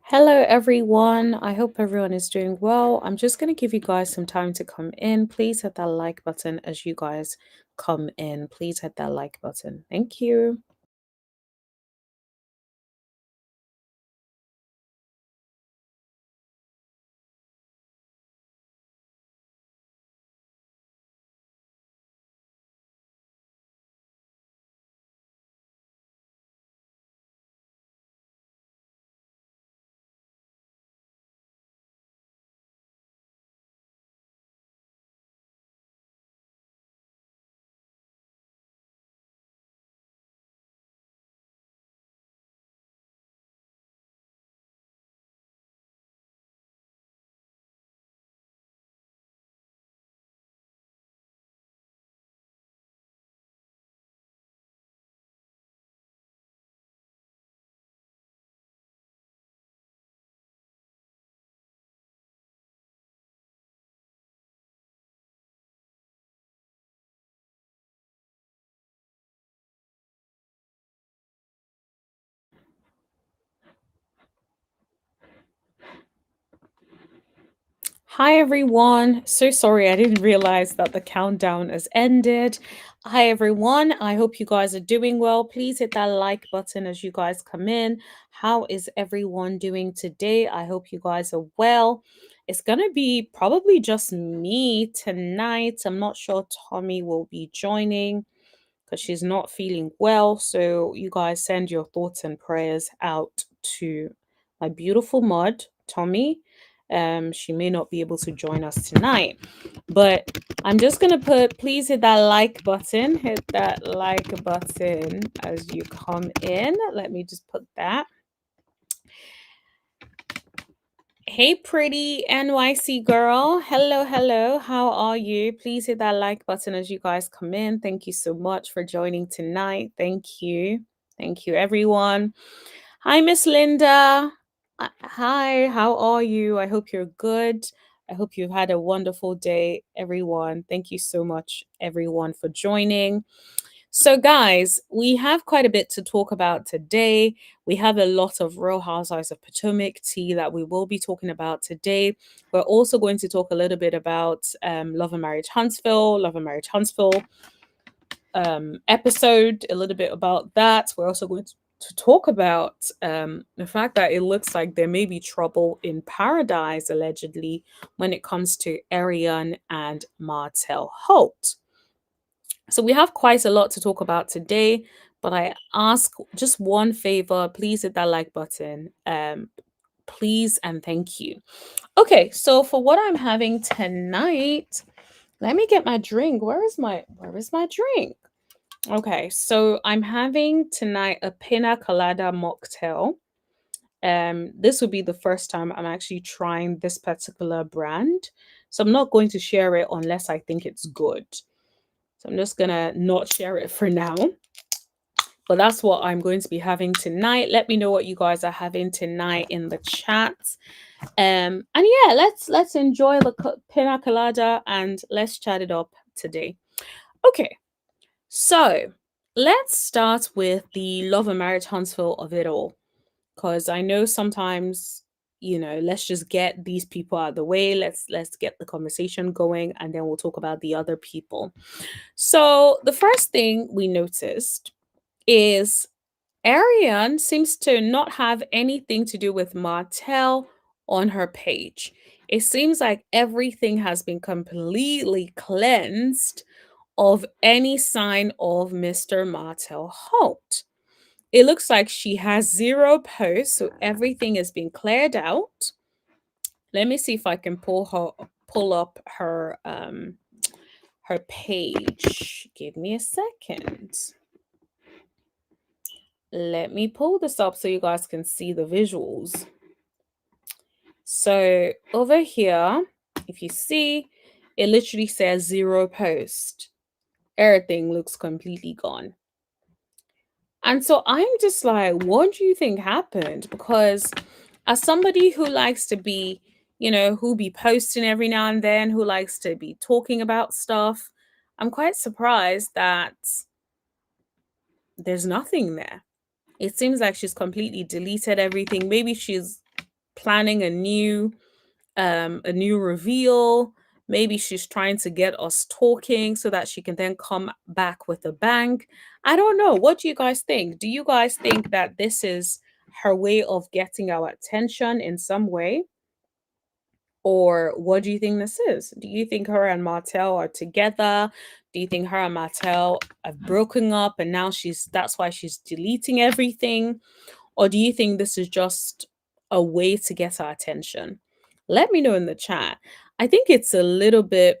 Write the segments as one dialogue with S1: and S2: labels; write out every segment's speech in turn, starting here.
S1: Hello, everyone. I hope everyone is doing well. I'm just going to give you guys some time to come in. Please hit that like button as you guys come in. Please hit that like button. Thank you. Hi, everyone. So sorry, I didn't realize that the countdown has ended. Hi, everyone. I hope you guys are doing well. Please hit that like button as you guys come in. How is everyone doing today? I hope you guys are well. It's going to be probably just me tonight. I'm not sure Tommy will be joining because she's not feeling well. So, you guys send your thoughts and prayers out to my beautiful mud, Tommy. She may not be able to join us tonight, but I'm just gonna put please hit that like button, hit that like button as you come in. Let me just put that. Hey, pretty NYC girl. Hello, hello. How are you? Please hit that like button as you guys come in. Thank you so much for joining tonight. Thank you. Thank you, everyone. Hi, Miss Linda. Hi, how are you? I hope you're good. I hope you've had a wonderful day, everyone. Thank you so much, everyone, for joining. So, guys, we have quite a bit to talk about today. We have a lot of Real Housewives of Potomac tea that we will be talking about today. We're also going to talk a little bit about Love and Marriage Huntsville, Love and Marriage Huntsville episode, a little bit about that. We're also going to talk about the fact that it looks like there may be trouble in paradise, allegedly, when it comes to Arionne and Martell Holt. So we have quite a lot to talk about today, but I ask just one favor, please hit that like button. Please and thank you. Okay, so for what I'm having tonight, let me get my drink. Where is my drink? Okay, so I'm having tonight a pina colada mocktail. This will be the first time I'm actually trying this particular brand. So I'm not going to share it unless I think it's good. So I'm just gonna not share it for now. But that's what I'm going to be having tonight. Let me know what you guys are having tonight in the chat. And yeah, let's enjoy the pina colada and let's chat it up today. Okay, so let's start with the Love and Marriage Huntsville of it all, because I know sometimes let's just get these people out of the way. Let's get the conversation going, and then we'll talk about the other people. So the first thing we noticed is Arionne seems to not have anything to do with Martell on her page. It seems like everything has been completely cleansed of any sign of Mr. Martell Holt. It looks like she has zero posts, so everything has been cleared out. Let me see if I can pull up her page. Give me a second. Let me pull this up so you guys can see the visuals. So over here, if you see, it literally says zero post. Everything looks completely gone. And so I'm just like, what do you think happened? Because as somebody who likes to be, who be posting every now and then, who likes to be talking about stuff, I'm quite surprised that there's nothing there. It seems like she's completely deleted everything. Maybe she's planning a new reveal. Maybe she's trying to get us talking so that she can then come back with a bang. I don't know. What do you guys think? Do you guys think that this is her way of getting our attention in some way? Or what do you think this is? Do you think her and Martell are together? Do you think her and Martell have broken up and now that's why she's deleting everything? Or do you think this is just a way to get our attention? Let me know in the chat. I think it's a little bit,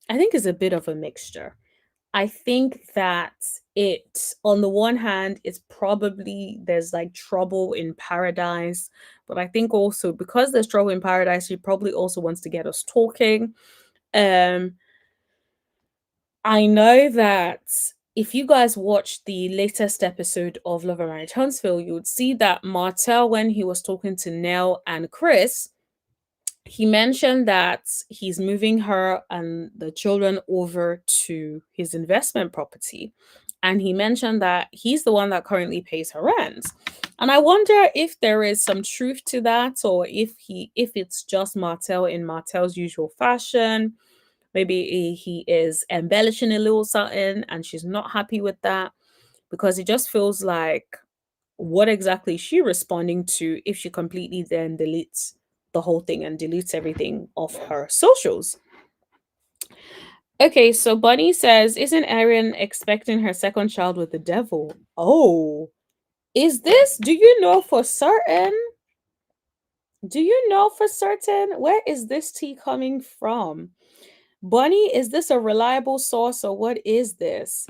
S1: I think it's a bit of a mixture. I think that on the one hand, it's probably there's like trouble in paradise. But I think also because there's trouble in paradise, she probably also wants to get us talking. Um, I know that if you guys watched the latest episode of Love and Marriage Huntsville, you would see that Martell, when he was talking to Nell and Chris, he mentioned that he's moving her and the children over to his investment property. And he mentioned that he's the one that currently pays her rent. And I wonder if there is some truth to that, or if it's just Martell in Martell's usual fashion. Maybe he is embellishing a little something and she's not happy with that, because it just feels like, what exactly is she responding to if she completely then deletes the whole thing and deletes everything off her socials? Okay, so Bunny says, isn't Arionne expecting her second child with the devil? Oh, do you know for certain? Do you know for certain? Where is this tea coming from? Bunny, is this a reliable source or what is this?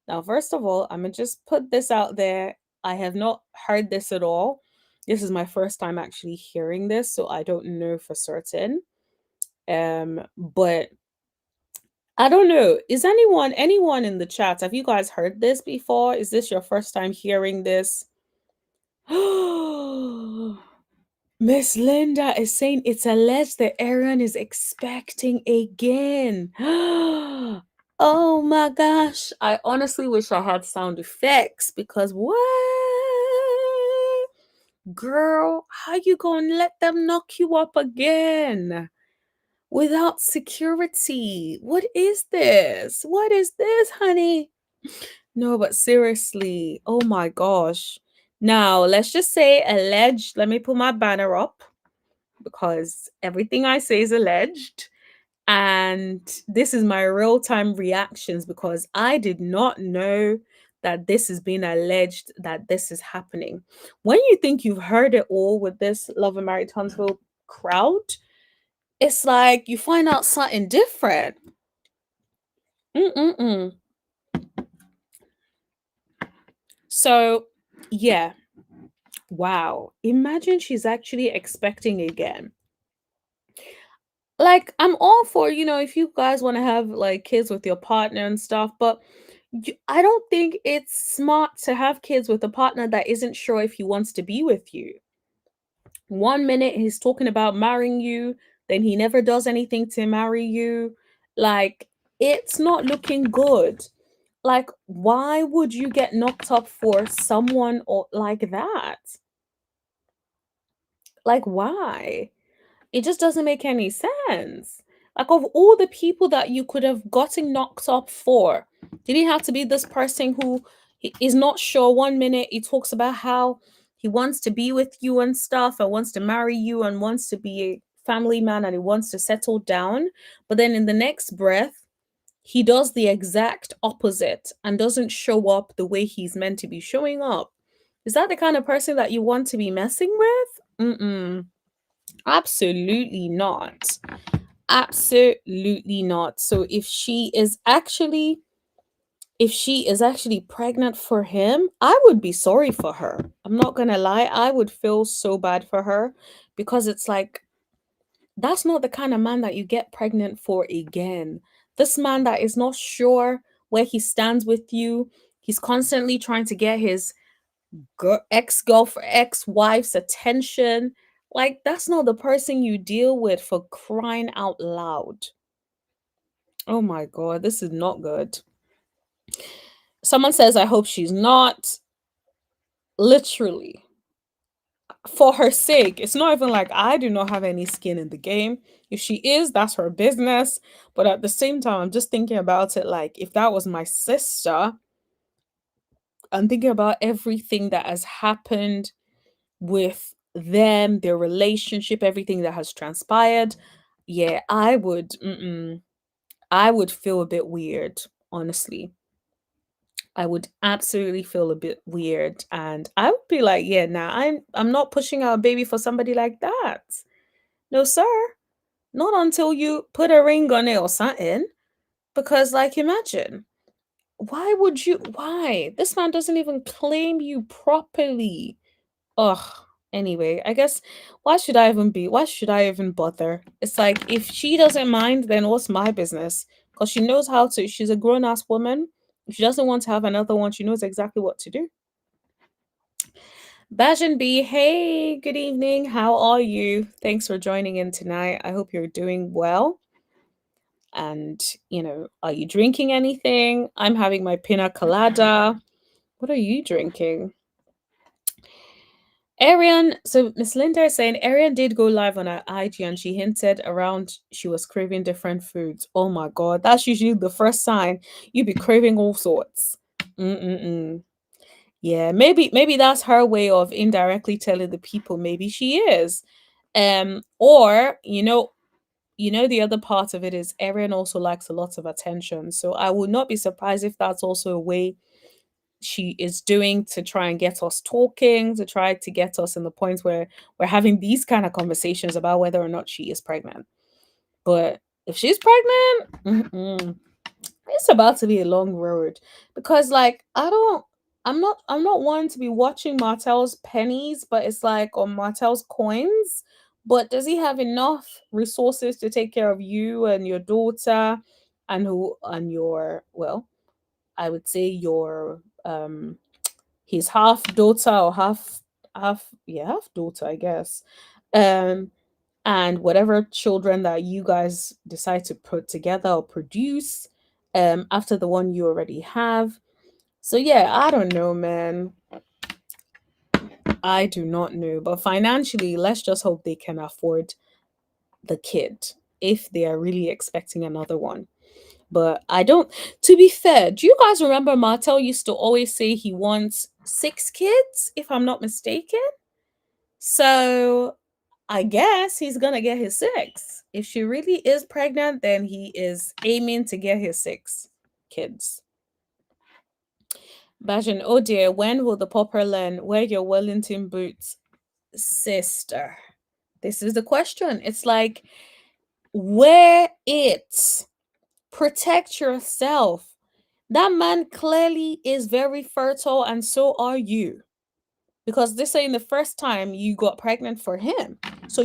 S1: Now, first of all, I'm going to just put this out there. I have not heard this at all. This is my first time actually hearing this, so I don't know for certain. But I don't know. Is anyone in the chat, have you guys heard this before? Is this your first time hearing this? Miss Linda is saying it's alleged that Arionne is expecting again. Oh my gosh. I honestly wish I had sound effects, because what? Girl, how you gonna let them knock you up again without security? What is this? What is this, honey? No, but seriously, oh my gosh. Now, let's just say alleged. Let me put my banner up, because everything I say is alleged. And this is my real time reactions, because I did not know that this is being alleged, that this is happening. When you think you've heard it all with this Love and Married Huntsville crowd, it's like you find out something different. Mm-mm-mm. So, yeah. Wow. Imagine she's actually expecting again. Like, I'm all for, if you guys want to have like kids with your partner and stuff, but I don't think it's smart to have kids with a partner that isn't sure if he wants to be with you. One minute he's talking about marrying you, then he never does anything to marry you. Like, it's not looking good. Like, why would you get knocked up for someone like that? Like, why? It just doesn't make any sense. Like, of all the people that you could have gotten knocked up for, did he have to be this person who is not sure? One minute he talks about how he wants to be with you and stuff, and wants to marry you and wants to be a family man and he wants to settle down. But then in the next breath, he does the exact opposite and doesn't show up the way he's meant to be showing up. Is that the kind of person that you want to be messing with? Mm-mm. Absolutely not. Absolutely not. So if she is actually pregnant for him, I would be sorry for her. I'm not going to lie. I would feel so bad for her, because it's like, that's not the kind of man that you get pregnant for again. This man that is not sure where he stands with you. He's constantly trying to get his ex-girlfriend, ex-wife's attention. Like, that's not the person you deal with, for crying out loud. Oh my God, this is not good. Someone says, I hope she's not. Literally. for her sake. It's not even like I do not have any skin in the game. If she is, that's her business. But at the same time, I'm just thinking about it like if that was my sister, I'm thinking about everything that has happened with them, their relationship, everything that has transpired. Yeah, I would feel a bit weird, honestly. I would absolutely feel a bit weird, and I would be like, yeah, nah, I'm not pushing out a baby for somebody like that. No, sir. Not until you put a ring on it or something. Because like imagine, why would you why? This man doesn't even claim you properly. Ugh. Anyway, I guess why should I even bother? It's like if she doesn't mind, then what's my business? Because she knows how to, she's a grown ass woman. If she doesn't want to have another one, she knows exactly what to do. Bajan B, hey, good evening. How are you? Thanks for joining in tonight. I hope you're doing well. And, are you drinking anything? I'm having my pina colada. What are you drinking? Arionne, so Miss Linda is saying Arionne did go live on her IG and she hinted around she was craving different foods. Oh my god, that's usually the first sign you be craving all sorts. Mm-mm-mm. Yeah, maybe that's her way of indirectly telling the people maybe she is. Or the other part of it is Erin also likes a lot of attention. So I would not be surprised if that's also a way she is doing to try and get us talking, to try to get us in the point where we're having these kind of conversations about whether or not she is pregnant. But if she's pregnant, it's about to be a long road because like I'm not one to be watching Martell's pennies, but it's like on Martell's coins. But does he have enough resources to take care of you and your daughter and your, well, I would say your his half daughter or half daughter, I guess. Um and whatever children that you guys decide to put together or produce after the one you already have. So yeah, I don't know, man. I do not know, but financially, let's just hope they can afford the kid if they are really expecting another one. But I don't, to be fair, do you guys remember Martell used to always say he wants 6 kids, if I'm not mistaken? So I guess he's gonna get his 6. If she really is pregnant, then he is aiming to get his 6 kids. Bajan, oh dear, when will the pauper learn? Wear your Wellington boots, sister. This is the question. It's like, wear it. Protect yourself. That man clearly is very fertile, and so are you. Because this ain't the first time you got pregnant for him. So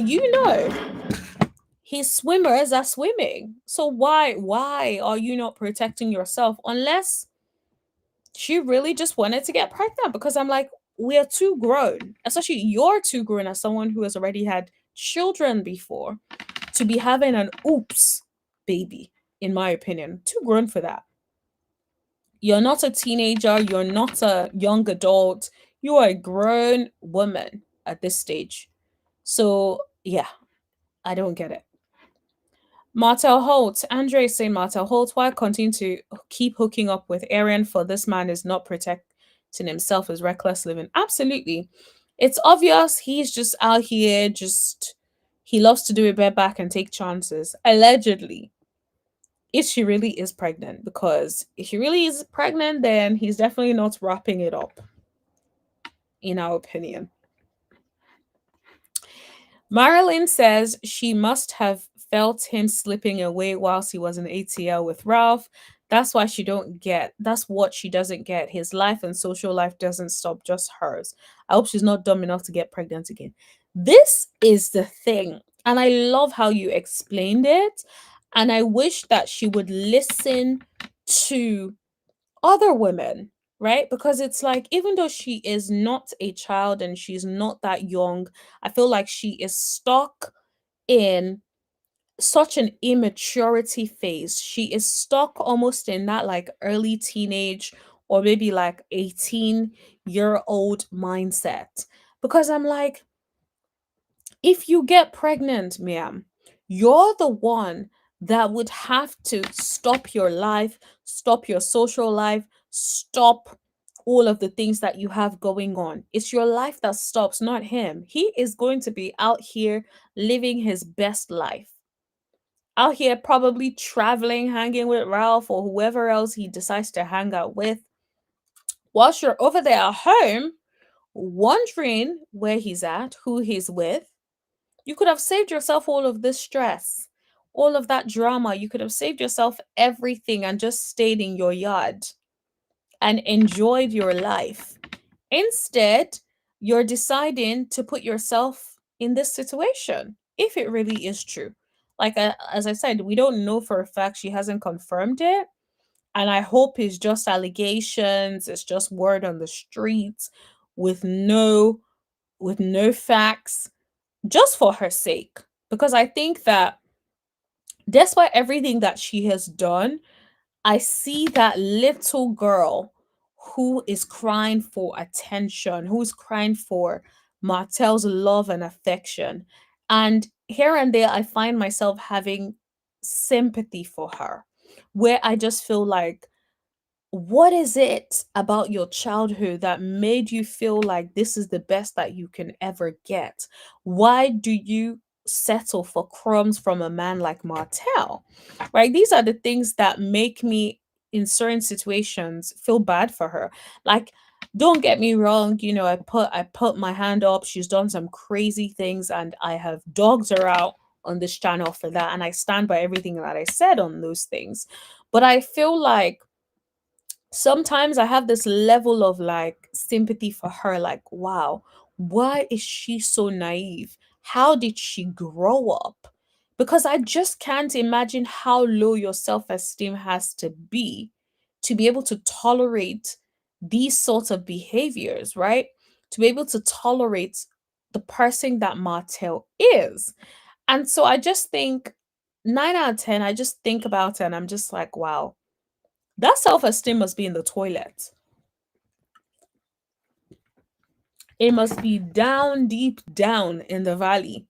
S1: his swimmers are swimming. So why are you not protecting yourself unless she really just wanted to get pregnant? Because I'm like, we're too grown, especially you're too grown as someone who has already had children before to be having an oops baby, in my opinion. Too grown for that. You're not a teenager, you're not a young adult, you are a grown woman at this stage. So yeah, I don't get it. Martell Holt, Andre is saying Martell Holt, why continue to keep hooking up with Aaron for this man is not protecting himself, is reckless living. Absolutely. It's obvious he's just out here, he loves to do a bareback and take chances. Allegedly. If she really is pregnant, because if she really is pregnant, then he's definitely not wrapping it up, in our opinion. Marilyn says she must have felt him slipping away whilst he was in ATL with Ralph. That's what she doesn't get. His life and social life doesn't stop, just hers. I hope she's not dumb enough to get pregnant again. This is the thing. And I love how you explained it. And I wish that she would listen to other women, right? Because it's like, even though she is not a child and she's not that young, I feel like she is stuck in such an immaturity phase. She is stuck almost in that like early teenage or maybe like 18-year-old mindset. Because I'm like, If you get pregnant, ma'am, you're the one that would have to stop your life, stop your social life, stop all of the things that you have going on. It's your life that stops, not him. He is going to be out here living his best life. Out here, probably traveling, hanging with Ralph or whoever else he decides to hang out with. Whilst you're over there at home, wondering where he's at, who he's with, you could have saved yourself all of this stress, all of that drama. You could have saved yourself everything and just stayed in your yard and enjoyed your life. Instead, you're deciding to put yourself in this situation if it really is true. Like, as I said, we don't know for a fact. She hasn't confirmed it. And I hope it's just allegations, it's just word on the streets with no facts, just for her sake. Because I think that despite everything that she has done, I see that little girl who is crying for attention, who's crying for Martell's love and affection. And here and there, I find myself having sympathy for her, where I just feel like, what is it about your childhood that made you feel like this is the best that you can ever get? Why do you settle for crumbs from a man like Martell? Right? These are the things that make me, in certain situations, feel bad for her. Like, don't get me wrong, I put my hand up. She's done some crazy things, and I have dogged her out on this channel for that. And I stand by everything that I said on those things. But I feel like sometimes I have this level of like sympathy for her. Like, wow, why is she so naive? How did she grow up? Because I just can't imagine how low your self esteem has to be able to tolerate these sorts of behaviors, right? To be able to tolerate the person that Martell is. And so I just think 9 out of 10, I just think about it and I'm just like, wow, that self esteem must be in the toilet. It must be down, deep down in the valley.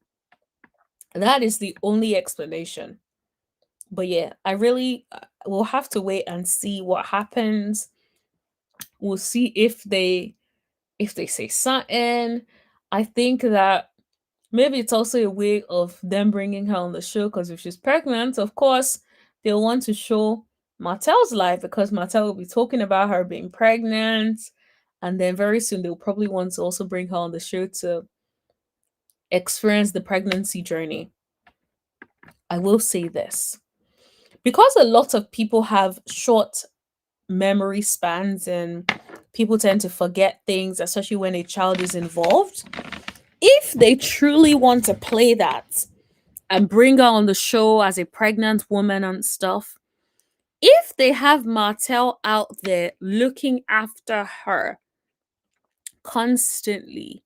S1: That is the only explanation. But yeah, I really will have to wait and see what happens. We'll see if they say something. I think that maybe it's also a way of them bringing her on the show, because if she's pregnant, of course, they'll want to show Martell's life, because Martell will be talking about her being pregnant. And then very soon they'll probably want to also bring her on the show to experience the pregnancy journey. I will say this, because a lot of people have short memory spans and people tend to forget things, especially when a child is involved. If they truly want to play that and bring her on the show as a pregnant woman and stuff, if they have Martell out there looking after her constantly,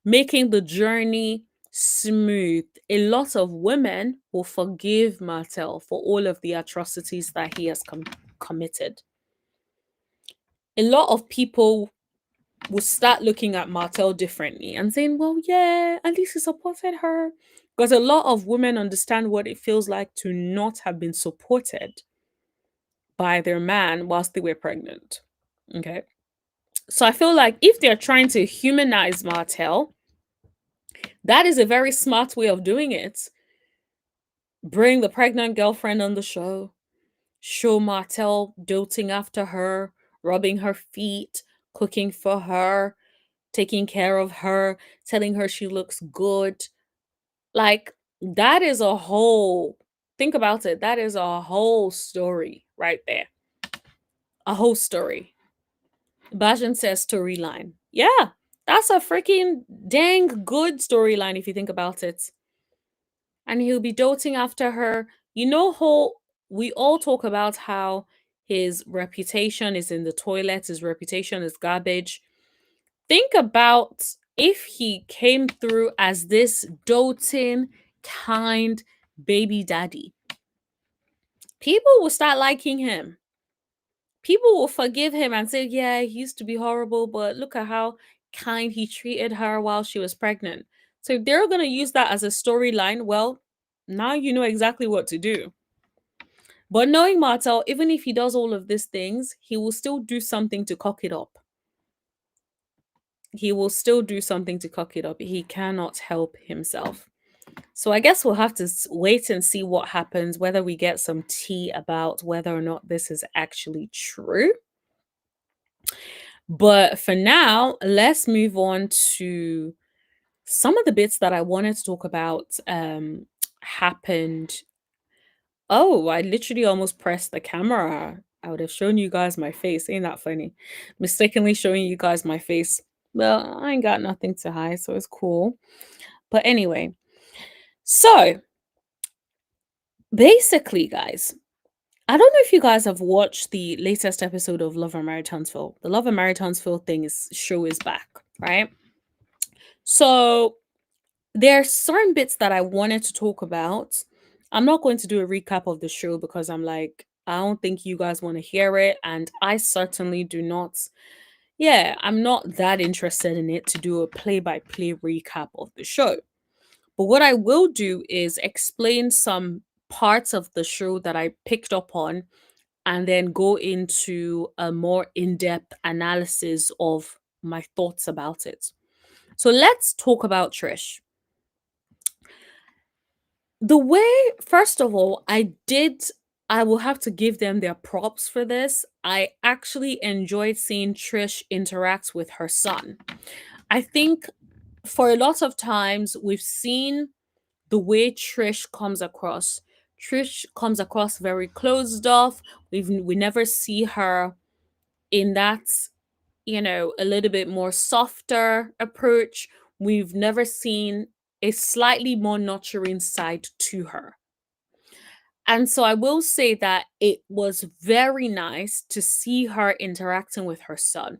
S1: making the journey smooth, a lot of women will forgive Martell for all of the atrocities that he has committed. A lot of people will start looking at Martell differently and saying, well, yeah, at least he supported her. Because a lot of women understand what it feels like to not have been supported by their man whilst they were pregnant. Okay. So I feel like if they're trying to humanize Martell, that is a very smart way of doing it. Bring the pregnant girlfriend on the show Martell doting after her, rubbing her feet, cooking for her, taking care of her, telling her she looks good. Like, that is a whole, think about it, that is a whole story right there. A whole story. Bajan says storyline. Yeah, that's a freaking dang good storyline if you think about it. And he'll be doting after her. We all talk about how his reputation is in the toilet, his reputation is garbage. Think about if he came through as this doting, kind baby daddy. People will start liking him. People will forgive him and say, yeah, he used to be horrible, but look at how kind he treated her while she was pregnant. So if they're going to use that as a storyline, well, now you know exactly what to do. But knowing Martell, even if he does all of these things, he will still do something to cock it up. He will still do something to cock it up. He cannot help himself. So I guess we'll have to wait and see what happens, whether we get some tea about whether or not this is actually true. But for now, let's move on to some of the bits that I wanted to talk about happened. Oh, I literally almost pressed the camera. I would have shown you guys my face. Ain't that funny? Mistakenly showing you guys my face. Well, I ain't got nothing to hide, so it's cool. But anyway, so basically, guys, I don't know if you guys have watched the latest episode of Love and Married Huntsville. The Love and Married Huntsville show is back, right? So there are certain bits that I wanted to talk about. I'm not going to do a recap of the show because I'm like, I don't think you guys want to hear it. And I certainly do not. Yeah, I'm not that interested in it to do a play by play recap of the show. But what I will do is explain some parts of the show that I picked up on and then go into a more in depth analysis of my thoughts about it. So let's talk about Trish. The way, first of all, I will have to give them their props for this. I actually enjoyed seeing Trish interact with her son. I think for a lot of times we've seen the way Trish comes across. Trish comes across very closed off. We never see her in that, a little bit more softer approach. We've never seen a slightly more nurturing side to her. And so I will say that it was very nice to see her interacting with her son.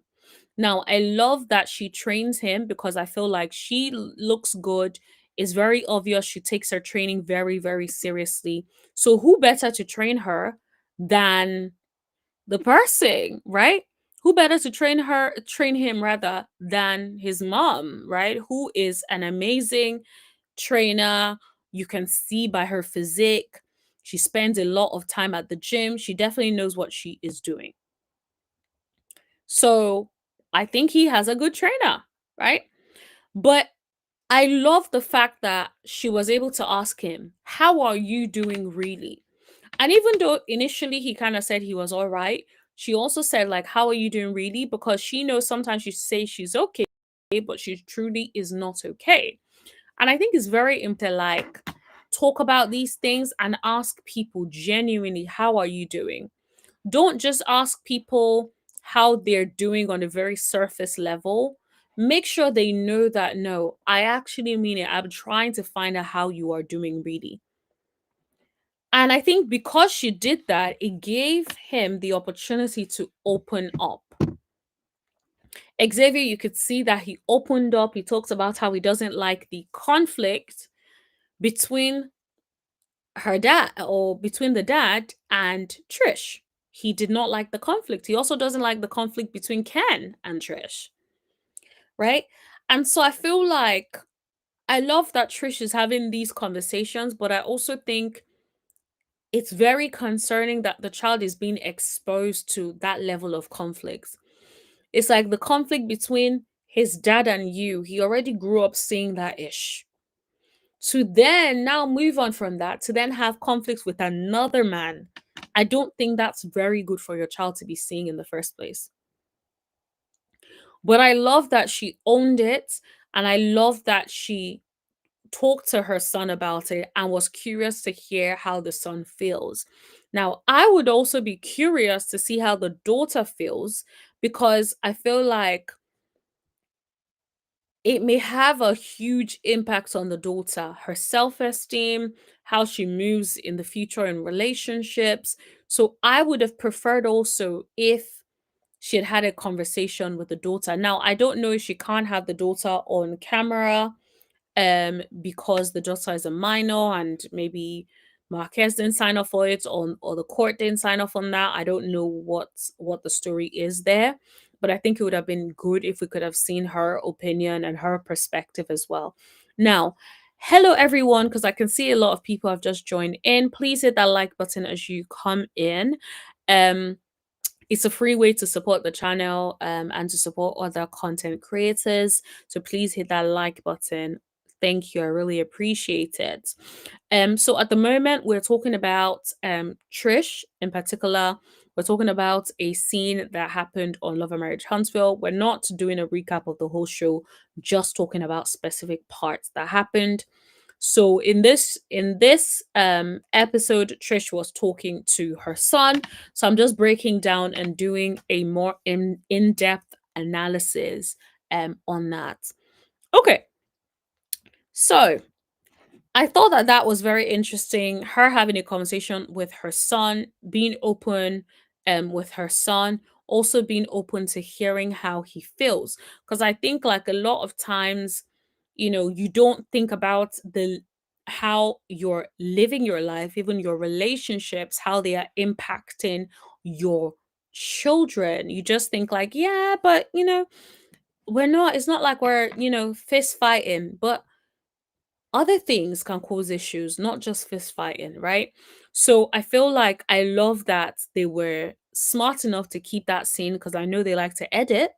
S1: Now, I love that she trains him because I feel like she looks good. It's very obvious she takes her training very, very seriously. So, who better to train her than the person, right? Who better to train him rather than his mom, right? Who is an amazing trainer. You can see by her physique. She spends a lot of time at the gym. She definitely knows what she is doing. So I think he has a good trainer, right? But I love the fact that she was able to ask him, how are you doing really? And even though initially he kind of said he was all right, she also said, like, how are you doing really? Because she knows sometimes she say she's okay, but she truly is not okay. And I think it's very important to like talk about these things and ask people genuinely, how are you doing? Don't just ask people how they're doing on a very surface level. Make sure they know that no, I actually mean it. I'm trying to find out how you are doing really. And I think because she did that, it gave him the opportunity to open up. Xavier, you could see that he opened up. He talks about how he doesn't like the conflict between her dad or between the dad and Trish. He did not like the conflict. He also doesn't like the conflict between Ken and Trish. Right? And so I feel like I love that Trish is having these conversations, but I also think it's very concerning that the child is being exposed to that level of conflict. It's like the conflict between his dad and you. He already grew up seeing that ish. To then now move on from that, to then have conflicts with another man, I don't think that's very good for your child to be seeing in the first place. But I love that she owned it, and I love that she talked to her son about it and was curious to hear how the son feels. Now, I would also be curious to see how the daughter feels because I feel like it may have a huge impact on the daughter, her self esteem, how she moves in the future in relationships. So I would have preferred also if she had had a conversation with the daughter. Now, I don't know if she can't have the daughter on camera because the daughter is a minor and maybe Marquez didn't sign off for it or the court didn't sign off on that. I don't know what the story is there, but I think it would have been good if we could have seen her opinion and her perspective as well. Now, hello everyone, because I can see a lot of people have just joined in. Please hit that like button as you come in. Um, it's a free way to support the channel and to support other content creators. So please hit that like button. Thank you. I really appreciate it. So at the moment we're talking about Trish in particular. We're talking about a scene that happened on Love and Marriage Huntsville. We're not doing a recap of the whole show, just talking about specific parts that happened. So in this episode, Trish was talking to her son. So I'm just breaking down and doing a more in-depth analysis on that. Okay. So I thought that that was very interesting. Her having a conversation with her son, being open with her son, also being open to hearing how he feels. Because I think like a lot of times, you don't think about the how you're living your life, even your relationships, how they are impacting your children. You just think like, yeah, but we're not, it's not like we're, fist fighting, but other things can cause issues, not just fist fighting, right? So I feel like I love that they were smart enough to keep that scene because I know they like to edit.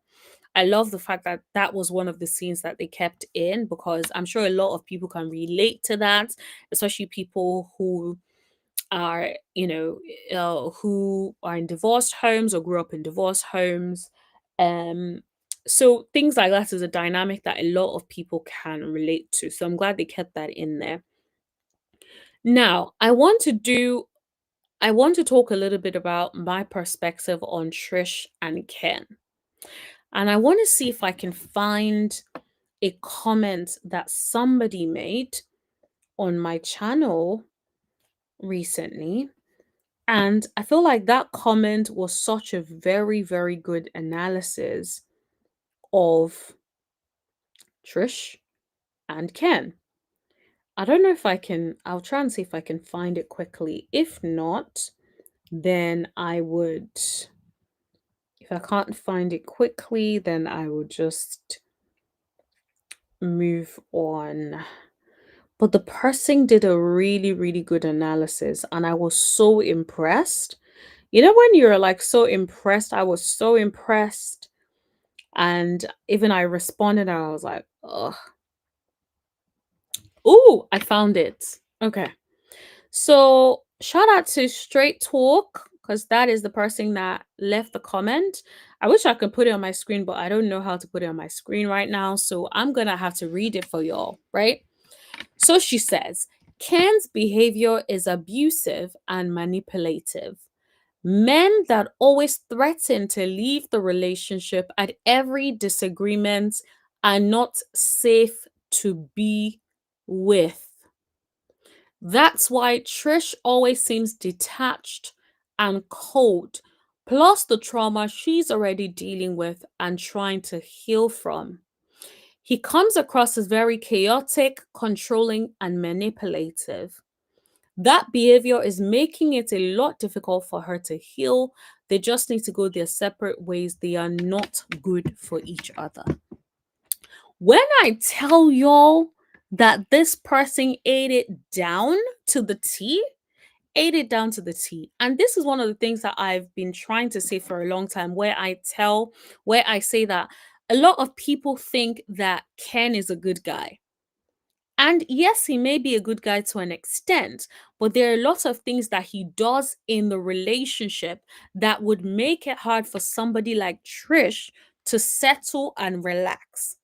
S1: I love the fact that that was one of the scenes that they kept in because I'm sure a lot of people can relate to that, especially people are, who are in divorced homes or grew up in divorced homes. Um, so things like that is a dynamic that a lot of people can relate to. So I'm glad they kept that in there. Now, I want to talk a little bit about my perspective on Trish and Ken. And I want to see if I can find a comment that somebody made on my channel recently. And I feel like that comment was such a very, very good analysis of Trish and Ken. I don't know if I'll try and see if I can find it quickly. If not, then if I can't find it quickly, then I will just move on. But the person did a really, really good analysis, and I was so impressed. You know, when you're like so impressed, I was so impressed. And even I responded, and I was like, ugh. Oh, I found it. Okay. So shout out to Straight Talk, because that is the person that left the comment. I wish I could put it on my screen, but I don't know how to put it on my screen right now. So I'm going to have to read it for y'all, right? So she says, Ken's behavior is abusive and manipulative. Men that always threaten to leave the relationship at every disagreement are not safe to be with. That's why Trish always seems detached and cold, plus the trauma she's already dealing with and trying to heal from. He comes across as very chaotic, controlling, and manipulative. That behavior is making it a lot difficult for her to heal. They just need to go their separate ways. They are not good for each other. When I tell y'all that this person ate it down to the T, ate it down to the T. And this is one of the things that I've been trying to say for a long time, where I say that a lot of people think that Ken is a good guy. And yes, he may be a good guy to an extent, but there are lots of things that he does in the relationship that would make it hard for somebody like Trish to settle and relax.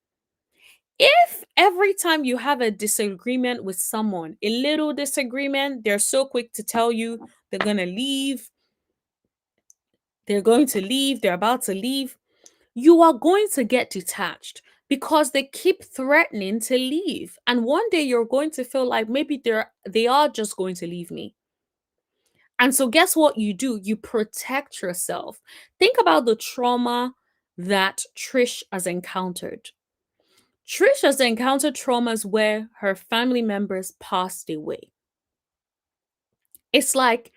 S1: If every time you have a disagreement with someone, a little disagreement, they're so quick to tell you they're going to leave, they're going to leave, they're about to leave, you are going to get detached because they keep threatening to leave. And one day you're going to feel like maybe they are just going to leave me. And so guess what you do? You protect yourself. Think about the trauma that Trish has encountered. Trish has encountered traumas where her family members passed away. It's like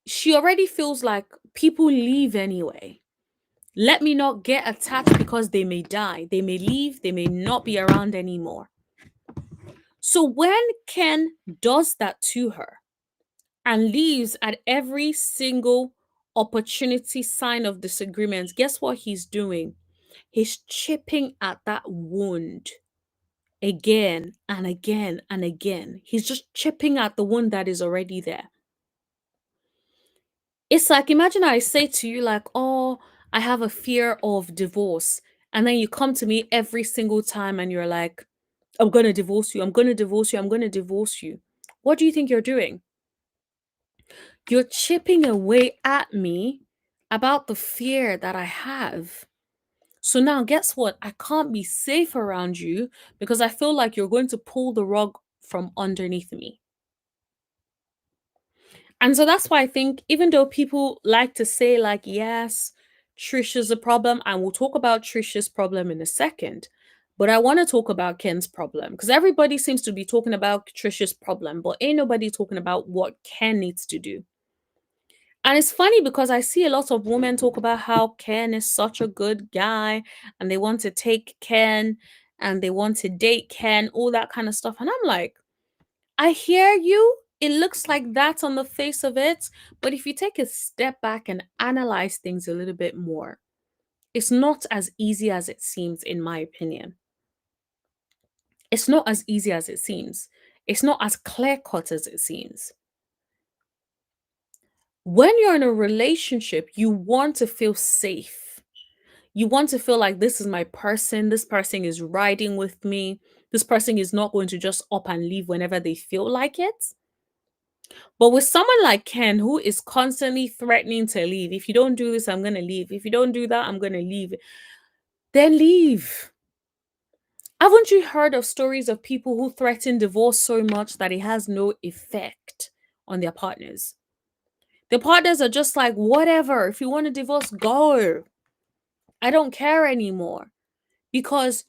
S1: she already feels like people leave anyway. Let me not get attached because they may die. They may leave. They may not be around anymore. So when Ken does that to her and leaves at every single opportunity sign of disagreement, guess what he's doing? He's chipping at that wound again and again and again. He's just chipping at the wound that is already there. It's like, imagine I say to you, like, oh, I have a fear of divorce. And then you come to me every single time and you're like, I'm going to divorce you. I'm going to divorce you. I'm going to divorce you. What do you think you're doing? You're chipping away at me about the fear that I have. So now, guess what? I can't be safe around you because I feel like you're going to pull the rug from underneath me. And so that's why I think, even though people like to say, like, yes, Trish is a problem, and we'll talk about Trisha's problem in a second. But I want to talk about Ken's problem because everybody seems to be talking about Trisha's problem, but ain't nobody talking about what Ken needs to do. And it's funny because I see a lot of women talk about how Ken is such a good guy and they want to take Ken and they want to date Ken, all that kind of stuff. And I'm like, I hear you. It looks like that on the face of it. But if you take a step back and analyze things a little bit more, it's not as easy as it seems, in my opinion. It's not as easy as it seems. It's not as clear cut as it seems. When you're in a relationship, you want to feel safe. You want to feel like this is my person. This person is riding with me. This person is not going to just up and leave whenever they feel like it. But with someone like Ken, who is constantly threatening to leave, if you don't do this, I'm going to leave. If you don't do that, I'm going to leave. Then leave. Haven't you heard of stories of people who threaten divorce so much that it has no effect on their partners? The partners are just like, whatever. If you want to divorce, go. I don't care anymore. Because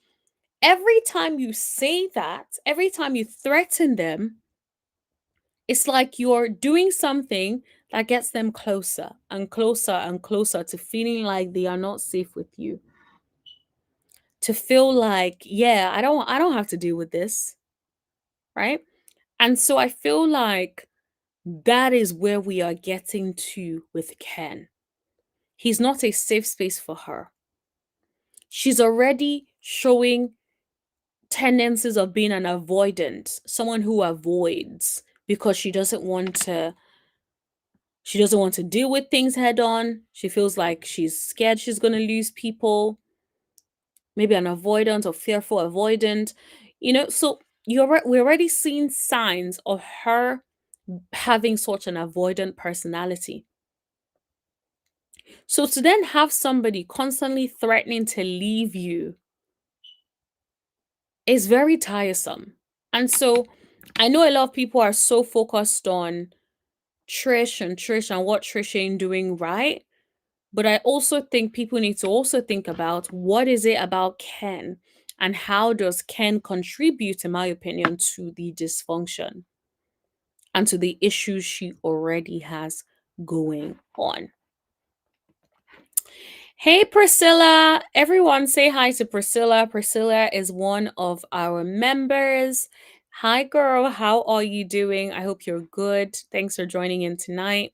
S1: every time you say that, every time you threaten them, it's like you're doing something that gets them closer and closer and closer to feeling like they are not safe with you. To feel like, yeah, I don't have to deal with this, right? And so I feel like that is where we are getting to with Ken. He's not a safe space for her. She's already showing tendencies of being an avoidant, someone who avoids because she doesn't want to deal with things head on. She feels like she's scared she's going to lose people, maybe an avoidant or fearful avoidant. So we're already seeing signs of her having such an avoidant personality. So to then have somebody constantly threatening to leave you is very tiresome. And so I know a lot of people are so focused on Trish and what Trish ain't doing right. But I also think people need to also think about what is it about Ken and how does Ken contribute, in my opinion, to the dysfunction and to the issues she already has going on. Hey, Priscilla. Everyone say hi to Priscilla. Priscilla is one of our members. Hi, girl. How are you doing? I hope you're good. Thanks for joining in tonight.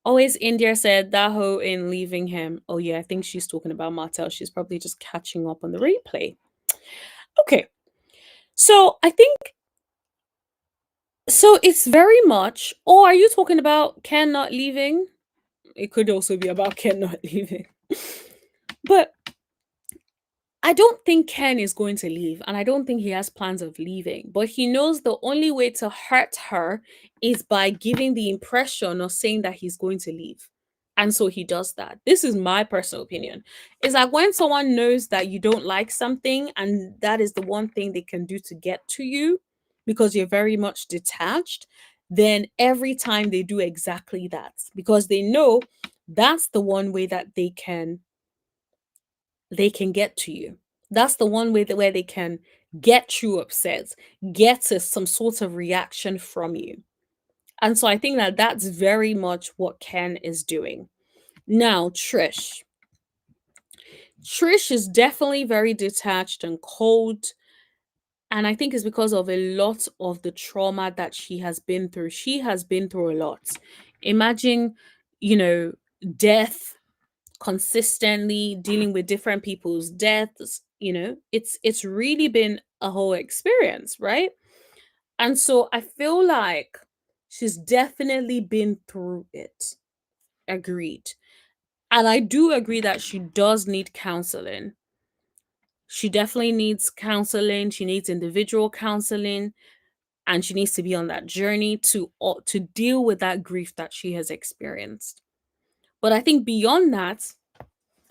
S1: Always India said that hoe in leaving him. Oh yeah, I think she's talking about Martell. She's probably just catching up on the replay. Okay. So I think it's very much, or are you talking about Ken not leaving? It could also be about Ken not leaving. But I don't think Ken is going to leave, and I don't think he has plans of leaving. But he knows the only way to hurt her is by giving the impression of saying that he's going to leave. And so he does that. This is my personal opinion. It's like when someone knows that you don't like something, and that is the one thing they can do to get to you because you're very much detached, then every time they do exactly that because they know that's the one way that they can get to you. That's the one way that where they can get you upset, get to some sort of reaction from you. And so I think that that's very much what Ken is doing. Now, Trish. Trish is definitely very detached and cold. And I think it's because of a lot of the trauma that she has been through. She has been through a lot. Imagine, you know, death, consistently dealing with different people's deaths, it's really been a whole experience, right? And so I feel like she's definitely been through it. Agreed. And I do agree that she does need counseling. She definitely needs counseling. She needs individual counseling, and she needs to be on that journey to deal with that grief that she has experienced. But I think beyond that,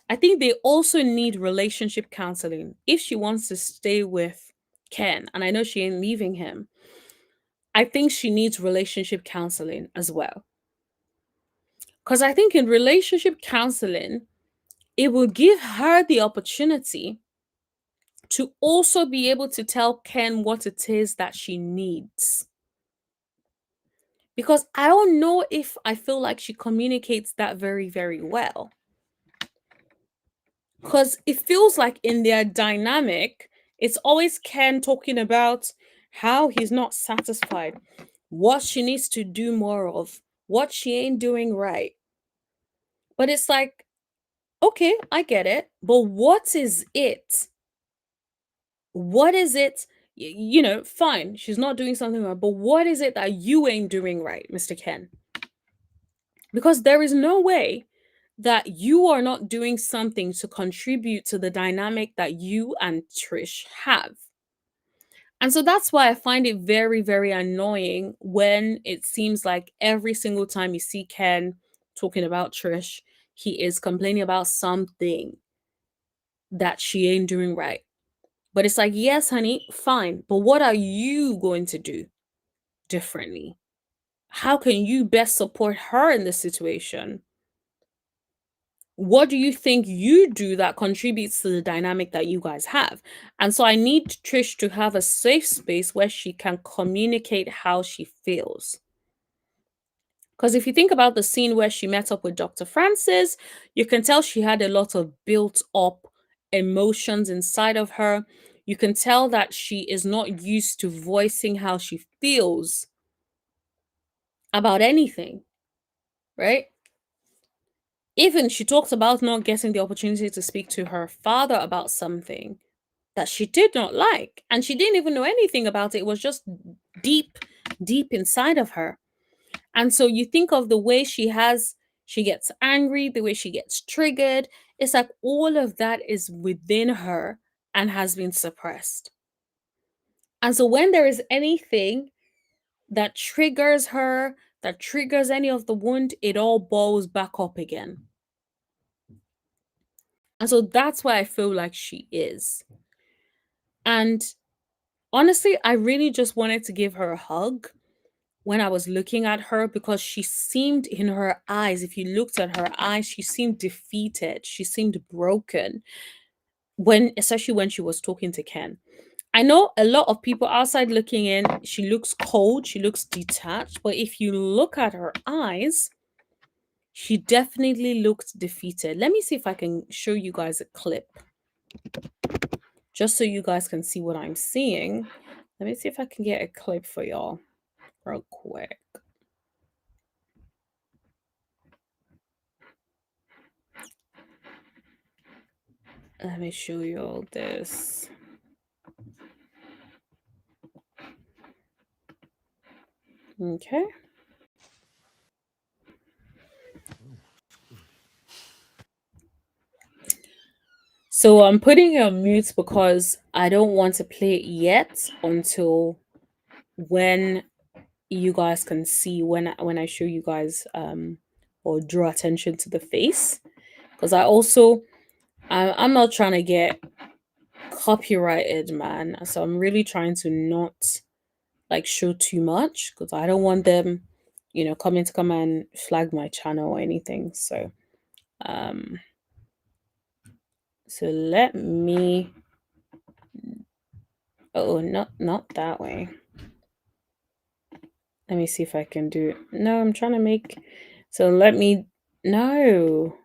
S1: I think they also need relationship counseling if she wants to stay with Ken. And I know she ain't leaving him. I think she needs relationship counseling as well. Because I think in relationship counseling, it will give her the opportunity to also be able to tell Ken what it is that she needs. Because I don't know if I feel like she communicates that very, very well. Because it feels like in their dynamic, it's always Ken talking about how he's not satisfied, what she needs to do more of, what she ain't doing right. But it's like, okay, I get it. But what is it? What is it? Fine, she's not doing something right, but what is it that you ain't doing right, Mr. Ken? Because there is no way that you are not doing something to contribute to the dynamic that you and Trish have. And so that's why I find it very, very annoying when it seems like every single time you see Ken talking about Trish, he is complaining about something that she ain't doing right. But it's like, yes, honey, fine. But what are you going to do differently? How can you best support her in this situation? What do you think you do that contributes to the dynamic that you guys have? And so I need Trish to have a safe space where she can communicate how she feels. Because if you think about the scene where she met up with Dr. Francis, you can tell she had a lot of built up emotions inside of her. You can tell that she is not used to voicing how she feels about anything, right? Even she talks about not getting the opportunity to speak to her father about something that she did not like. And she didn't even know anything about it. It was just deep, deep inside of her. And so you think of the way she gets angry, the way she gets triggered. It's like all of that is within her and has been suppressed. And so when there is anything that triggers her, that triggers any of the wound, it all boils back up again. And so that's why I feel like she is. And honestly, I really just wanted to give her a hug when I was looking at her because she seemed in her eyes, if you looked at her eyes, she seemed defeated. She seemed broken especially when she was talking to Ken. I know a lot of people outside looking in, she looks cold, she looks detached, but if you look at her eyes, she definitely looked defeated. Let me see if I can show you guys a clip just so you guys can see what I'm seeing. Let me see if I can get a clip for y'all real quick. Let me show you all this. Okay. So I'm putting it on mute because I don't want to play it yet until when you guys can see when I show you guys or draw attention to the face, because I'm not trying to get copyrighted, man. So I'm really trying to not like show too much because I don't want them, coming to come and flag my channel or anything. Um so let me oh, not that way. Let me see if I can do it. No, I'm trying to make so let me no.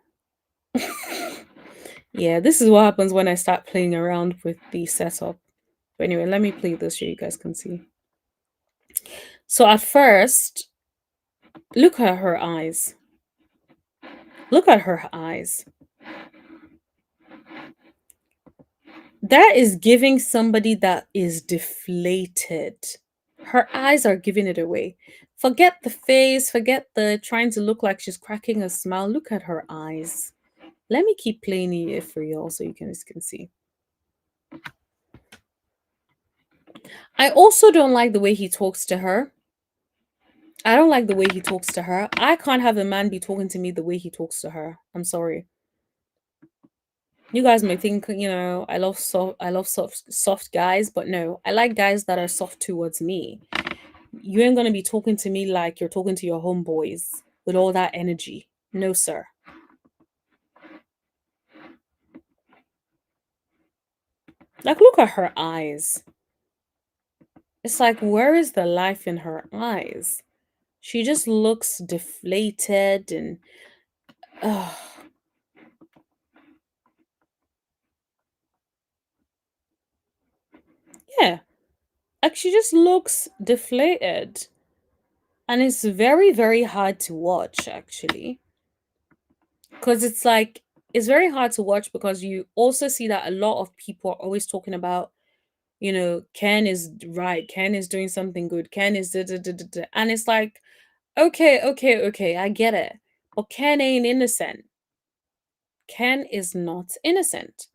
S1: Yeah, this is what happens when I start playing around with the setup. But anyway, let me play this so you guys can see. So at first, look at her eyes. Look at her eyes. That is giving somebody that is deflated. Her eyes are giving it away. Forget the face, forget the trying to look like she's cracking a smile. Look at her eyes. Let me keep playing it for y'all so you guys can see. I also don't like the way he talks to her. I don't like the way he talks to her. I can't have a man be talking to me the way he talks to her. I'm sorry. You guys may think, I love soft guys, but no, I like guys that are soft towards me. You ain't gonna be talking to me like you're talking to your homeboys with all that energy. No, sir. Like, look at her eyes. It's like, where is the life in her eyes? She just looks deflated and yeah, like she just looks deflated. And it's very, very hard to watch, actually. Because it's like, it's very hard to watch because you also see that a lot of people are always talking about, Ken is right. Ken is doing something good. Ken is da, da, da, da, da. And it's like, okay, okay, okay, I get it. But Ken ain't innocent. Ken is not innocent.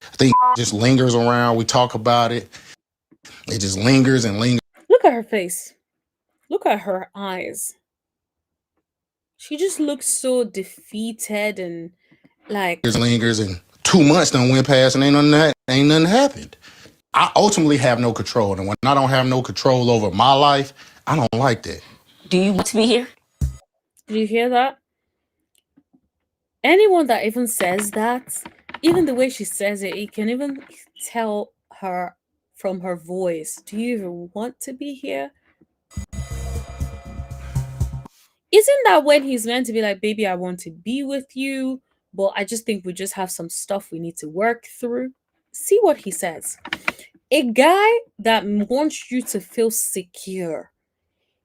S2: I think it just lingers around. We talk about it. It just lingers and lingers.
S1: Look at her face. Look at her eyes. She just looks so defeated and like,
S2: Lingers, and 2 months done went past and ain't nothing happened. I ultimately have no control. And when I don't have no control over my life, I don't like that.
S3: Do you want to be here?
S1: did you hear that? Anyone that even says that, even the way she says it, you can even tell her from her voice. Do you even want to be here? Isn't that when he's meant to be like, baby, I want to be with you, but I just think we just have some stuff we need to work through? See what he says. A guy that wants you to feel secure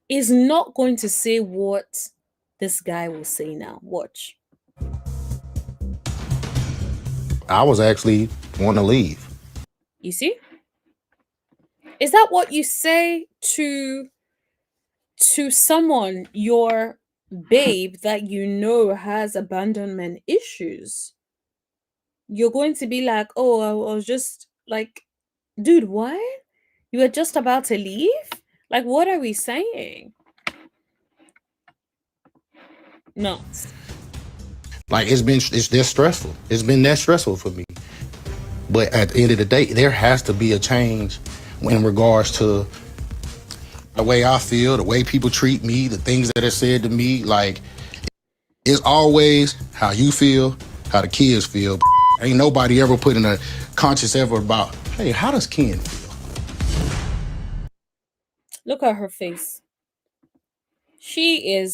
S1: is not going to say what this guy will say now. Watch.
S2: I was actually wanting to leave.
S1: You see? Is that what you say to someone, your babe that you know has abandonment issues? You're going to be like, oh, I was just like, dude, what? You were just about to leave? Like, what are we saying? No.
S2: Like it's that stressful. It's been that stressful for me. But at the end of the day, there has to be a change in regards to the way I feel, the way people treat me, the things that are said to me. Like, it's always how you feel, how the kids feel. Ain't nobody ever put in a conscious effort about, hey, how does Ken feel?
S1: Look at her face. She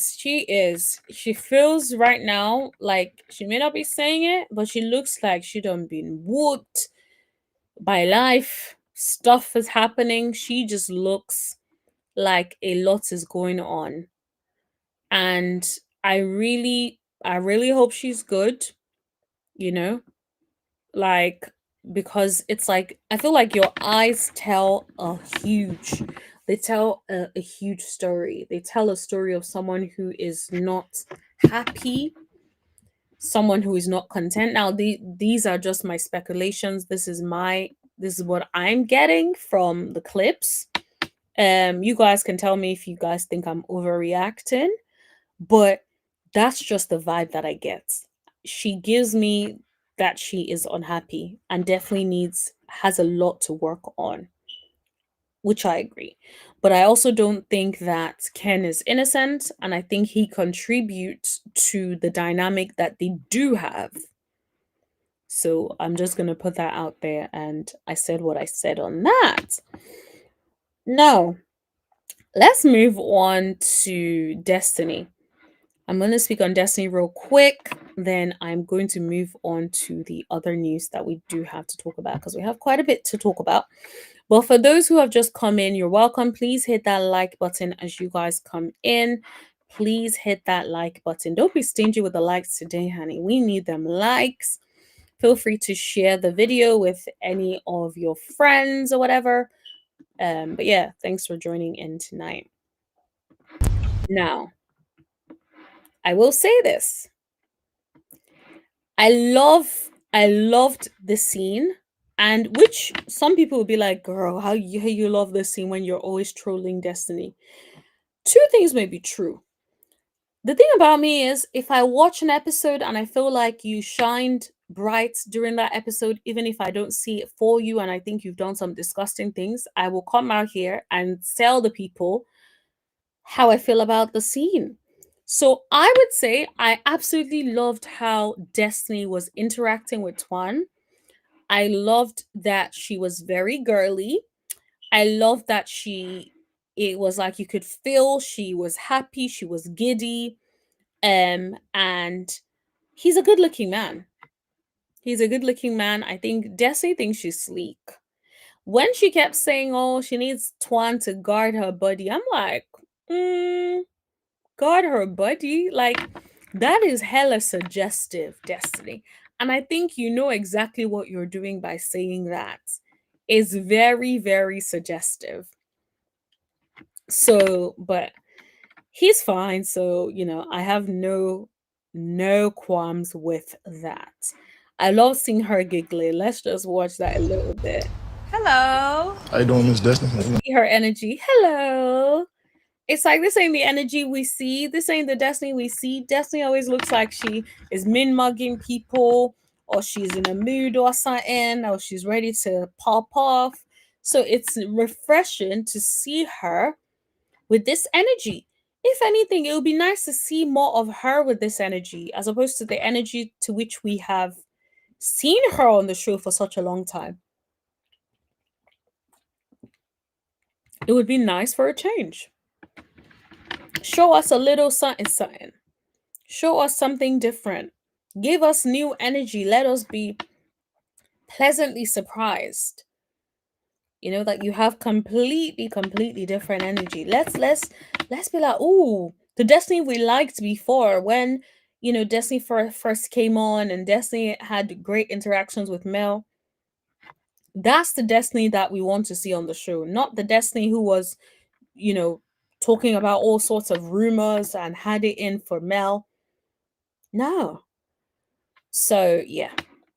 S1: feels right now like she may not be saying it, but she looks like she done been whooped by life. Stuff is happening. She just looks like a lot is going on. And I really hope she's good, you know? Like, because it's like I feel like your eyes tell a huge story. They tell a story of someone who is not happy, someone who is not content. Now, these are just my speculations. This is what I'm getting from the clips. You guys can tell me if you guys think I'm overreacting, but that's just the vibe that I get. She gives me that she is unhappy and definitely has a lot to work on, which I agree. But I also don't think that Ken is innocent, and I think he contributes to the dynamic that they do have. So I'm just going to put that out there, and I said what I said on that. Now, let's move on to Destiny. I'm going to speak on Destiny real quick. then I'm going to move on to the other news that we do have to talk about because we have quite a bit to talk about. But for those who have just come in, you're welcome. Please hit that like button as you guys come in. Please hit that like button. Don't be stingy with the likes today, honey. We need them likes. Feel free to share the video with any of your friends or whatever. But yeah, thanks for joining in tonight. Now, I will say this. I loved the scene, and which some people would be like, girl, how you love this scene when you're always trolling Destiny. Two things may be true. The thing about me is if I watch an episode and I feel like you shined bright during that episode, even if I don't see it for you and I think you've done some disgusting things, I will come out here and tell the people how I feel about the scene. So I would say I absolutely loved how Destiny was interacting with Twan. I loved that she was very girly. I loved that it was like you could feel she was happy, she was giddy. And he's a good looking man. He's a good looking man. I think Destiny thinks she's sleek. When she kept saying, oh, she needs Twan to guard her body, I'm like, guard her body? Like, that is hella suggestive, Destiny. And I think you know exactly what you're doing by saying that. It's very, very suggestive. So, but he's fine. So, I have no qualms with that. I love seeing her giggling. Let's just watch that a little bit.
S3: Hello.
S2: How you doing, Miss Destiny?
S1: See her energy. Hello. It's like this ain't the energy we see. This ain't the Destiny we see. Destiny always looks like she is min mugging people, or she's in a mood or something, or she's ready to pop off. So it's refreshing to see her with this energy. If anything, it would be nice to see more of her with this energy as opposed to the energy to which we have seen her on the show for such a long time. It would be nice for a change. Show us a little something. Show us something different. Give us new energy. Let us be pleasantly surprised. That you have completely different energy. Let's be like, ooh, the Destiny we liked before when Destiny first came on and Destiny had great interactions with Mel. That's the Destiny that we want to see on the show, not the Destiny who was, talking about all sorts of rumors and had it in for Mel. No. So yeah,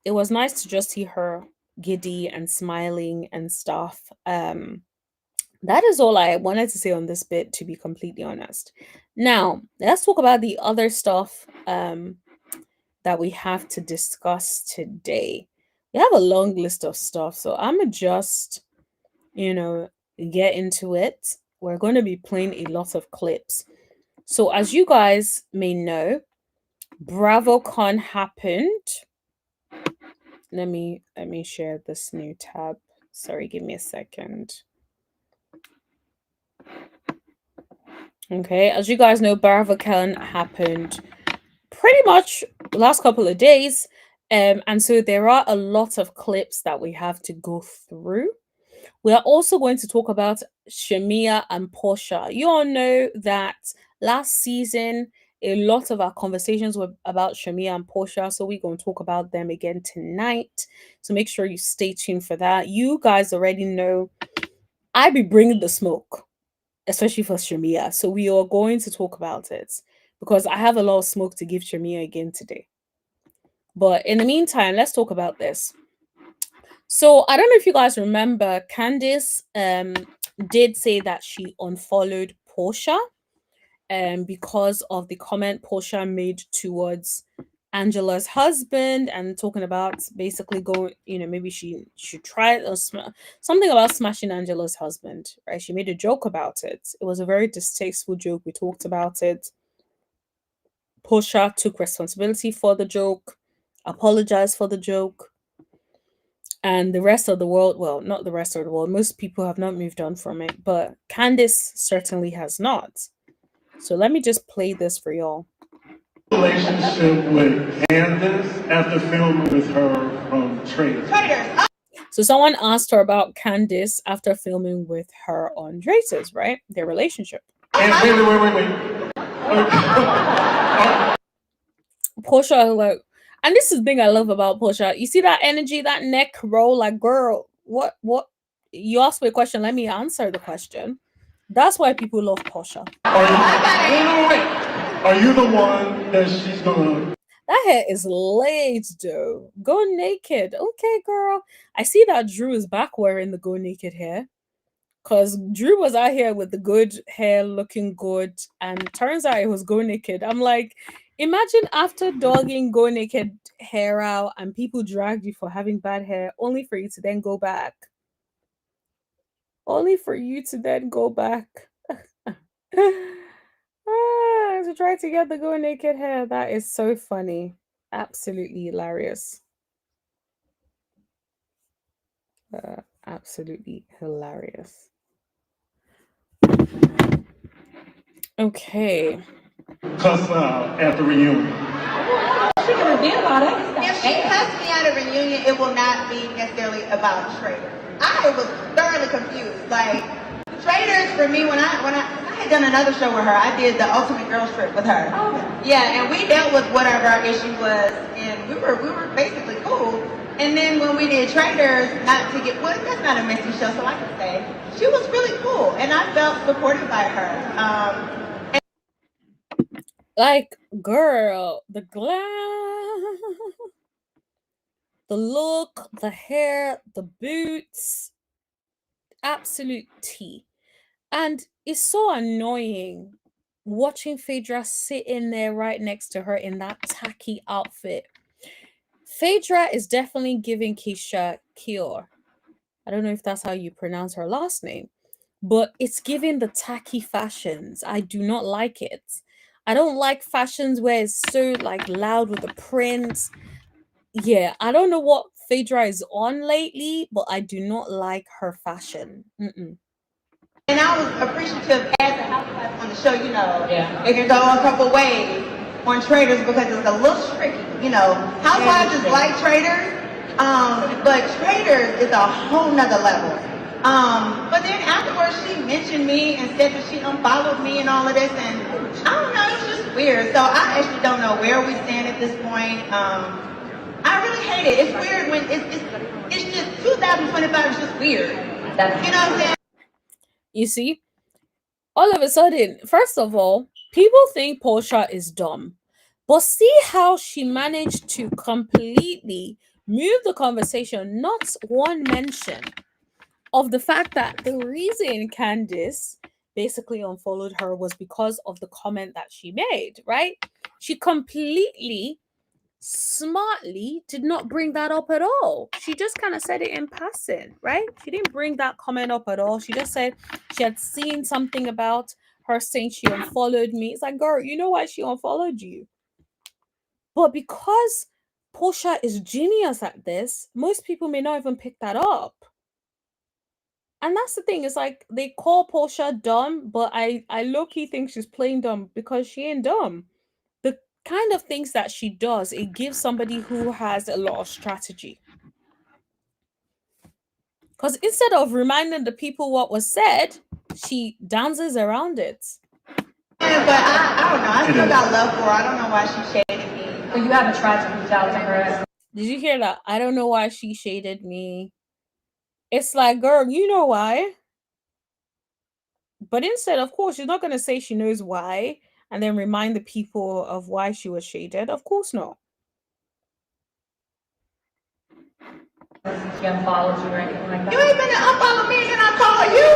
S1: it was nice to just see her giddy and smiling and stuff. That is all I wanted to say on this bit, to be completely honest. Now, let's talk about the other stuff that we have to discuss today. We have a long list of stuff, so I'm gonna just, get into it. We're going to be playing a lot of clips. So, as you guys may know, BravoCon happened. Let me share this new tab. Sorry, give me a second. Okay, as you guys know, BravoCon happened pretty much the last couple of days. And so there are a lot of clips that we have to go through. We are also going to talk about Shamea and Porsha. You all know that last season, a lot of our conversations were about Shamea and Porsha, so we're going to talk about them again tonight. So make sure you stay tuned for that. You guys already know I be bringing the smoke, especially for Shamea. So we are going to talk about it because I have a lot of smoke to give Shamea again today. But in the meantime, let's talk about this. So I don't know if you guys remember, Candice did say that she unfollowed Porsha because of the comment Porsha made towards Angela's husband and talking about basically going, maybe she should try it or something about smashing Angela's husband, right? She made a joke about it. It was a very distasteful joke. We talked about it. Porsha took responsibility for the joke, apologized for the joke. And the rest of the world, well, not the rest of the world, most people have not moved on from it, but Candice certainly has not. So let me just play this for y'all.
S3: Relationship with Candace after filming with her from Traitors.
S1: So someone asked her about Candace after filming with her on Traitors, right? Their relationship.
S3: And wait.
S1: Porsha, like, and this is the thing I love about Porsha. You see that energy, that neck roll, like, girl, what? You asked me a question, let me answer the question. That's why people love Porsha.
S3: Are you the one that she's gonna?
S1: That hair is laid though. Go naked. Okay, girl. I see that Drew is back wearing the go naked hair. Cause Drew was out here with the good hair looking good, and turns out it was go naked. I'm like, imagine after dogging go naked hair out and people dragged you for having bad hair, only for you to then go back. Only for you to then go back. To try to get the go naked hair. That is so funny. Absolutely hilarious. Absolutely hilarious. Okay.
S3: Cuss out at the reunion.
S4: She can reveal about it. If she cussed me at a reunion, it will not be necessarily about Traitors. I was thoroughly confused. Like, Traitors for me, when I had done another show with her, I did the Ultimate Girls Trip with her. Oh. Yeah, and we dealt with whatever our issue was, and we were basically cool. And then when we did Traitors, not to get, well, that's not a messy show, so I can say, she was really cool, and I felt supported by her.
S1: Like, girl, the glam, the look, the hair, the boots, absolute tea. And it's so annoying watching Phaedra sit in there right next to her in that tacky outfit. Phaedra is definitely giving Keisha Kior. I don't know if that's how you pronounce her last name, but it's giving the tacky fashions. I do not like it. I don't like fashions where it's so like loud with the prints. Yeah, I don't know what Phaedra is on lately, but I do not like her fashion. Mm-mm.
S4: And I was appreciative as a housewife on the show, it can go a couple ways on Traitors because it's a little tricky, Housewives is like Traitors, but Traitors is a whole nother level. But then afterwards she mentioned me and said that she unfollowed me and all of this, and I don't know, it was just weird. So I actually don't know where we stand at this point. I really hate it. It's weird when it's just 2025 is just weird. You know what I'm saying?
S1: You see, all of a sudden, first of all, people think Porsha is dumb, but see how she managed to completely move the conversation, not one mention of the fact that the reason Candace basically unfollowed her was because of the comment that she made, right? She completely smartly did not bring that up at all. She just kind of said it in passing, right? She didn't bring that comment up at all. She just said she had seen something about her saying she unfollowed me. It's like, girl, you know why she unfollowed you? But because Porsha is genius at this, most people may not even pick that up. And that's the thing, it's like they call Porsha dumb, but I low-key think she's playing dumb because she ain't dumb. The kind of things that she does, it gives somebody who has a lot of strategy. Because instead of reminding the people what was said, she dances around it.
S4: Yeah, but I don't know. I still got love for her. I don't know why she shaded me.
S5: So you haven't tried to reach out to her?
S1: Did you hear that? I don't know why she shaded me. It's like, girl, you know why. But instead, of course, she's not going to say she knows why and then remind the people of why she was shaded. Of course not.
S5: She unfollowed you or anything like that?
S4: You ain't gonna unfollow me and then I call you?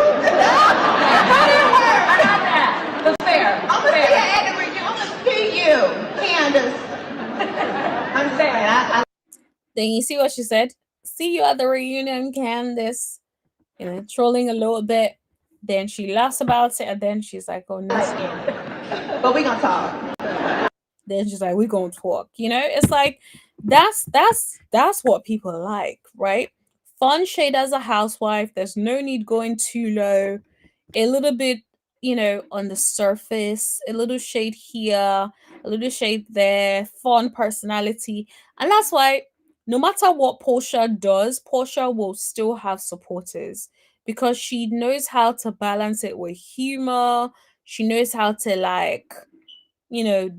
S4: How did it work?
S5: I got that. That's fair.
S4: I'm gonna see you at the reunion. I'm gonna see you, Candace. I'm saying,
S1: Then you see what she said? See you at the reunion, Candace. Trolling a little bit. Then she laughs about it, and then she's like, oh no.
S4: But we gonna talk.
S1: Then she's like, we gonna talk. It's like that's what people like, right? Fun shade as a housewife. There's no need going too low. A little bit, on the surface, a little shade here, a little shade there, fun personality. And that's why no matter what Porsha does, Porsha will still have supporters because she knows how to balance it with humor. She knows how to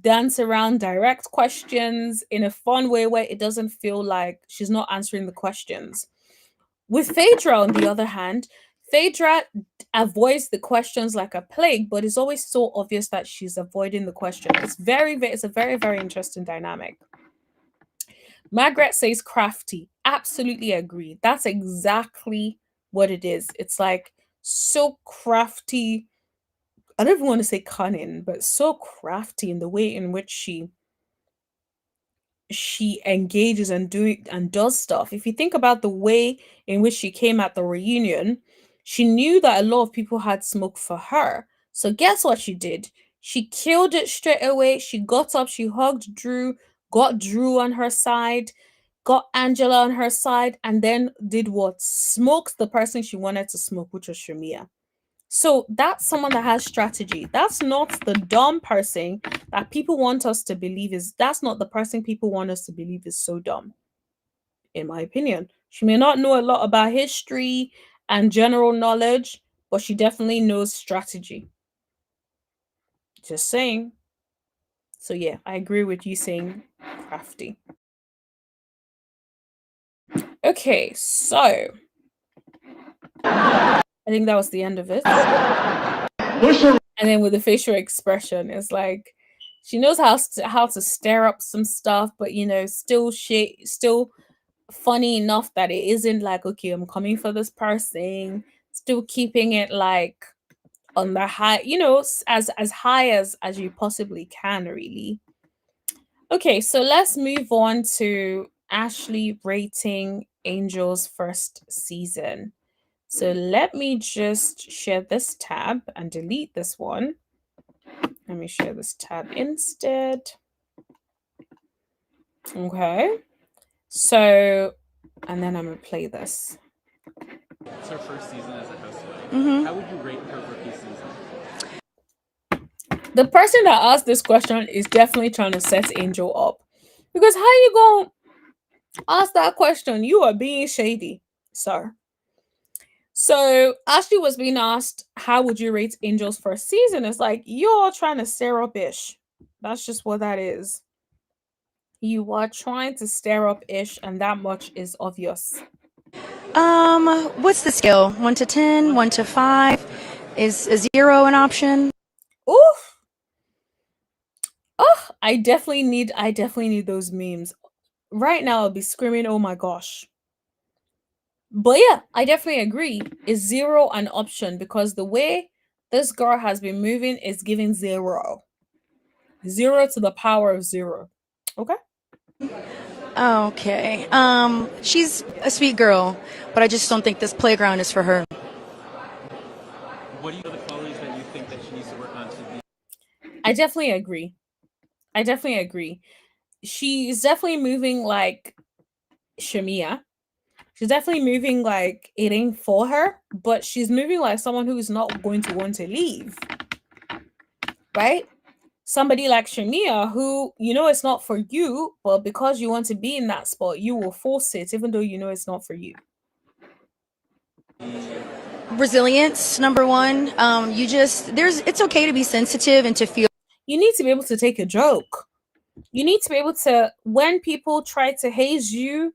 S1: dance around direct questions in a fun way where it doesn't feel like she's not answering the questions. With Phaedra, on the other hand, Phaedra avoids the questions like a plague, but it's always so obvious that she's avoiding the question. It's a very, very interesting dynamic. Margaret says crafty. Absolutely agree. That's exactly what it is. It's like so crafty. I don't even want to say cunning, but so crafty in the way in which she engages and does stuff. If you think about the way in which she came at the reunion, she knew that a lot of people had smoke for her. So guess what she did? She killed it straight away. She got up, she hugged Drew, got Drew on her side, got Angela on her side, and then did what? Smoked the person she wanted to smoke, which was Shamea. So that's someone that has strategy. That's not the dumb person that people want us to believe that's not the person people want us to believe is so dumb, in my opinion. She may not know a lot about history and general knowledge, but she definitely knows strategy. Just saying. So yeah, I agree with you saying crafty. Okay, so I think that was the end of it. And then with the facial expression, it's like she knows how to stir up some stuff, but still funny enough that it isn't like, okay, I'm coming for this person. Still keeping it like on the high, as high as you possibly can, really. Okay, so let's move on to Ashley rating Angel's first season. So let me just share this tab and delete this one. Let me share this tab instead. Okay. So, and then I'm going to play this.
S6: It's her first season as a housewife. How would you rate her rookie season?
S1: The person that asked this question is definitely trying to set Angel up. Because how you going to ask that question? You are being shady, sir. So Ashley was being asked, how would you rate Angel's first season? It's like, you're trying to stir up Ish. That's just what that is. You are trying to stir up Ish, and that much is obvious.
S7: What's the scale? 1 to 10, 1 to 5? Is a 0 an option?
S1: Oof. Oh, I definitely need those memes. Right now I'll be screaming, oh my gosh. But yeah, I definitely agree. Is 0 an option? Because the way this girl has been moving is giving 0. 0 to the power of 0. Okay?
S7: Okay. She's a sweet girl, but I just don't think this playground is for her.
S6: What are the qualities that you think that she needs to work on to be?
S1: I definitely agree. She's definitely moving like Shamea. She's definitely moving like it ain't for her, but she's moving like someone who's not going to want to leave. Right? Somebody like Shamea, who it's not for you, but because you want to be in that spot, you will force it, even though you know it's not for you.
S7: Resilience, number one. It's okay to be sensitive and to feel.
S1: You need to be able to take a joke. You need to be able to, when people try to haze you,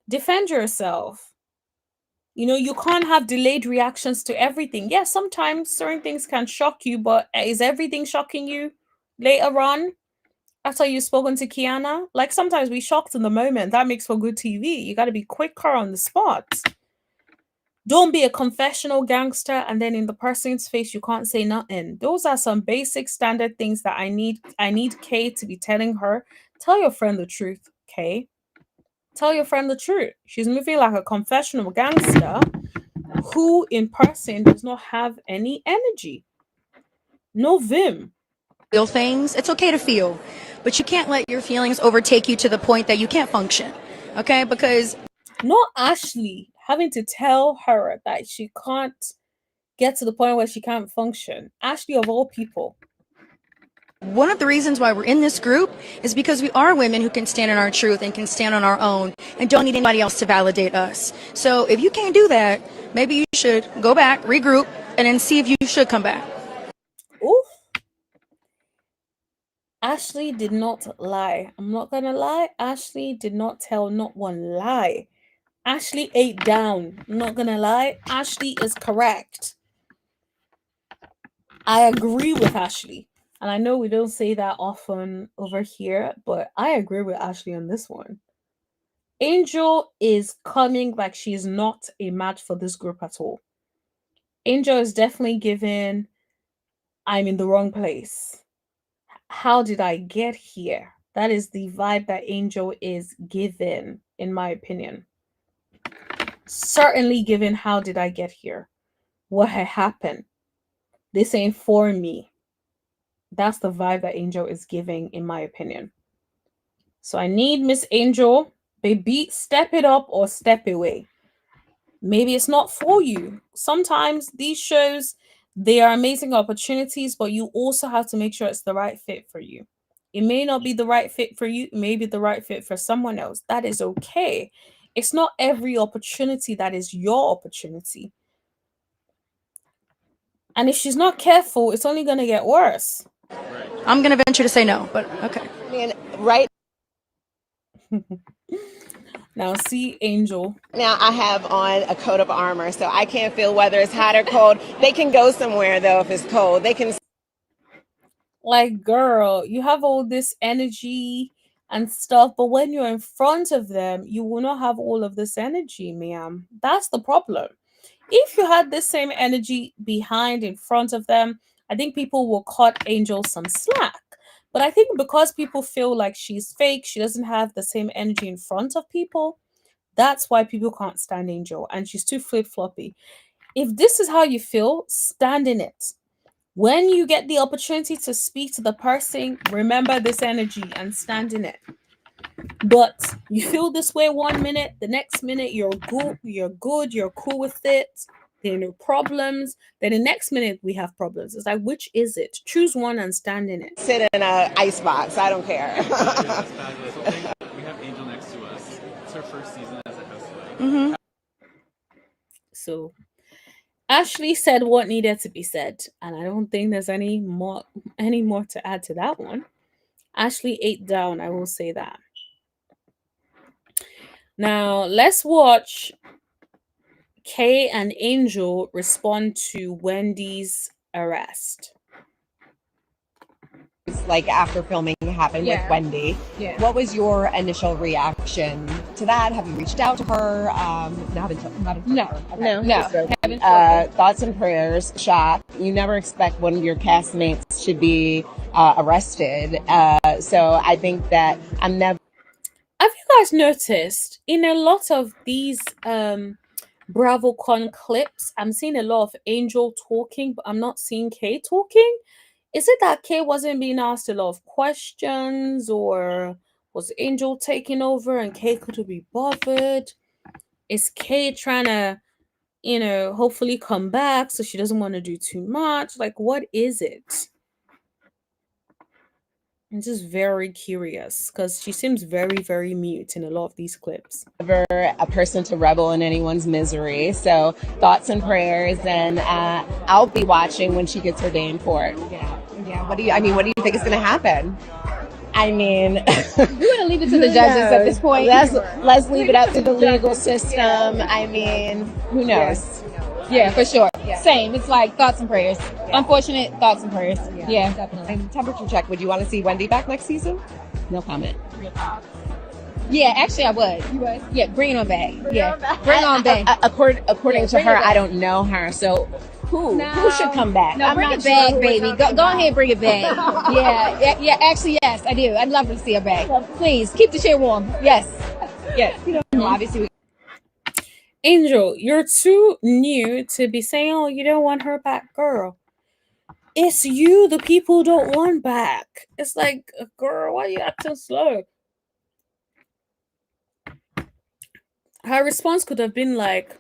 S1: defend yourself. You can't have delayed reactions to everything. Yes, sometimes certain things can shock you, but is everything shocking you later on after you've spoken to Kiana? Like, sometimes we shocked in the moment. That makes for good TV. You got to be quicker on the spot. Don't be a confessional gangster and then in the person's face you can't say nothing. Those are some basic standard things that I need Kay to be telling her. Tell your friend the truth, Kay. Tell your friend the truth. She's moving like a confessional gangster who in person does not have any energy. No vim.
S7: Feel things. It's okay to feel, but you can't let your feelings overtake you to the point that you can't function. Okay? Because
S1: not Ashley having to tell her that she can't get to the point where she can't function? Ashley, of all people.
S7: One of the reasons why we're in this group is because we are women who can stand in our truth and can stand on our own and don't need anybody else to validate us. So if you can't do that, maybe you should go back, regroup, and then see if you should come back.
S1: Ooh. Ashley did not lie. I'm not gonna lie. Ashley did not tell not one lie. Ashley ate down. I'm not gonna lie. Ashley is correct. I agree with Ashley. And I know we don't say that often over here, but I agree with Ashley on this one. Angel is coming like she's not a match for this group at all. Angel is definitely given, I'm in the wrong place. How did I get here? That is the vibe that Angel is given, in my opinion. Certainly given, how did I get here? What had happened? This ain't for me. That's the vibe that Angel is giving, in my opinion. So I need Miss Angel, baby, step it up or step away. Maybe it's not for you. Sometimes these shows, they are amazing opportunities, but you also have to make sure it's the right fit for you. It may not be the right fit for you, it may be the right fit for someone else. That is okay. It's not every opportunity that is your opportunity. And if she's not careful, it's only going to get worse.
S7: I'm going to venture to say no, but okay.
S8: I mean, right
S1: Now, see, Angel.
S8: now I have on a coat of armor, so I can't feel whether it's hot or cold. They can go somewhere, though, if it's cold. They can.
S1: Like, girl, you have all this energy and stuff, but when you're in front of them, you will not have all of this energy, ma'am. That's the problem. If you had this same energy behind, in front of them, I think people will cut Angel some slack. But I think because people feel like she's fake, she doesn't have the same energy in front of people, that's why people can't stand Angel. And she's too flip-floppy. If this is how you feel, stand in it. When you get the opportunity to speak to the person, remember this energy and stand in it. But you feel this way 1 minute, the next minute you're good, you're cool with it, there are no problems. Then the next minute we have problems. It's like, which is it? Choose one and stand in it.
S8: Sit in an ice box. I don't care.
S6: That's fabulous. Well, we have Angel next to us. It's her first season as a housewife.
S1: So Ashley said what needed to be said, and I don't think there's any more to add to that one. Ashley ate down, I will say that. Now let's watch Kay and Angel respond to Wendy's arrest.
S9: Like after filming happened with Wendy, what was your initial reaction to that? Have you reached out to her? Not until her. Okay.
S8: No. Thoughts and prayers. Shock. You never expect one of your castmates should be arrested. So I think that I'm never.
S1: Have you guys noticed in a lot of these BravoCon clips, I'm seeing a lot of Angel talking, but I'm not seeing Kay talking? Is it that Kay wasn't being asked a lot of questions, or was Angel taking over and Kay couldn't be bothered? Is Kay trying to, hopefully come back so she doesn't want to do too much? Like, what is it? I'm just very curious because she seems very, very mute in a lot of these clips.
S8: Never a person to revel in anyone's misery. So thoughts and prayers, and I'll be watching when she gets her day in court.
S9: Yeah. What do you think is going to happen?
S8: I mean,
S9: You want to leave it to the judges at this point?
S8: let's leave it up to the legal system. I mean, who knows?
S9: Yeah, for sure. Same. It's like thoughts and prayers. Unfortunate thoughts and prayers. Yeah, definitely.
S8: And temperature check. Would you want to see Wendy back next season? No comment.
S9: Yeah, actually, I would. You would? Yeah, bring it on back. Bring on back.
S8: According to her, I don't know her. So who should come back?
S9: No, bring it back, baby. Go ahead and bring it back. Yeah. Actually, yes, I do. I'd love to see her back. Please keep the chair warm. Yes.
S8: Obviously,
S1: Angel, you're too new to be saying, oh, you don't want her back, girl. It's you the people don't want back. It's like, girl, why you acting slow? Her response could have been like,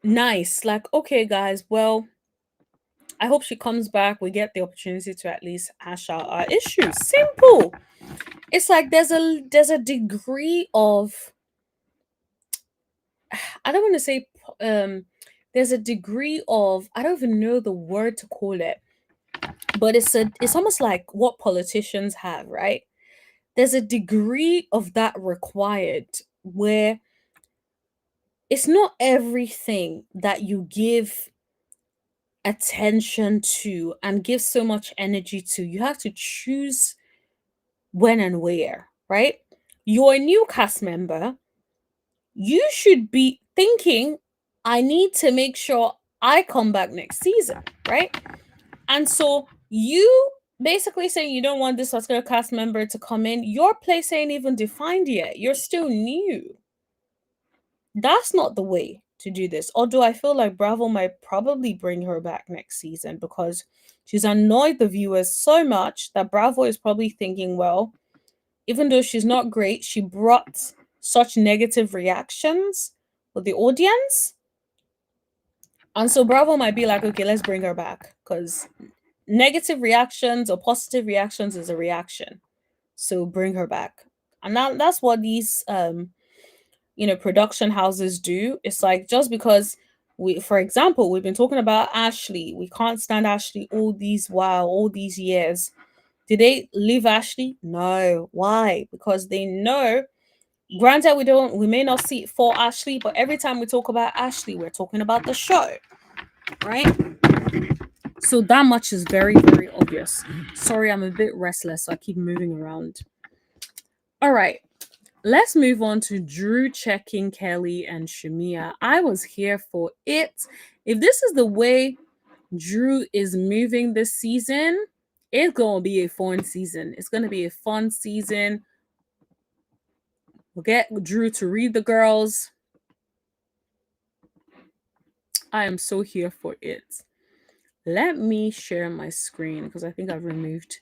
S1: nice. Like, okay, guys, well, I hope she comes back. We get the opportunity to at least hash out our issues. Simple. It's like there's a degree of, I don't want to say there's a degree of, I don't even know the word to call it, but it's almost like what politicians have, right? There's a degree of that required where it's not everything that you give attention to and give so much energy to. You have to choose when and where, right? You're a new cast member. You should be thinking, I need to make sure I come back next season, right? And so you basically saying you don't want this particular cast member to come in, your place ain't even defined yet. You're still new. That's not the way to do this. Although I feel like Bravo might probably bring her back next season because she's annoyed the viewers so much that Bravo is probably thinking, well, even though she's not great, she brought such negative reactions with the audience. And so Bravo might be like, okay, let's bring her back because negative reactions or positive reactions is a reaction. So bring her back. And that's what these production houses do. It's like, just because for example, we've been talking about Ashley. We can't stand Ashley all these years. Did they leave Ashley? No. Why? Because they know, granted, we may not see it for Ashley, but every time we talk about Ashley, we're talking about the show, right? So that much is very, very obvious. Sorry, I'm a bit restless, so I keep moving around. All right. Let's move on to Drew checking Kelly and Shamea. I was here for it. If this is the way Drew is moving this season, it's going to be a fun season. It's going to be a fun season. We'll get Drew to read the girls. I am so here for it. Let me share my screen because I think I've removed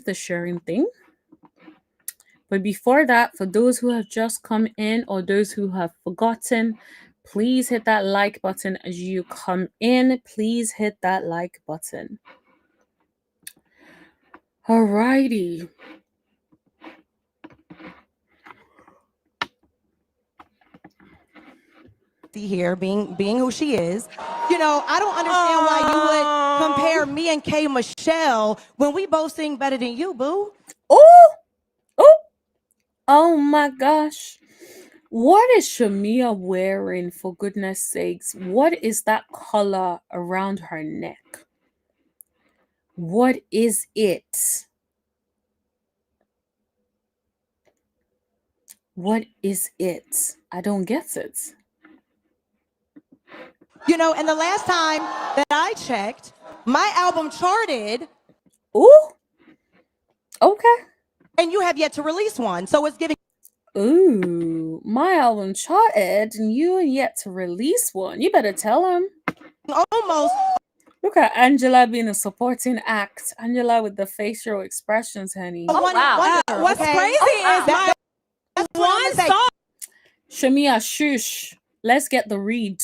S1: the sharing thing. But before that, for those who have just come in or those who have forgotten, please hit that like button as you come in. Please hit that like button. Alrighty.
S10: Here, being who she is, I don't understand why you would compare me and K Michelle when we both sing better than you, boo.
S1: Oh my gosh. What is Shamea wearing, for goodness sakes? What is that color around her neck? What is it? What is it? I don't get it.
S10: And the last time that I checked, my album charted.
S1: Ooh. Okay.
S10: And you have yet to release one. So it's giving.
S1: Ooh, my album charted and you are yet to release one. You better tell him.
S10: Almost.
S1: Look at Angela being a supporting act. Angela with the facial expressions, honey.
S10: Oh, wow.
S5: What's crazy is
S10: that's one song.
S1: Shamea, shush. Let's get the read.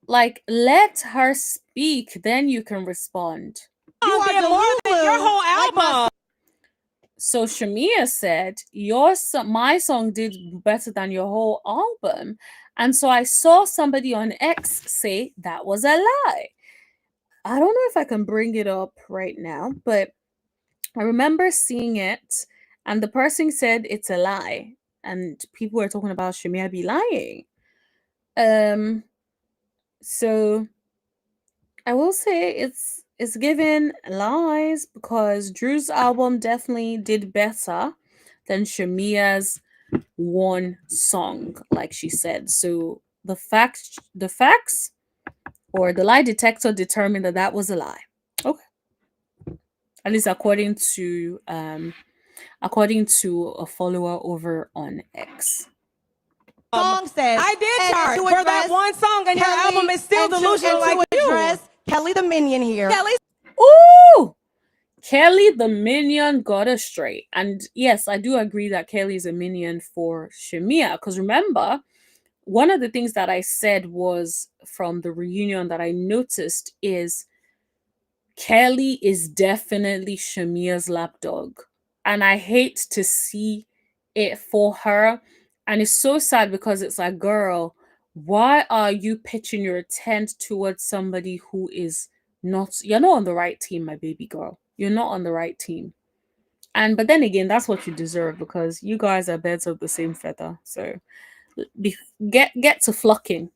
S1: Like, let her speak, then you can respond.
S10: You are more than your whole album.
S1: So Shamea said, my song did better than your whole album. And so I saw somebody on X say that was a lie. I don't know if I can bring it up right now, but I remember seeing it and the person said it's a lie. And people were talking about Shamea be lying. So I will say it's given lies because Drew's album definitely did better than Shamea's one song, like she said. So the facts or the lie detector determined that was a lie. Okay. At least according to a follower over on X.
S10: Song says
S5: I did chart for that one song, and your album is still delusional like you.
S10: Kelly the Minion here.
S1: Ooh! Kelly the Minion got us straight. And yes, I do agree that Kelly is a minion for Shamea. Because remember, one of the things that I said was from the reunion that I noticed is Kelly is definitely Shamea's lapdog. And I hate to see it for her. And it's so sad because it's like, girl, why are you pitching your tent towards somebody who is not, you're not on the right team, my baby girl. You're not on the right team. But then again, that's what you deserve because you guys are birds of the same feather. So get to flocking.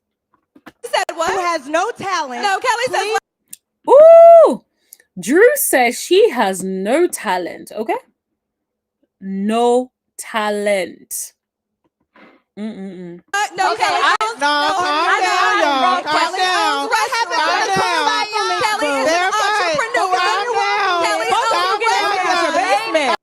S5: Said what?
S10: Who has no talent.
S5: No, Kelly says
S1: what? Ooh! Drew says she has no talent, okay? No talent.
S5: No,
S9: Okay,
S5: Kelly.
S9: calm down, y'all. Calm down. Calm down.
S5: Kelly is an entrepreneur. Kelly is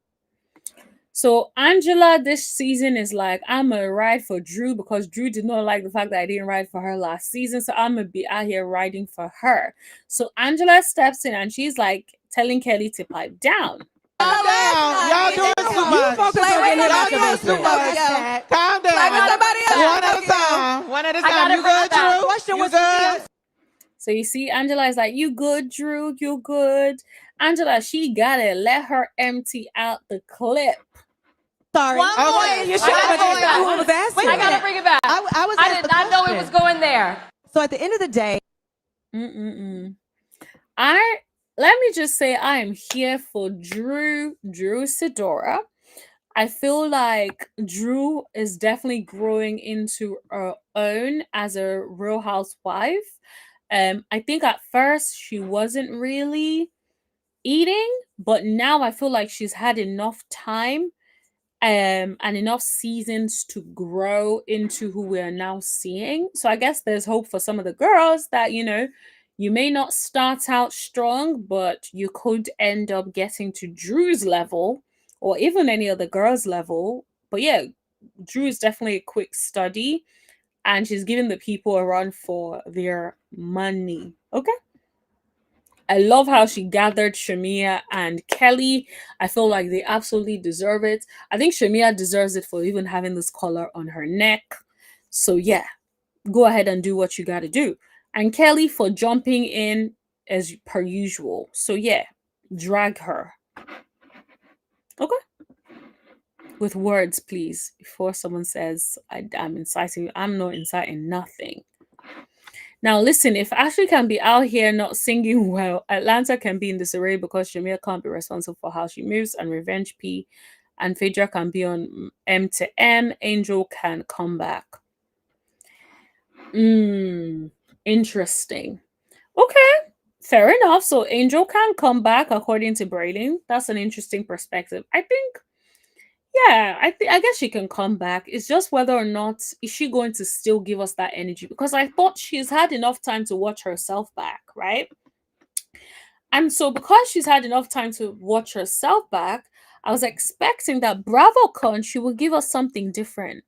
S1: So Angela this season is like, I'm gonna ride for Drew because Drew did not like the fact that I didn't ride for her last season. So I'm gonna be out here riding for her. So Angela steps in and she's like telling Kelly to pipe down.
S9: Calm down. Y'all doing too much. Y'all doing too much. Calm down. One at a time. One at a time. You good, Drew?
S10: Question was
S9: good?
S1: So you see, Angela is like, you good, Drew? You good? Angela, she got it. Let her empty out the clip.
S10: Sorry.
S9: Okay.
S10: You should have
S5: I
S10: was asking.
S5: I gotta bring it back. I did not know it was going there.
S10: So at the end of the day,
S1: Let me just say I am here for Drew Sidora. I feel like Drew is definitely growing into her own as a Real Housewife. I think at first she wasn't really eating, but now I feel like she's had enough time and enough seasons to grow into who we are now seeing. So I guess there's hope for some of the girls that, you may not start out strong, but you could end up getting to Drew's level or even any other girl's level. But yeah, Drew is definitely a quick study and she's giving the people a run for their money. Okay. I love how she gathered Shamea and Kelly. I feel like they absolutely deserve it. I think Shamea deserves it for even having this collar on her neck. So yeah, go ahead and do what you got to do. And Kelly for jumping in as per usual. So yeah, drag her. Okay. With words, please. Before someone says I'm inciting you, I'm not inciting nothing. Now, listen, if Ashley can be out here not singing well, Atlanta can be in disarray because Shamea can't be responsible for how she moves and Revenge P and Phaedra can be on M to M. Angel can come back. Interesting. Okay, fair enough. So Angel can come back according to Braylon. That's an interesting perspective. I think, yeah, I guess she can come back. It's just whether or not is she going to still give us that energy, because I thought she's had enough time to watch herself back, right? And so because she's had enough time to watch herself back, I was expecting that BravoCon she will give us something different,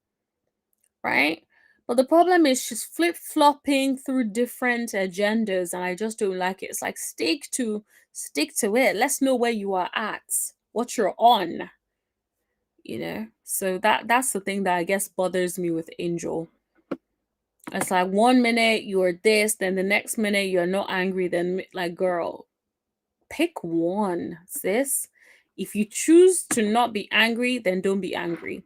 S1: right? But the problem is she's flip-flopping through different agendas and I just don't like it. It's like stick to it. Let's know where you are at, what you're on. So that's the thing that I guess bothers me with Angel. It's like 1 minute you're this, then the next minute you're not angry, then like, girl, pick one, sis. If you choose to not be angry, then don't be angry.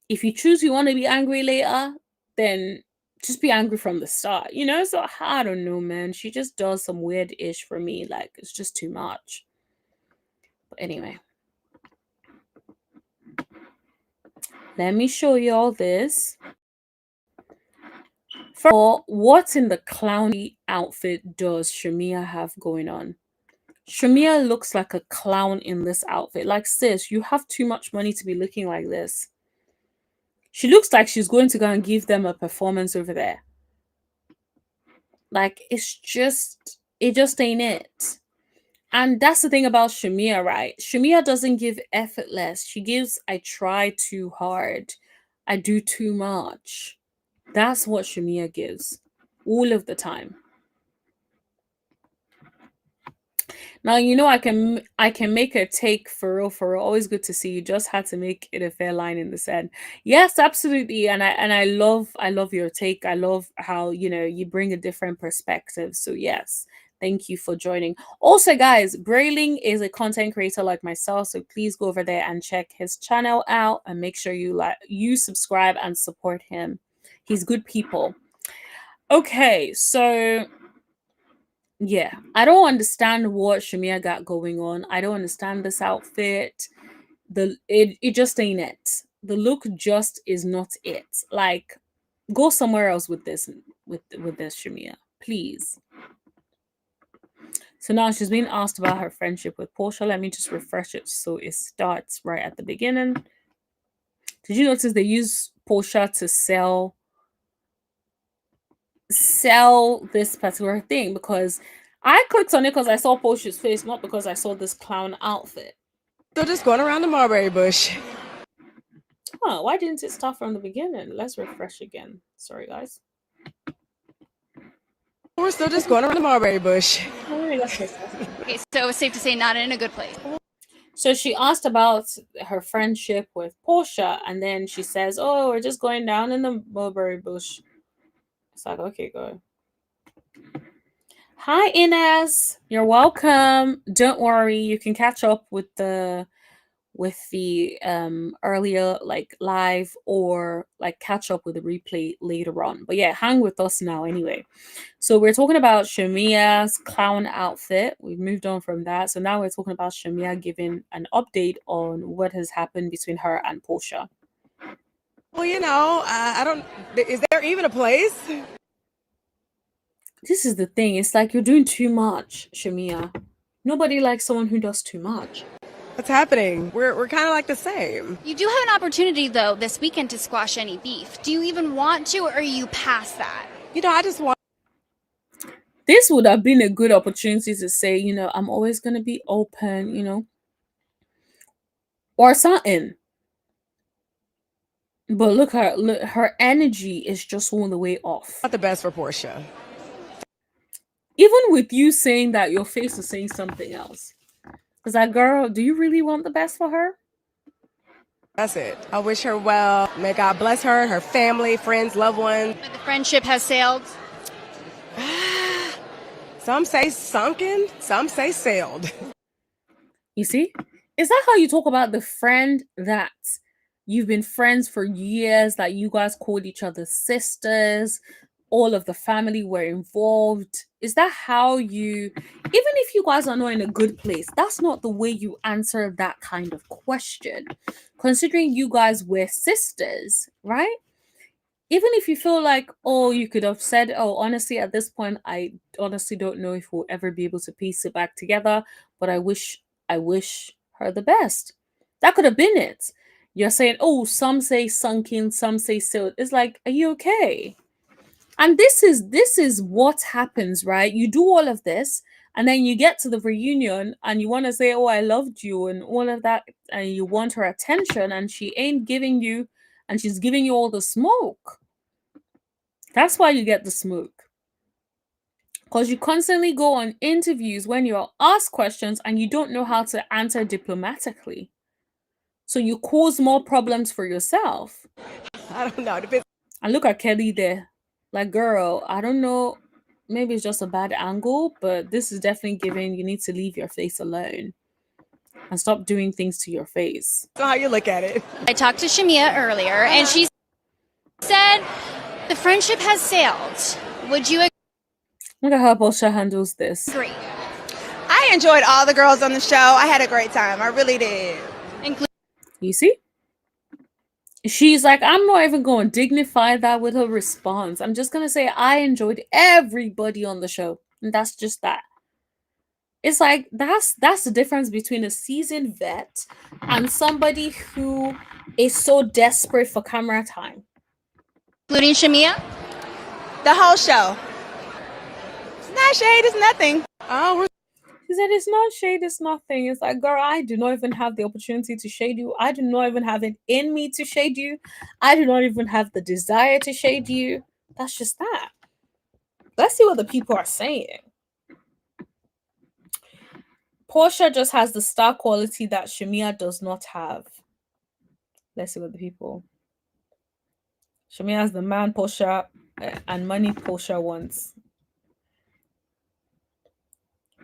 S1: If you choose you want to be angry later, then just be angry from the start, So I don't know, man. She just does some weird ish for me. Like, it's just too much. But anyway. Let me show you all this. First of all, what in the clowny outfit does Shamea have going on? Shamea looks like a clown in this outfit. Like, sis, you have too much money to be looking like this. She looks like she's going to go and give them a performance over there. Like, it just ain't it. And that's the thing about Shamea, right? Shamea doesn't give effortless. She gives, I try too hard. I do too much. That's what Shamea gives all of the time. Now you know I can make a take for real, for real. Always good to see you. Just had to make it a fair line in the sand. Yes, absolutely. And I love your take. I love how you bring a different perspective. So yes, thank you for joining. Also, guys, Brayling is a content creator like myself, so please go over there and check his channel out and make sure you subscribe and support him. He's good people. Okay, so yeah, I don't understand what Shamea got going on. I don't understand this outfit. It just ain't it. The look just is not it. Like, go somewhere else with this Shamea, please. So now she's being asked about her friendship with Porsha. Let me just refresh it so it starts right at the beginning. Did you notice they use Porsha to sell this particular thing? Because I clicked on it because I saw Porsha's face, not because I saw this clown outfit.
S5: So just going around the mulberry bush.
S1: Huh, why didn't it start from the beginning? Let's refresh again. Sorry, guys.
S5: We're still just going around the mulberry bush.
S11: Okay, so it's safe to say not in a good place.
S1: So she asked about her friendship with Porsha, and then she says, "Oh, we're just going down in the mulberry bush." It's like, okay, go. Hi, Inez. You're welcome. Don't worry, you can catch up with the earlier like live, or like catch up with the replay later on. But yeah, hang with us now anyway. So we're talking about Shamea's clown outfit. We've moved on from that. So now we're talking about Shamea giving an update on what has happened between her and Porsha.
S5: Well, I don't. Is there even a place?
S1: This is the thing. It's like you're doing too much, Shamea. Nobody likes someone who does too much.
S5: What's happening? We're kind of like the same.
S11: You do have an opportunity, though, this weekend to squash any beef. Do you even want to, or are you past that?
S5: I just want.
S1: This would have been a good opportunity to say, I'm always going to be open, or something. But look, her energy is just all the way off.
S5: Not the best for Porsha.
S1: Even with you saying that, your face is saying something else. Because that girl, do you really want the best for her?
S5: That's it. I wish her well. May God bless her, her family, friends, loved ones.
S11: But the friendship has sailed.
S5: Some say sunken, some say sailed.
S1: You see? Is that how you talk about the friend that you've been friends for years, that you guys called each other sisters, all of the family were involved? Is that how you, even if you guys are not in a good place, that's not the way you answer that kind of question, considering you guys were sisters, right? Even if you feel like, oh, you could have said, oh, honestly, at this point, I honestly don't know if we'll ever be able to piece it back together, but I wish her the best. That could have been it. You're saying, oh, some say sunken, some say sailed. It's like, are you okay? And this is what happens, right? You do all of this, and then you get to the reunion and you want to say, oh, I loved you and all of that, and you want her attention, and she ain't giving you, and she's giving you all the smoke. That's why you get the smoke. Because you constantly go on interviews when you're asked questions and you don't know how to answer diplomatically. So you cause more problems for yourself.
S5: I don't know.
S1: And look at Kelly there. Like, girl, I don't know. Maybe it's just a bad angle, but this is definitely giving you need to leave your face alone and stop doing things to your face.
S5: That's how you look at it.
S11: I talked to Shamea earlier, and she said the friendship has sailed. Would you
S1: Look at how Porsha handles this.
S11: agree?
S4: I enjoyed all the girls on the show. I had a great time. I really did.
S1: You see? She's like, I'm not even going to dignify that with her response. I'm just going to say I enjoyed everybody on the show. And that's just that. It's like, that's the difference between a seasoned vet and somebody who is so desperate for camera time.
S11: Including Shamea?
S4: The whole show. It's not shade, it's nothing.
S5: Oh,
S1: She said, it's not shade, it's nothing. It's like, girl, I do not even have the opportunity to shade you. I do not even have it in me to shade you. I do not even have the desire to shade you. That's just that. Let's see what the people are saying. Porsha just has the star quality that Shamea does not have. Let's see what the people. Shamea has the man Porsha and money Porsha wants.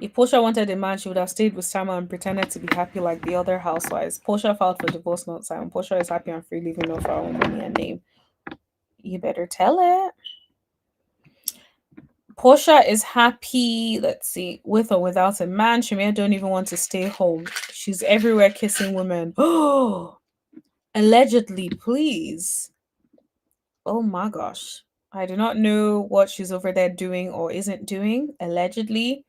S1: If Porsha wanted a man, she would have stayed with Simon and pretended to be happy like the other housewives. Porsha filed for divorce, not Simon. Porsha is happy and free, living off her own money and name. You better tell it. Porsha is happy, let's see, with or without a man. Shamea don't even want to stay home. She's everywhere kissing women. Oh, allegedly, please. Oh my gosh. I do not know what she's over there doing or isn't doing. Allegedly.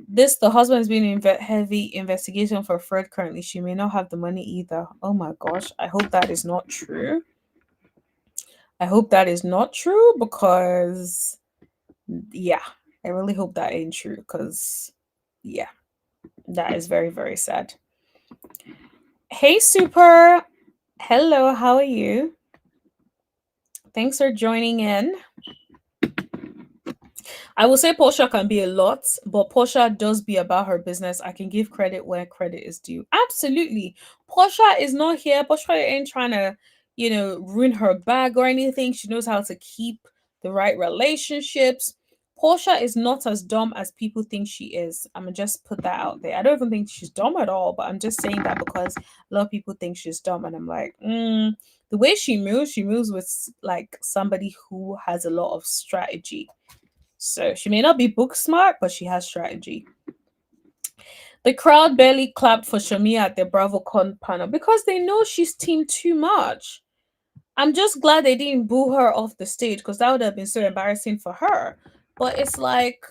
S1: The husband is being in heavy investigation for fraud currently. She may not have the money either. Oh my gosh. I hope that is not true. I hope that is not true because, yeah, I really hope that ain't true because, yeah, that is very, very sad. Hey, Super. Hello, how are you? Thanks for joining in. I will say Porsha can be a lot, but Porsha does be about her business. I can give credit where credit is due. Absolutely. Porsha is not here. Porsha ain't trying to, ruin her bag or anything. She knows how to keep the right relationships. Porsha is not as dumb as people think she is. I'm going to just put that out there. I don't even think she's dumb at all, but I'm just saying that because a lot of people think she's dumb. And I'm like, the way she moves with like somebody who has a lot of strategy. So she may not be book smart, but she has strategy. The crowd barely clapped for Shamea at the BravoCon panel because they know she's teamed too much. I'm just glad they didn't boo her off the stage because that would have been so embarrassing for her. But it's like,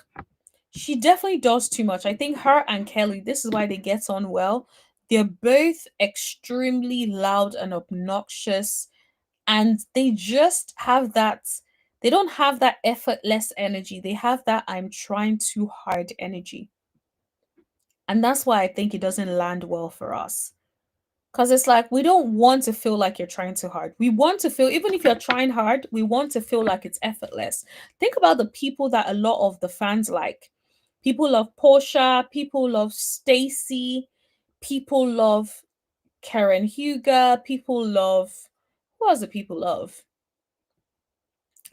S1: she definitely does too much. I think her and Kelly, this is why they get on well. They're both extremely loud and obnoxious, and they just have that. They don't have that effortless energy. They have that I'm trying too hard energy. And that's why I think it doesn't land well for us. Because it's like, we don't want to feel like you're trying too hard. We want to feel, even if you're trying hard, we want to feel like it's effortless. Think about the people that a lot of the fans like. People love Porsha. People love Stacy. People love Karen Huger. People love, who else do people love?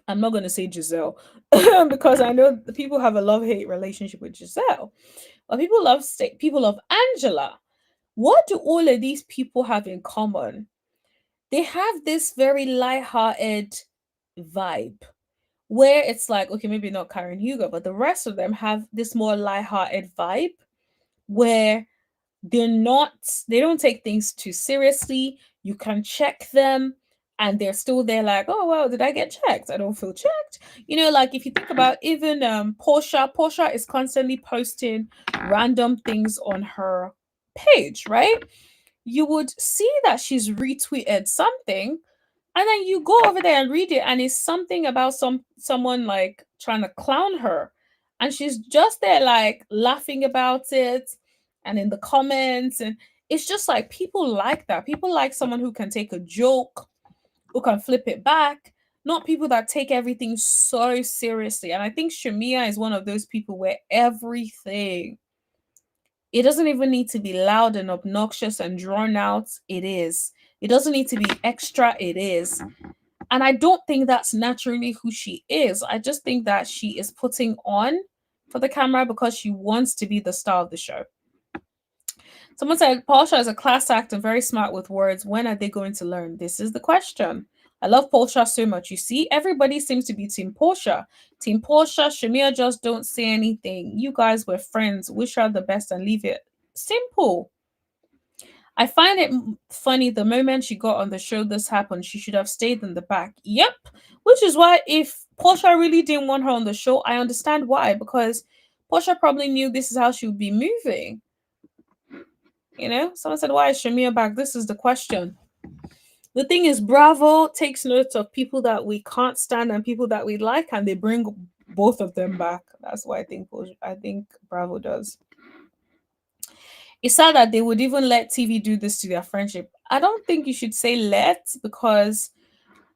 S1: I'm not going to say Gizelle because I know the people have a love-hate relationship with Gizelle. But people love Angela. What do all of these people have in common? They have this very light-hearted vibe where it's like, okay, maybe not Karen Huger, but the rest of them have this more light-hearted vibe where they don't take things too seriously. You can check them and they're still there like, oh, well, did I get checked? I don't feel checked. Like if you think about even Porsha is constantly posting random things on her page, right? You would see that she's retweeted something and then you go over there and read it and it's something about someone like trying to clown her, and she's just there like laughing about it and in the comments, and it's just like people like that. People like someone who can take a joke, who can flip it back, not people that take everything so seriously. And I think Shamea is one of those people where everything, it doesn't even need to be loud and obnoxious and drawn out. It doesn't need to be extra. It is. And I don't think that's naturally who she is. I just think that she is putting on for the camera because she wants to be the star of the show. Someone said, Porsha is a class act and very smart with words. When are they going to learn? This is the question. I love Porsha so much. You see, everybody seems to be Team Porsha. Team Porsha, Shamea just don't say anything. You guys were friends. Wish her the best and leave it simple. I find it funny the moment she got on the show this happened. She should have stayed in the back. Yep. Which is why if Porsha really didn't want her on the show, I understand why. Because Porsha probably knew this is how she would be moving. Someone said, why is Shamea back? This is the question. The thing is, Bravo takes note of people that we can't stand and people that we like, and they bring both of them back. That's what I think Bravo does. It's sad that they would even let TV do this to their friendship. I don't think you should say let, because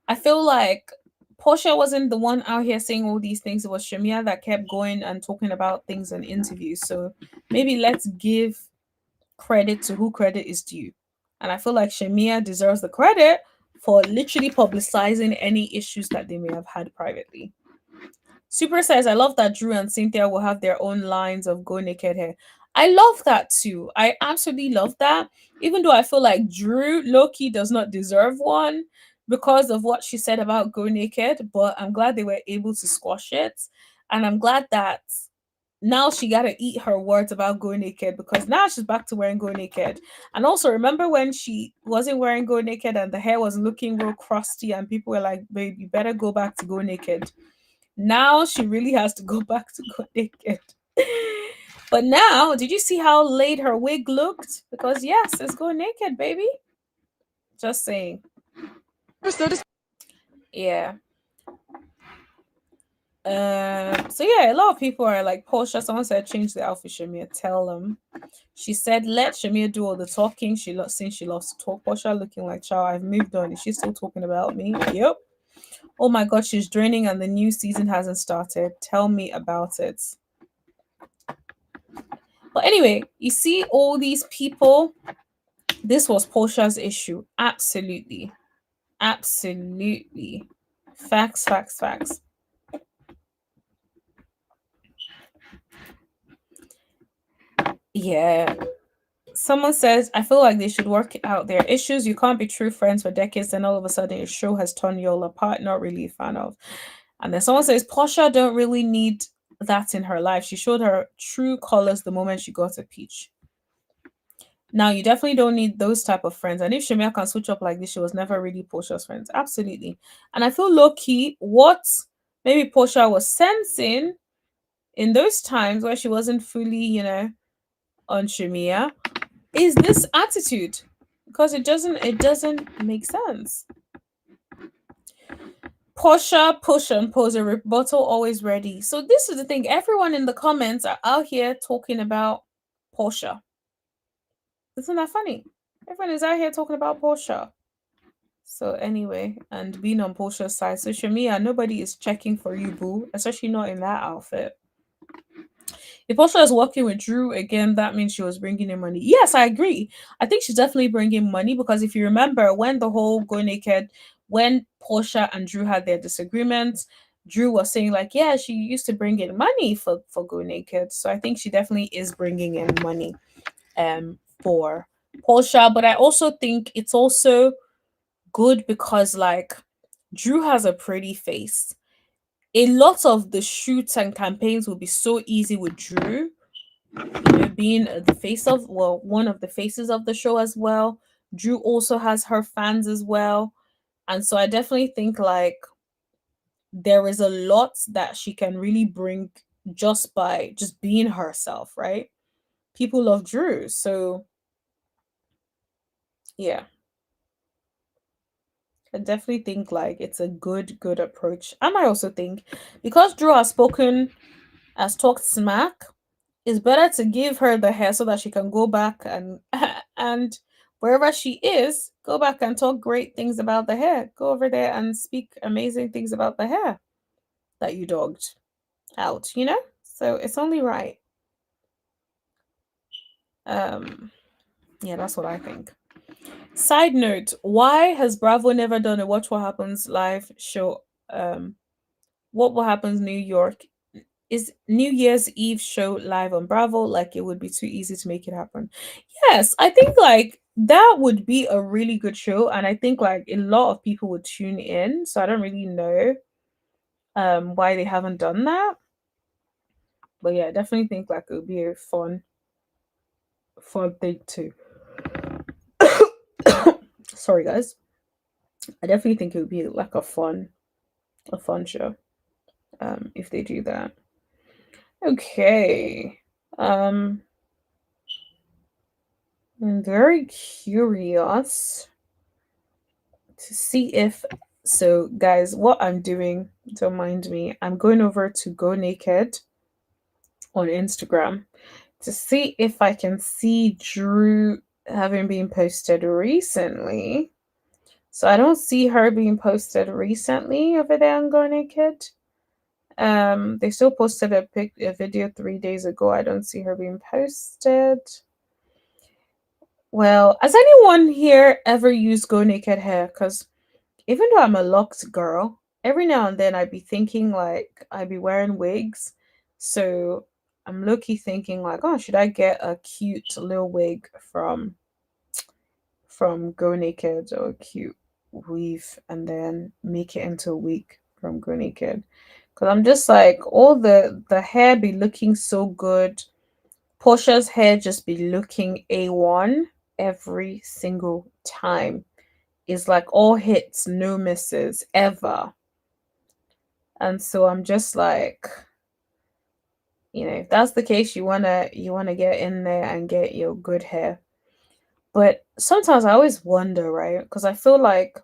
S1: I feel like Porsha wasn't the one out here saying all these things. It was Shamea that kept going and talking about things in interviews. So maybe let's give credit to who credit is due. And I feel like Shamea deserves the credit for literally publicizing any issues that they may have had privately. Super says, I love that Drew and Cynthia will have their own lines of go naked hair. I love that too. I absolutely love that. Even though I feel like Drew Loki does not deserve one because of what she said about go naked, but I'm glad they were able to squash it. And I'm glad that now she got to eat her words about go naked because now she's back to wearing go naked. And also, remember when she wasn't wearing go naked and the hair was looking real crusty and people were like, babe, you better go back to go naked. Now she really has to go back to go naked. But now, did you see how laid her wig looked? Because yes, it's go naked, baby. Just saying. Yeah. So yeah, a lot of people are like, Porsha, someone said change the outfit, Shamea, tell them. She said let Shamea do all the talking. Since she loves to talk. Porsha looking like, child, I've moved on. Is she still talking about me? Yep. Oh my god, she's draining and the new season hasn't started. Tell me about it. But anyway, you see all these people. This was Porsha's issue. Absolutely. Absolutely. Facts, facts, facts. Yeah. Someone says, I feel like they should work out their issues. You can't be true friends for decades, and all of a sudden your show has torn you all apart. Not really a fan of. And then someone says, Porsha don't really need that in her life. She showed her true colors the moment she got a peach. Now, you definitely don't need those type of friends. And if Shamea can switch up like this, she was never really Porsha's friends. Absolutely. And I feel low-key, what maybe Porsha was sensing in those times where she wasn't fully, on Shamea, is this attitude. Because it doesn't make sense. Porsha, push and pose a rebuttal always ready. So this is the thing. Everyone in the comments are out here talking about Porsha. Isn't that funny? Everyone is out here talking about Porsha. So anyway, and being on Porsha's side. So Shamea, nobody is checking for you, boo. Especially not in that outfit. If Porsha is working with Drew again, that means she was bringing in money. Yes, I agree. I think she's definitely bringing money because if you remember when the whole go naked, when Porsha and Drew had their disagreements, Drew was saying like, yeah, she used to bring in money for go naked. So I think she definitely is bringing in money for Porsha. But I also think it's also good because like Drew has a pretty face. A lot of the shoots and campaigns will be so easy with Drew, being the face of, well, one of the faces of the show as well. Drew also has her fans as well. And so I definitely think like there is a lot that she can really bring just by just being herself, right? People love Drew. So yeah. I definitely think like it's a good approach. And I also think because Drew has talked smack, it's better to give her the hair so that she can go back and and wherever she is, go back and talk great things about the hair. Go over there and speak amazing things about the hair that you dogged out, So it's only right. Yeah, that's what I think. Side note, why has Bravo never done a Watch What Happens live show? What happens New York? Is New Year's Eve show live on Bravo? Like it would be too easy to make it happen. Yes, I think like that would be a really good show, and I think like a lot of people would tune in. So I don't really know why they haven't done that. But yeah, I definitely think like it would be a fun thing too. Sorry guys. I definitely think it would be like a fun show if they do that. Okay. I'm very curious to see if so guys, what I'm doing, don't mind me, I'm going over to Go Naked on Instagram to see if I can see Drew having been posted recently. So I don't see her being posted recently over there on Go Naked. They still posted a video 3 days ago. I don't see her being posted. Well, has anyone here ever used Go Naked hair? Because even though I'm a locked girl, every now and then I'd be thinking like I'd be wearing wigs. So I'm low-key thinking like, oh, should I get a cute little wig from Go Naked, or a cute weave and then make it into a wig from Go Naked? Because I'm just like, all the hair be looking so good. Portia's hair just be looking A1 every single time. It's like all hits, no misses ever. And so I'm just like, if that's the case, you wanna get in there and get your good hair. But sometimes I always wonder, right? Because I feel like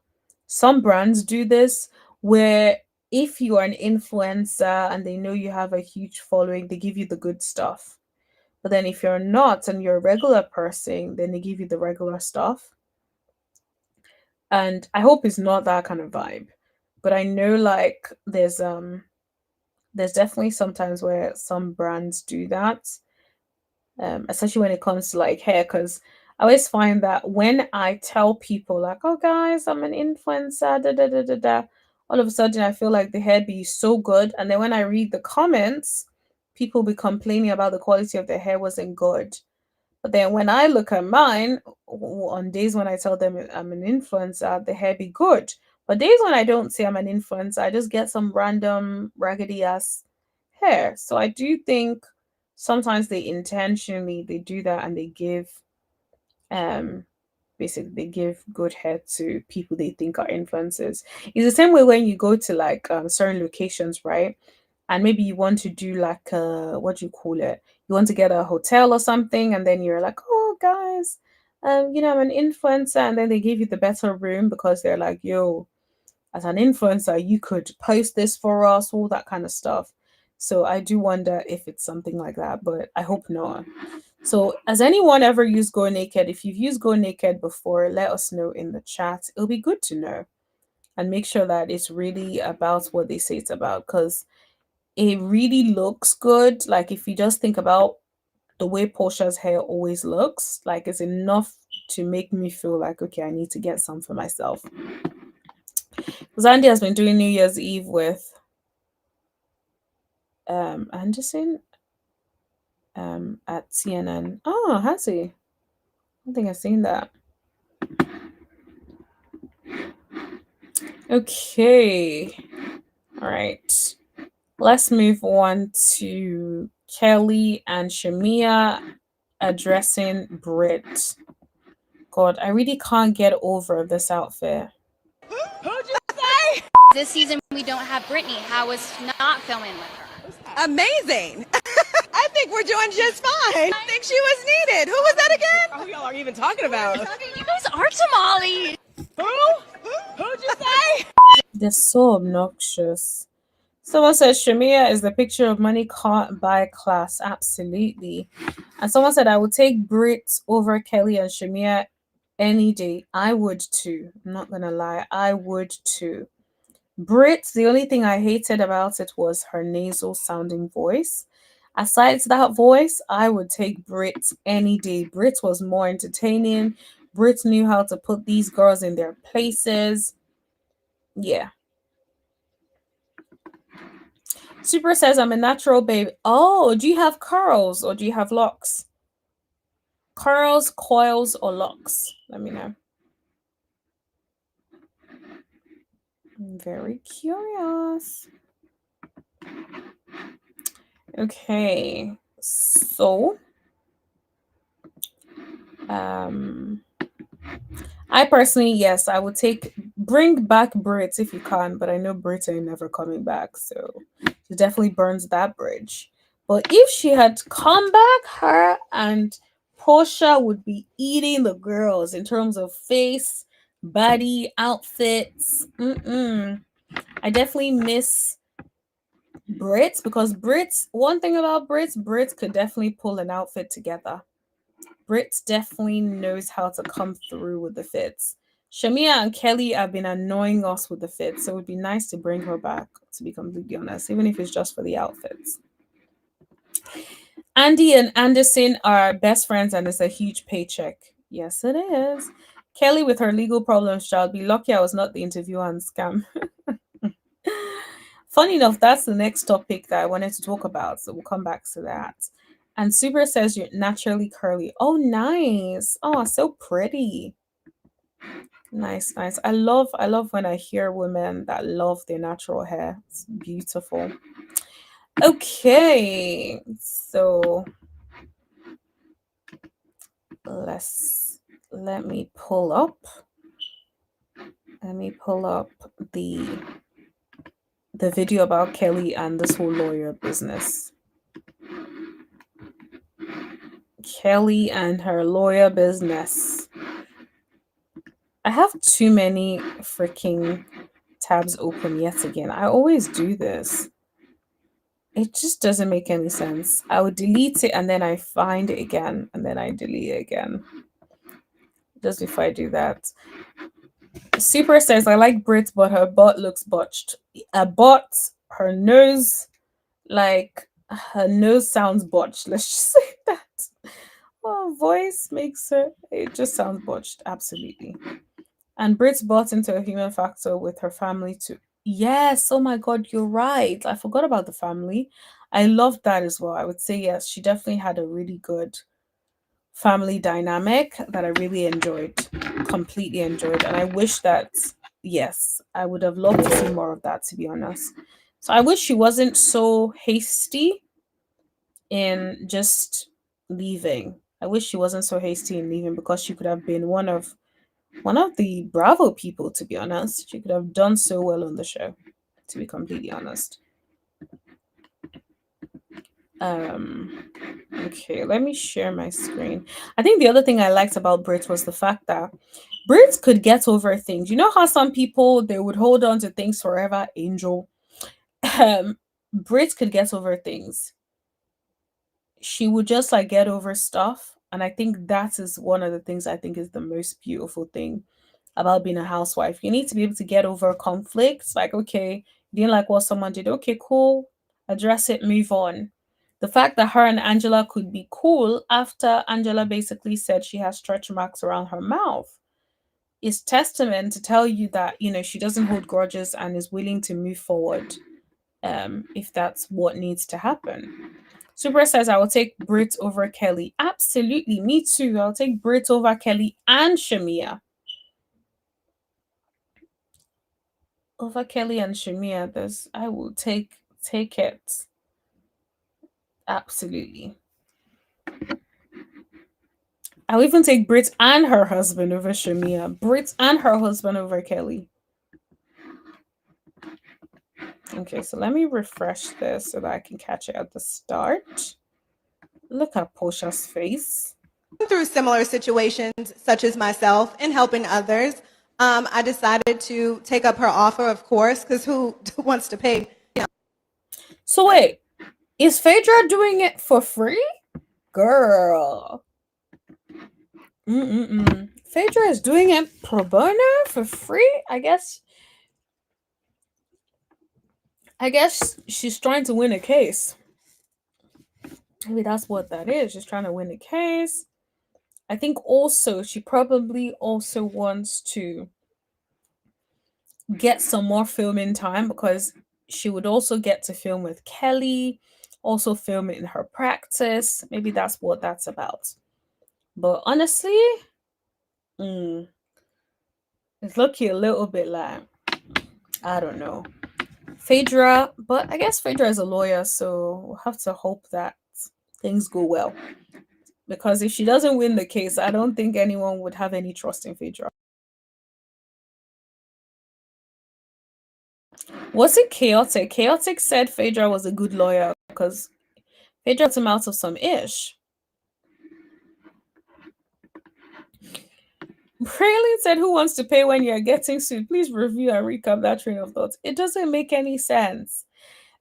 S1: some brands do this, where if you are an influencer and they know you have a huge following, they give you the good stuff. But then if you're not and you're a regular person, then they give you the regular stuff. And I hope it's not that kind of vibe. But I know like there's definitely sometimes where some brands do that, especially when it comes to like hair. Because I always find that when I tell people like, "Oh, guys, I'm an influencer," da da da da da, all of a sudden I feel like the hair be so good, and then when I read the comments, people be complaining about the quality of their hair wasn't good. But then when I look at mine, on days when I tell them I'm an influencer, the hair be good. But days when I don't say I'm an influencer, I just get some random raggedy ass hair. So I do think sometimes they do that, and they give um basically they give good hair to people they think are influencers. It's the same way when you go to like certain locations, right? And maybe you want to do like what do you call it? You want to get a hotel or something, and then you're like, oh guys, I'm an influencer, and then they give you the better room because they're like, yo, as an influencer, you could post this for us, all that kind of stuff. So I do wonder if it's something like that, but I hope not. So has anyone ever used Go Naked? If you've used Go Naked before, let us know in the chat. It'll be good to know. And make sure that it's really about what they say it's about, because it really looks good. Like if you just think about the way Portia's hair always looks, like it's enough to make me feel like, okay, I need to get some for myself. Because Andy has been doing New Year's Eve with Anderson at CNN. Oh, has he? I don't think I've seen that. Okay. All right. Let's move on to Kelly and Shamea addressing Brit. God, I really can't get over this outfit.
S11: Who'd you say? This season we don't have Brittany. How was not filming with her?
S5: Amazing. I think we're doing just fine. I think she was needed. Who was that again? Who y'all are even talking about?
S11: You guys are tamales.
S5: Who'd you say?
S1: They're so obnoxious. Someone said Shamea is the picture of money can't buy class. Absolutely. And someone said I would take Brit over Kelly and Shamea any day. I would too. I'm not gonna lie. I would too. Brit, the only thing I hated about it was her nasal sounding voice. Aside to that voice, I would take Brit any day. Brit was more entertaining. Brit knew how to put these girls in their places. Yeah. Super says I'm a natural babe. Oh, do you have curls or do you have locks? Curls, coils, or locks? Let me know. I'm very curious. Okay, so I personally, yes, I would bring back Brits if you can, but I know Brits ain't never coming back, so she definitely burns that bridge. But if she had come back, her and Porsha would be eating the girls in terms of face, body, outfits. I definitely miss Brits, because one thing about Brits could definitely pull an outfit together. Brit definitely knows how to come through with the fits. Shamea and Kelly have been annoying us with the fits, so it would be nice to bring her back, to be completely honest, even if it's just for the outfits. Andy and Anderson are best friends, and it's a huge paycheck. Yes, it is. Kelly with her legal problems, child. Be lucky I was not the interviewer and scam. Funny enough, that's the next topic that I wanted to talk about, so we'll come back to that. And Super says you're naturally curly. Oh, nice. Oh, so pretty. Nice, nice. I love when I hear women that love their natural hair. It's beautiful. Okay, so let me pull up the video about Kelly and this whole lawyer business. Kelly and her lawyer business. I have too many freaking tabs open yet again. I always do this. It just doesn't make any sense. I would delete it and then I find it again and then I delete it again. Just before I do that. Super says, I like Brit, but her butt looks botched. A butt, her nose, like her nose sounds botched. Let's just say that. Well, voice makes it just sounds botched. Absolutely. And Brit's bought into a human factor with her family too. Yes, oh my god, you're right. I forgot about the family. I loved that as well. I would say yes, she definitely had a really good family dynamic that I really enjoyed, completely enjoyed. And I wish that, yes, I would have loved to see more of that, to be honest. So I wish she wasn't so hasty in just leaving. I wish she wasn't so hasty in leaving because she could have been one of the Bravo people, to be honest. She could have done so well on the show, to be completely honest. Okay, let me share my screen. I think the other thing I liked about Brit was the fact that Brit could get over things. You know how some people, they would hold on to things forever? Angel. Brit could get over things. She would just like get over stuff. And I think that is one of the things I think is the most beautiful thing about being a housewife. You need to be able to get over conflicts. Like, okay, you didn't like what someone did. Okay, cool. Address it, move on. The fact that her and Angela could be cool after Angela basically said she has stretch marks around her mouth is testament to tell you that, you know, she doesn't hold grudges and is willing to move forward if that's what needs to happen. Super says, I will take Brit over Kelly. Absolutely, me too. I'll take Brit over Kelly and Shamea. Over Kelly and Shamea, I will take it. Absolutely. I'll even take Brit and her husband over Shamea. Brit and her husband over Kelly. Okay, so let me refresh this so that I can catch it at the start. Look at Porsha's face.
S5: Through similar situations, such as myself, and helping others, I decided to take up her offer, of course, because who wants to pay? You know.
S1: So wait, is Phaedra doing it for free? Girl. Phaedra is doing it pro bono for free? I guess she's trying to win a case. Maybe that's what that is. She's trying to win a case. I think also she probably also wants to get some more filming time because she would also get to film with Kelly, also film it in her practice. Maybe that's what that's about. But honestly, it's looking a little bit like, I don't know. Phaedra, but I guess Phaedra is a lawyer, so we'll have to hope that things go well. Because if she doesn't win the case, I don't think anyone would have any trust in Phaedra. Was it Chaotic? Chaotic said Phaedra was a good lawyer because Phaedra got him out of some ish. Praline said, who wants to pay when you're getting sued? Please review and recap that train of thought. It doesn't make any sense.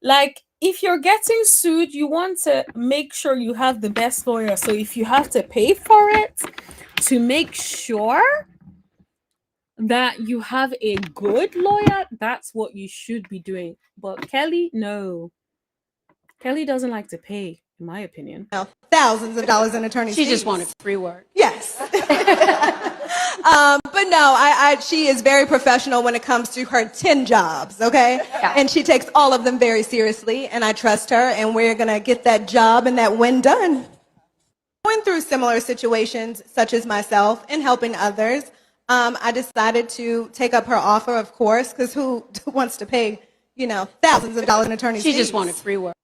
S1: Like, if you're getting sued, you want to make sure you have the best lawyer. So if you have to pay for it to make sure that you have a good lawyer, that's what you should be doing. But Kelly, no. Kelly doesn't like to pay, in my opinion.
S5: Thousands of dollars in attorney's fees.
S7: She just wanted free work.
S5: Yes. But no, she is very professional when it comes to her 10 jobs, okay?
S7: Yeah.
S5: And she takes all of them very seriously, and I trust her, and we're going to get that job and that win done. Going through similar situations, such as myself, and helping others, I decided to take up her offer, of course, because who wants to pay, thousands of dollars in attorney's fees?
S7: She just wanted free work.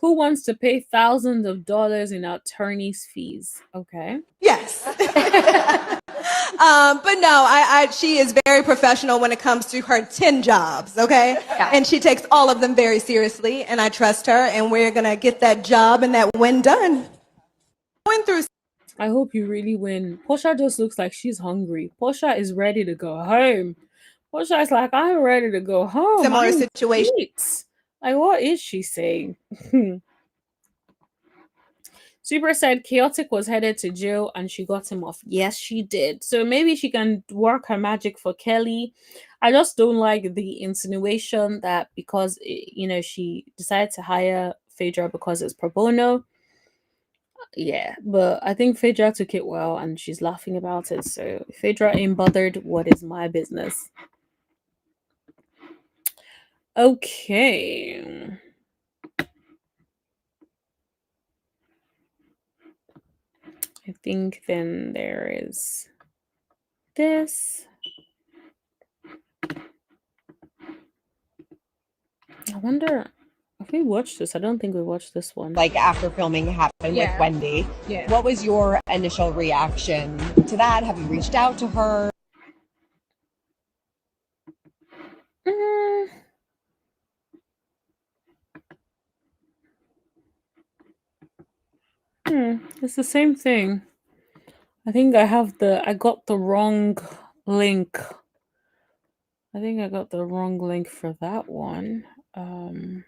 S1: Who wants to pay thousands of dollars in attorney's fees? Okay.
S5: Yes. But no, she is very professional when it comes to her 10 jobs, okay?
S7: Yeah.
S5: And she takes all of them very seriously, and I trust her, and we're going to get that job and that win done. Going through.
S1: I hope you really win. Porsha just looks like she's hungry. Porsha is ready to go home. Porsha is like, I'm ready to go home.
S5: Similar situation.
S1: Like, what is she saying? Super said Chaotic was headed to jail and she got him off. Yes, she did. So maybe she can work her magic for Kelly. I just don't like the insinuation that because, she decided to hire Phaedra because it's pro bono. Yeah, but I think Phaedra took it well and she's laughing about it. So if Phaedra ain't bothered, what is my business? Okay. I think then there is this. I wonder if we watched this. I don't think we watched this one.
S9: Like after filming happened with Wendy.
S10: Yeah.
S9: What was your initial reaction to that? Have you reached out to her?
S1: It's the same thing. I think I got the wrong link. I think I got the wrong link for that one. I'm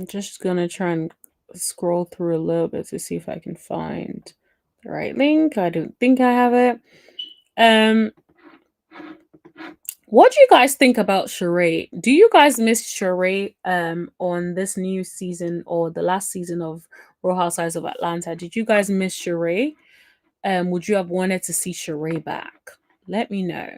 S1: just gonna try and scroll through a little bit to see if I can find the right link. I don't think I have it. What do you guys think about Sheree? Do you guys miss Sheree on this new season or the last season of Real Housewives of Atlanta? Did you guys miss Sheree? Would you have wanted to see Sheree back? Let me know.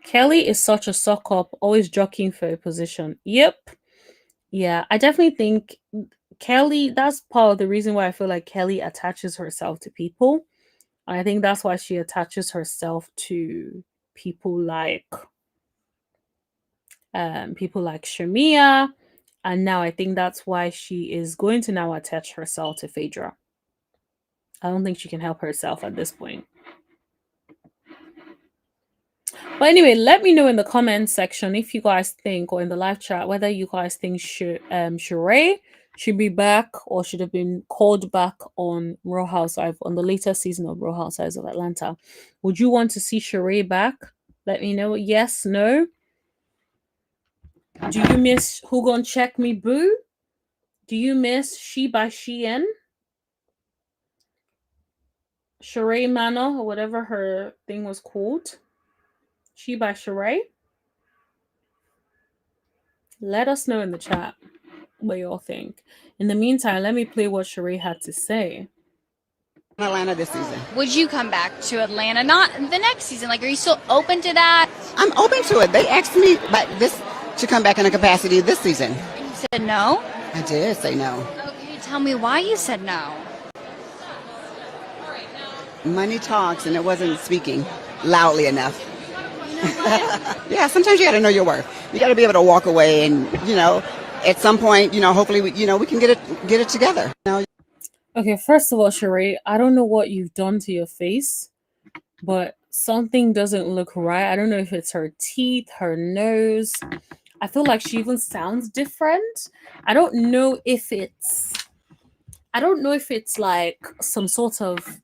S1: Kelly is such a suck up, always jockeying for a position. Yep. Yeah, I definitely think Kelly, that's part of the reason why I feel like Kelly attaches herself to people. I think that's why she attaches herself to people like Shamea. And now I think that's why she is going to now attach herself to Phaedra. I don't think she can help herself at this point. But anyway, let me know in the comments section if you guys think, or in the live chat, whether you guys think Sheree should be back or should have been called back on Real Housewives, on the latest season of Real Housewives of Atlanta. Would you want to see Sheree back? Let me know. Yes, no. Do you miss Who Gon Check Me Boo? Do you miss She by Shein? Sheree Manor, or whatever her thing was called. She by Sheree? Let us know in the chat what y'all think. In the meantime, let me play what Sheree had to say.
S12: Atlanta this season.
S11: Would you come back to Atlanta? Not the next season. Like, are you still open to that?
S12: I'm open to it. They asked me to come back in a capacity this season.
S11: You said no?
S12: I did say no.
S11: Okay, tell me why you said no.
S12: Money talks, and it wasn't speaking loudly enough. Yeah, sometimes you got to know your worth. You got to be able to walk away, and at some point, hopefully, we can get it together.
S1: Okay, first of all, Sheree, I don't know what you've done to your face, but something doesn't look right. I don't know if it's her teeth, her nose. I feel like she even sounds different. I don't know if it's like some sort of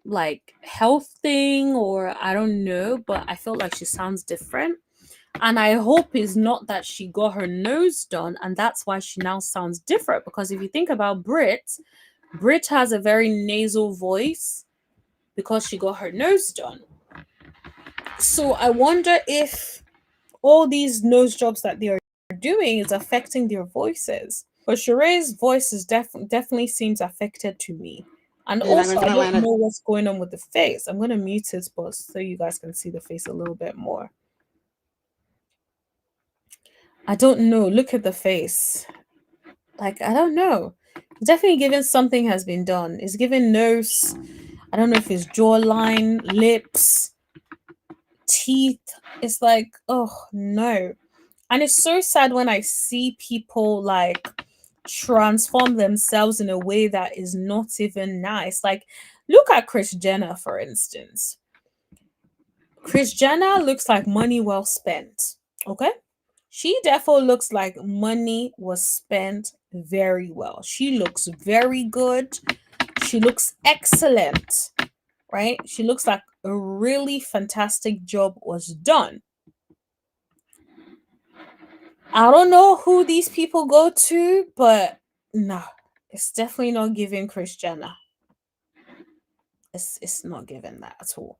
S1: like health thing, or I don't know, but I feel like she sounds different. And I hope it's not that she got her nose done and that's why she now sounds different. Because if you think about Brit has a very nasal voice because she got her nose done. So I wonder if all these nose jobs that they are doing is affecting their voices. But Sheree's voice is definitely seems affected to me. And also, I don't know what's going on with the face. I'm going to mute it, but so you guys can see the face a little bit more. I don't know. Look at the face. Like, I don't know. Definitely given something has been done. It's given nose. I don't know if it's jawline, lips, teeth. It's like, oh no. And it's so sad when I see people like transform themselves in a way that is not even nice. Like, look at Kris Jenner, for instance. Kris Jenner looks like money well spent. Okay? She definitely looks like money was spent very well. She looks very good. She looks excellent, right? She looks like a really fantastic job was done. I don't know who these people go to, but no, it's definitely not giving Kris Jenner. It's not giving that at all.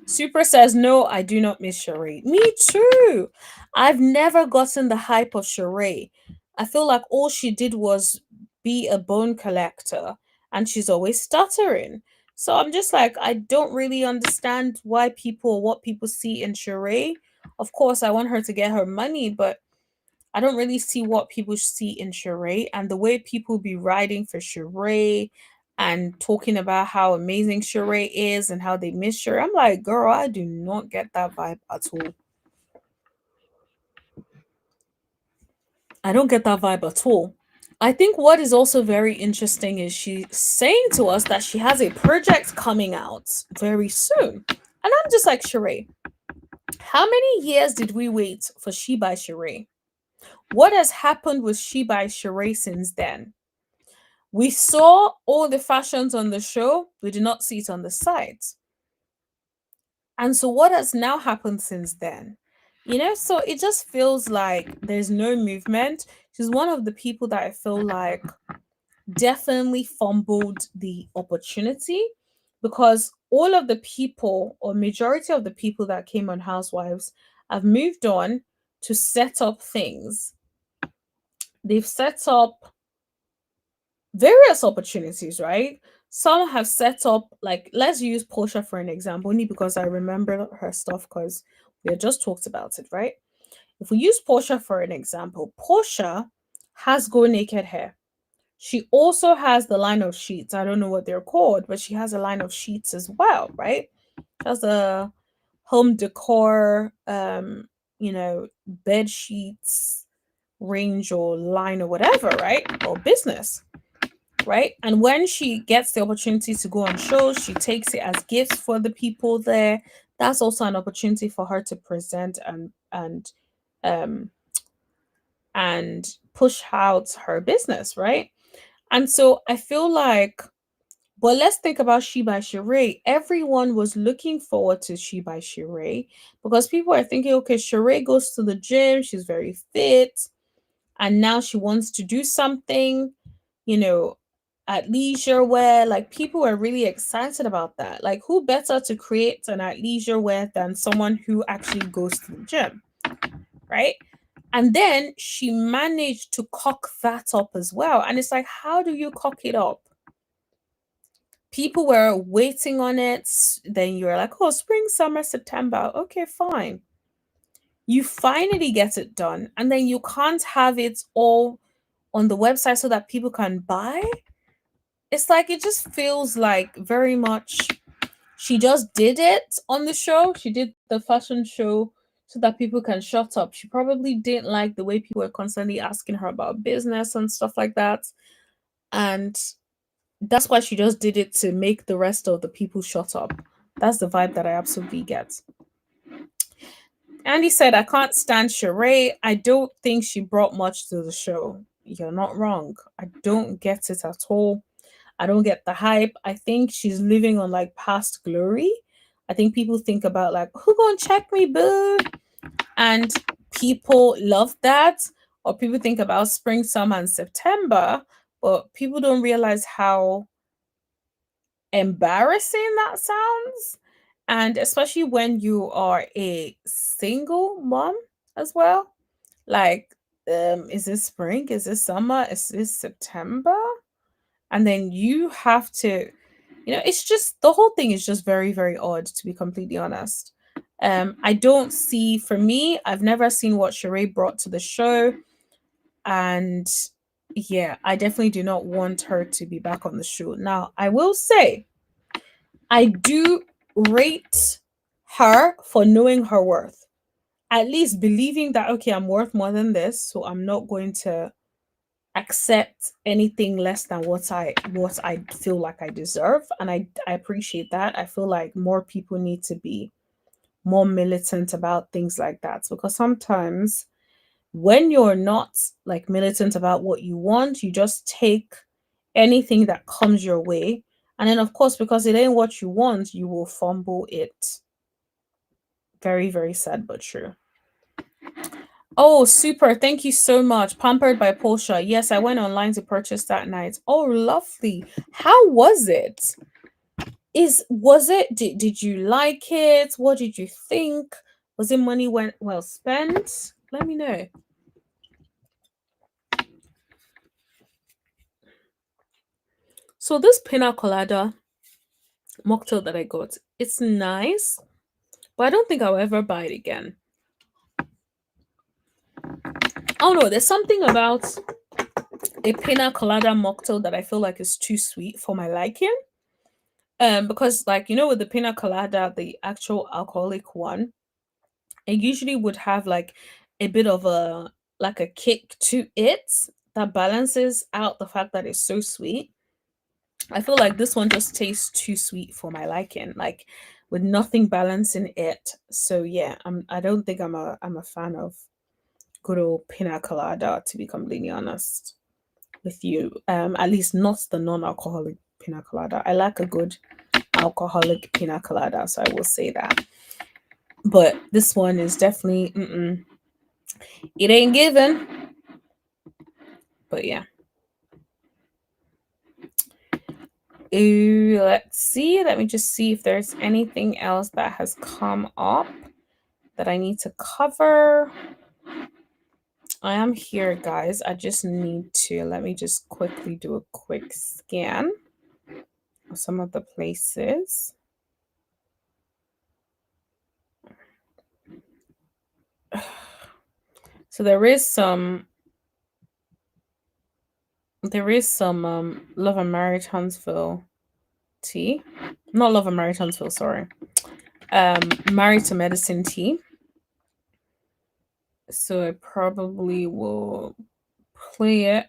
S1: Super says, no, I do not miss Sheree. Me too. I've never gotten the hype of Sheree. I feel like all she did was be a bone collector and she's always stuttering. So I'm just like, I don't really understand why what people see in Sheree. Of course, I want her to get her money, but I don't really see what people see in Sheree. And the way people be writing for Sheree and talking about how amazing Sheree is and how they miss her. I'm like, girl, I do not get that vibe at all. I don't get that vibe at all. I think what is also very interesting is she's saying to us that she has a project coming out very soon. And I'm just like, Sheree, how many years did we wait for She by Sheree? What has happened with She by Sheree since then? We saw all the fashions on the show. We did not see it on the site. And so what has now happened since then? You know, so it just feels like there's no movement. She's one of the people that I feel like definitely fumbled the opportunity because all of the people or majority of the people that came on Housewives have moved on to set up things. They've set up various opportunities, right? Some have set up, like, let's use Porsha for an example, only because I remember her stuff because we had just talked about it, right? If we use Porsha for an example, Porsha has Go Naked hair. She also has the line of sheets. I don't know what they're called, but she has a line of sheets as well, right? She has a home decor, you know, bed sheets range or line or whatever, right? Or business. Right? And when she gets the opportunity to go on shows, she takes it as gifts for the people there. That's also an opportunity for her to present and push out her business, right? And so I feel like, but let's think about She by Sheree. Everyone was looking forward to She by Sheree because people are thinking, okay, Sheree goes to the gym, she's very fit, and now she wants to do something, you know, at leisure wear. Like, people are really excited about that. Like, who better to create an at leisure wear than someone who actually goes to the gym, right? And then she managed to cock that up as well. And it's like, how do you cock it up? People were waiting on it. Then you're like, oh, spring, summer, September. Okay, fine. You finally get it done. And then you can't have it all on the website so that people can buy. It's like, it just feels like very much she just did it on the show. She did the fashion show so that people can shut up. She probably didn't like the way people were constantly asking her about business and stuff like that. And that's why she just did it to make the rest of the people shut up. That's the vibe that I absolutely get. Andy said, I can't stand Sheree. I don't think she brought much to the show. You're not wrong. I don't get it at all. I don't get the hype. I think she's living on like past glory. I think people think about like, who gonna check me, boo? And people love that, or people think about spring, summer, and September, but people don't realize how embarrassing that sounds. And especially when you are a single mom as well. Like, is this spring? Is this summer? Is this September? And then you have to, it's just the whole thing is just very, very odd, to be completely honest. I don't see, for me, I've never seen what Sheree brought to the show. And yeah, I definitely do not want her to be back on the show. Now, I will say, I do rate her for knowing her worth. At least believing that, okay, I'm worth more than this, so I'm not going to accept anything less than what I feel like I deserve. And I appreciate that. I feel like more people need to be more militant about things like that, because sometimes when you're not like militant about what you want, you just take anything that comes your way, and then of course, because it ain't what you want, you will fumble it. Very, very sad but true. Oh, super. Thank you so much. Pampered by Porsha. Yes, I went online to purchase that night. Oh, lovely. How was it? Did you like it? What did you think? Was it money well spent? Let me know. So this pina colada mocktail that I got, it's nice, but I don't think I'll ever buy it again. Oh no, there's something about a pina colada mocktail that I feel like is too sweet for my liking. Because like, with the pina colada, the actual alcoholic one, it usually would have like a bit of a kick to it that balances out the fact that it's so sweet. I feel like this one just tastes too sweet for my liking, like with nothing balancing it. So yeah, I don't think I'm a fan of good old pina colada, to be completely honest with you. At least not the non-alcoholic pina colada. I like a good alcoholic pina colada, so I will say that. But this one is definitely it ain't given. But yeah. Ooh, let's see. Let me just see if there's anything else that has come up that I need to cover. I am here, guys. I just need to, let me just quickly do a quick scan of some of the places. So there is some Love and Married Huntsville tea. Not Love and Married Huntsville, sorry. Married to Medicine tea. So I probably will play it.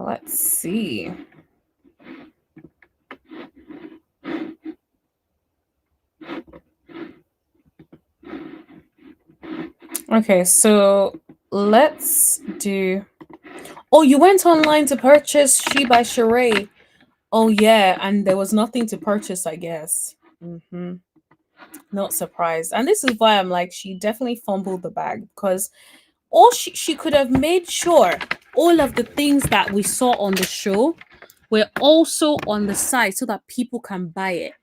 S1: Let's see. Okay, so let's do. Oh, you went online to purchase She by Sheree. Oh yeah, and there was nothing to purchase, I guess. Not surprised. And this is why I'm like, she definitely fumbled the bag, because all she could have made sure all of the things that we saw on the show were also on the site so that people can buy it.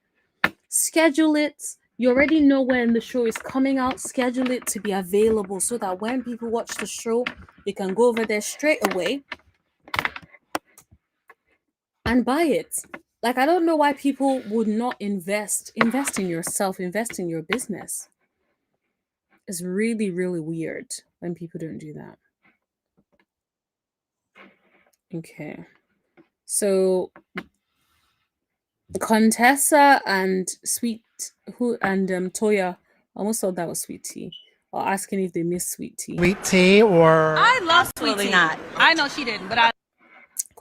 S1: Schedule it. You already know when the show is coming out. Schedule it to be available so that when people watch the show, they can go over there straight away and buy it. Like, I don't know why people would not invest in yourself, invest in your business. It's really, really weird when people don't do that. Okay. So Contessa and Toya, I almost thought that was Sweet Tea, or asking if they miss Sweet Tea.
S13: Sweet tea or
S14: I love Sweet Tea. Not. I know she didn't, but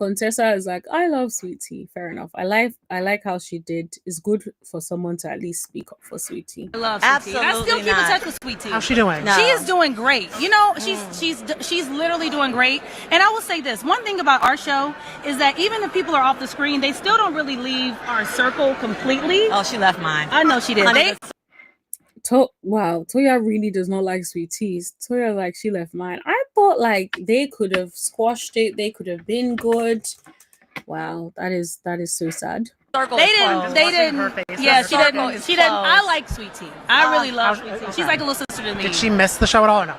S1: Contessa is like, I love Sweet Tea. Fair enough. I like how she did. It's good for someone to at least speak up for Sweet Tea.
S13: I love Sweet Tea. And I still keep in touch with Sweet Tea.
S10: How's she doing?
S13: She is doing great. You know, she's literally doing great. And I will say this, one thing about our show is that even if people are off the screen, they still don't really leave our circle completely.
S14: Oh, she left mine.
S13: I know she did.
S1: Wow, Toya really does not like Sweet Teas. Toya, like, she left mine. I thought like they could have squashed it. They could have been good. Wow, that is so sad.
S13: They didn't. Yeah, she didn't. I like Sweet Tea. I really love Sweet Tea. She's like a little sister to me.
S10: Did she miss the show at all or no?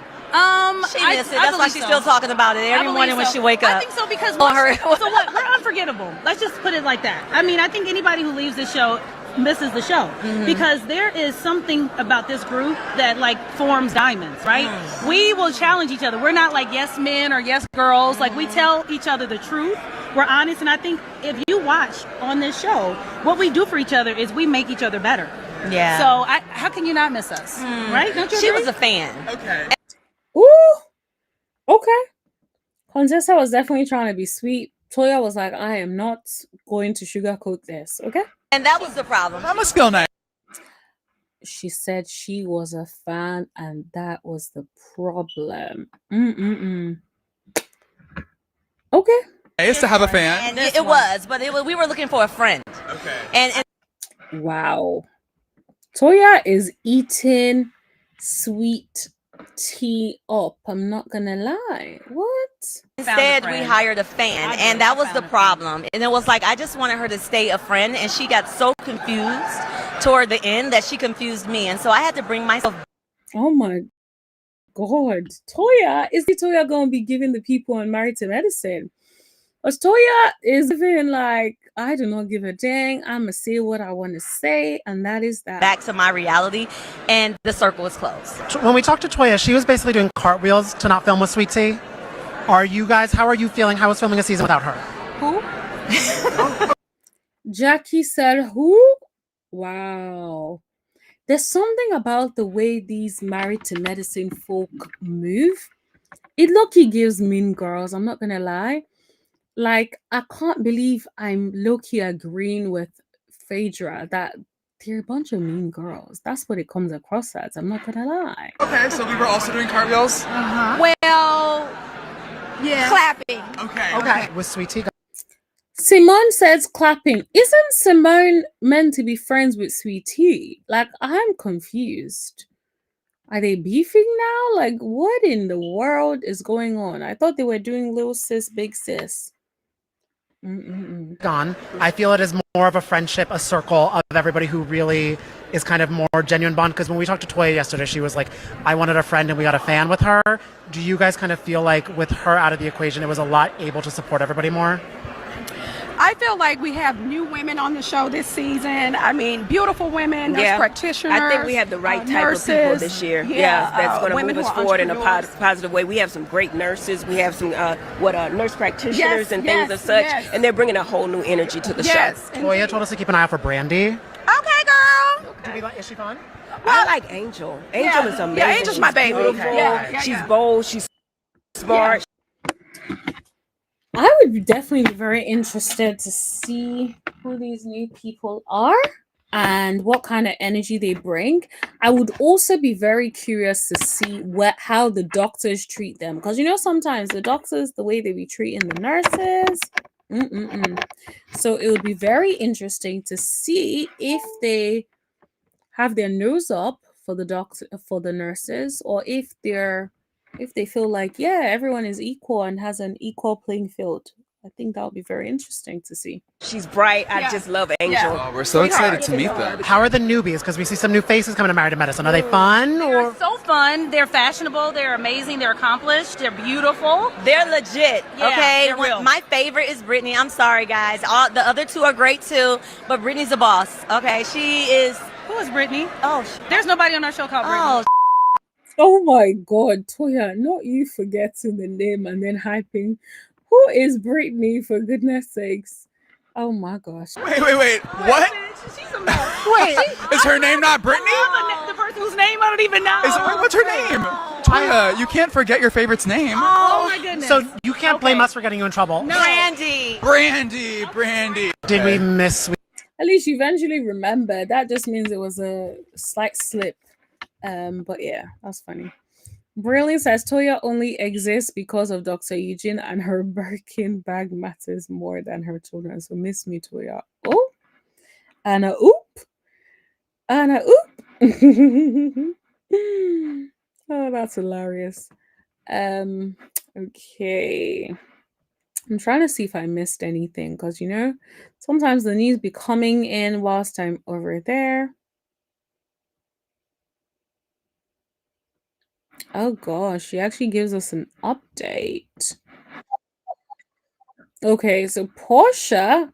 S14: She missed it. That's why she's still talking about it every morning when she wake up.
S13: I think so because so what? We're unforgettable. Let's just put it like that. I mean, I think anybody who leaves the show misses the show because there is something about this group that like forms diamonds, right? We will challenge each other. We're not like yes men or yes girls. Like we tell each other the truth. We're honest, and I think if you watch on this show, what we do for each other is we make each other better.
S14: Yeah.
S13: So how can you not miss us, right? Don't you
S14: She
S13: agree?
S14: was a fan.
S6: Okay.
S1: Ooh. Okay. Contessa was definitely trying to be sweet. Toya was like, I am not going to sugarcoat this. Okay.
S14: And that was the problem.
S6: That must feel nice.
S1: She said she was a fan, and that was the problem. Okay.
S6: I used to have a fan.
S14: And it was, but we were looking for a friend.
S6: Okay.
S14: And
S1: Wow. Toya is eating Sweet Tea up. I'm not gonna lie. What?
S14: instead we hired a fan, and that was the problem. And it was like I just wanted her to stay a friend, and she got so confused toward the end that she confused me, and so I had to bring myself.
S1: Oh my God. Toya, is Toya gonna be giving the people on Married to Medicine? Because Toya is even like, I do not give a dang. I'ma say what I want to say, and that is that.
S14: Back to my reality, and the circle was closed.
S10: When we talked to Toya, she was basically doing cartwheels to not film with Sweet Tea. How are you feeling? How was filming a season without her?
S1: Who? Jackie said, who? Wow. There's something about the way these Married to Medicine folk move. It low-key gives Mean Girls, I'm not gonna lie. Like, I can't believe I'm low-key agreeing with Phaedra that they're a bunch of mean girls. That's what it comes across as. I'm not gonna lie.
S6: Okay, so we were also doing cartwheels?
S13: Well, yeah. Clapping.
S6: Okay.
S10: Was Sweet Tea?
S1: Simone says clapping. Isn't Simone meant to be friends with Sweet Tea? Like, I'm confused. Are they beefing now? Like, what in the world is going on? I thought they were doing little sis, big sis.
S10: Gone. I feel it is more of a friendship, a circle of everybody who really is kind of more genuine bond. Because when we talked to Toya yesterday, she was like, I wanted a friend and we got a fan with her. Do you guys kind of feel like with her out of the equation, it was a lot able to support everybody more?
S15: I feel like we have new women on the show this season. I mean, beautiful women, nurse practitioners.
S16: I think we have the right type of people this year. Yeah, that's going to move us forward in a positive way. We have some great nurses. We have some nurse practitioners and things of such, and they're bringing a whole new energy to the show.
S10: Toya told us to keep an eye out for Brandy.
S15: Okay, girl.
S10: Is she fun?
S16: I like Angel. Angel is amazing.
S15: Yeah, Angel's my baby.
S16: Beautiful. She's bold. She's smart.
S1: I would definitely be very interested to see who these new people are and what kind of energy they bring. I would also be very curious to see how the doctors treat them, because you know sometimes the doctors, the way they be treating the nurses. So it would be very interesting to see if they have their nose up for the nurses, or if they feel like, yeah, everyone is equal and has an equal playing field. I think that would be very interesting to see.
S16: She's bright. I just love Angel.
S6: Oh, we're so excited to meet them.
S10: How are the newbies? Because we see some new faces coming to Married to Medicine. Are they fun?
S13: They're so fun. They're fashionable. They're amazing. They're accomplished. They're beautiful.
S14: They're legit.
S13: Yeah,
S14: okay,
S13: they're real.
S14: My favorite is Brittany. I'm sorry, guys. The other two are great too, but Brittany's a boss. Okay, she is.
S13: Who is Brittany?
S14: Oh,
S13: there's nobody on our show called Brittany.
S1: Oh my God, Toya, not you forgetting the name and then hyping. Who is Brittany, for goodness sakes? Oh my gosh.
S6: Wait. What?
S13: She's a mess.
S6: Wait, is her name not Brittany?
S13: The person whose name I don't even know.
S6: What's her name? Toya, you can't forget your favorite's name.
S13: Oh my goodness.
S10: So you can't blame us for getting you in trouble.
S13: No.
S6: Brandy.
S10: Did we miss?
S1: At least you eventually remember. That just means it was a slight slip. But yeah, that's funny. Brilliant says Toya only exists because of Dr. Eugene, and her Birkin bag matters more than her children. So miss me, Toya. Oh, and a oop. Oh, that's hilarious. Okay. I'm trying to see if I missed anything because sometimes the news be coming in whilst I'm over there. Oh gosh, she actually gives us an update. Okay, so Porsha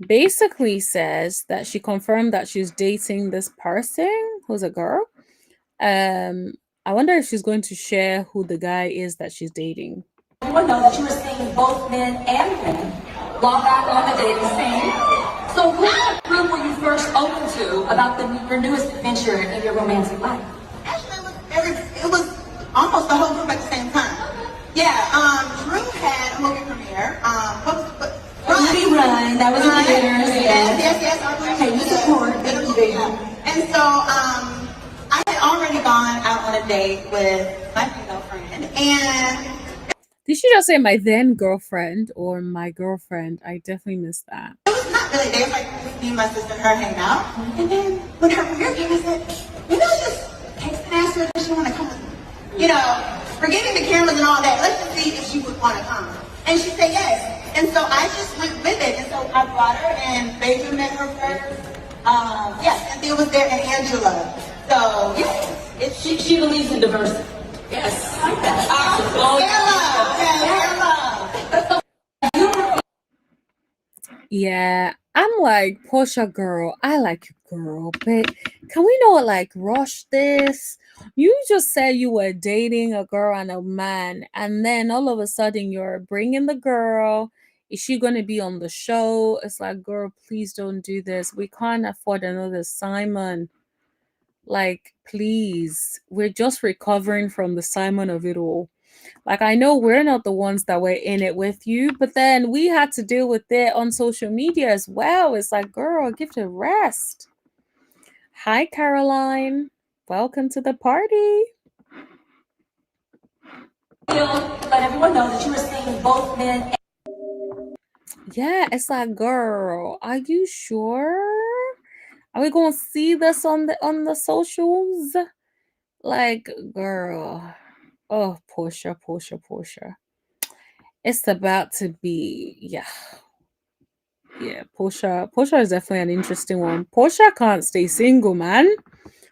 S1: basically says that she confirmed that she's dating this person who's a girl. I wonder if she's going to share who the guy is that she's dating.
S17: Everyone knows that you were seeing both men and women while back on the dating scene. So what group were you first open to about your newest adventure in your romantic life?
S4: Actually, it was almost the whole group at the same time. Yeah, Drew had a movie premiere.
S17: Run, that was in theaters.
S4: Yes.
S17: Okay, you support.
S4: And so, I had already gone out on a date with my female friend, and
S1: did she just say my then girlfriend or my girlfriend? I definitely missed that.
S4: it was not really there. Like me and my sister and her hanging out, and then when her premiere came, I said, just text and ask her if she want to come with me. Forgetting the cameras and all that, let's just see if she would want to come. And she said yes. And so I just went with it. And so I brought her, and Phaedra met her first. Cynthia was there, and Angela. So, yes.
S17: She believes in diversity. Yes. I like that.
S1: Yeah, I'm like, Porsha girl, I like you, girl, but can we not rush this? You just said you were dating a girl and a man, and then all of a sudden you're bringing the girl. Is she going to be on the show? It's like, girl, please don't do this. We can't afford another Simon. Please. We're just recovering from the Simon of it all. I know we're not the ones that were in it with you, but then we had to deal with it on social media as well. It's like, girl, give it a rest. Hi, Caroline. Welcome to the party.
S17: Let everyone know that you were seeing both men.
S1: Yeah, it's like, girl, are you sure? Are we gonna see this on the socials? Girl. Oh, Porsha. It's about to be, yeah, Porsha is definitely an interesting one. Porsha can't stay single, man.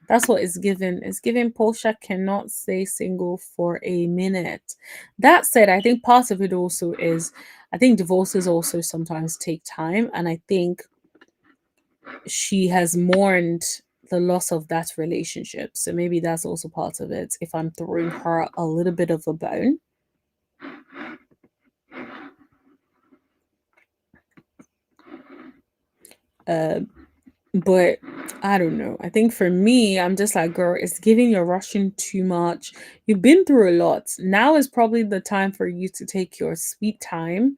S1: That's what it's given. It's given Porsha cannot stay single for a minute. That said, I think part of it also is, I think divorces also sometimes take time, and I think she has mourned the loss of that relationship. So maybe that's also part of it, if I'm throwing her a little bit of a bone. But I don't know. I think for me, I'm just like, girl, it's giving you're rushing too much. You've been through a lot. Now is probably the time for you to take your sweet time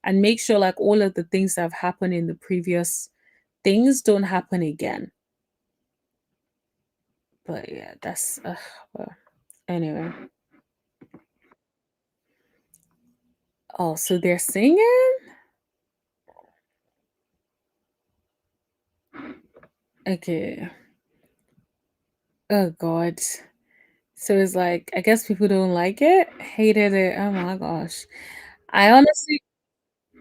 S1: and make sure all of the things that have happened in the previous things don't happen again. But yeah, that's well, anyway. Oh, so they're singing? Okay. Oh God. So it's like, I guess people don't like it, hated it. Oh my gosh. I honestly,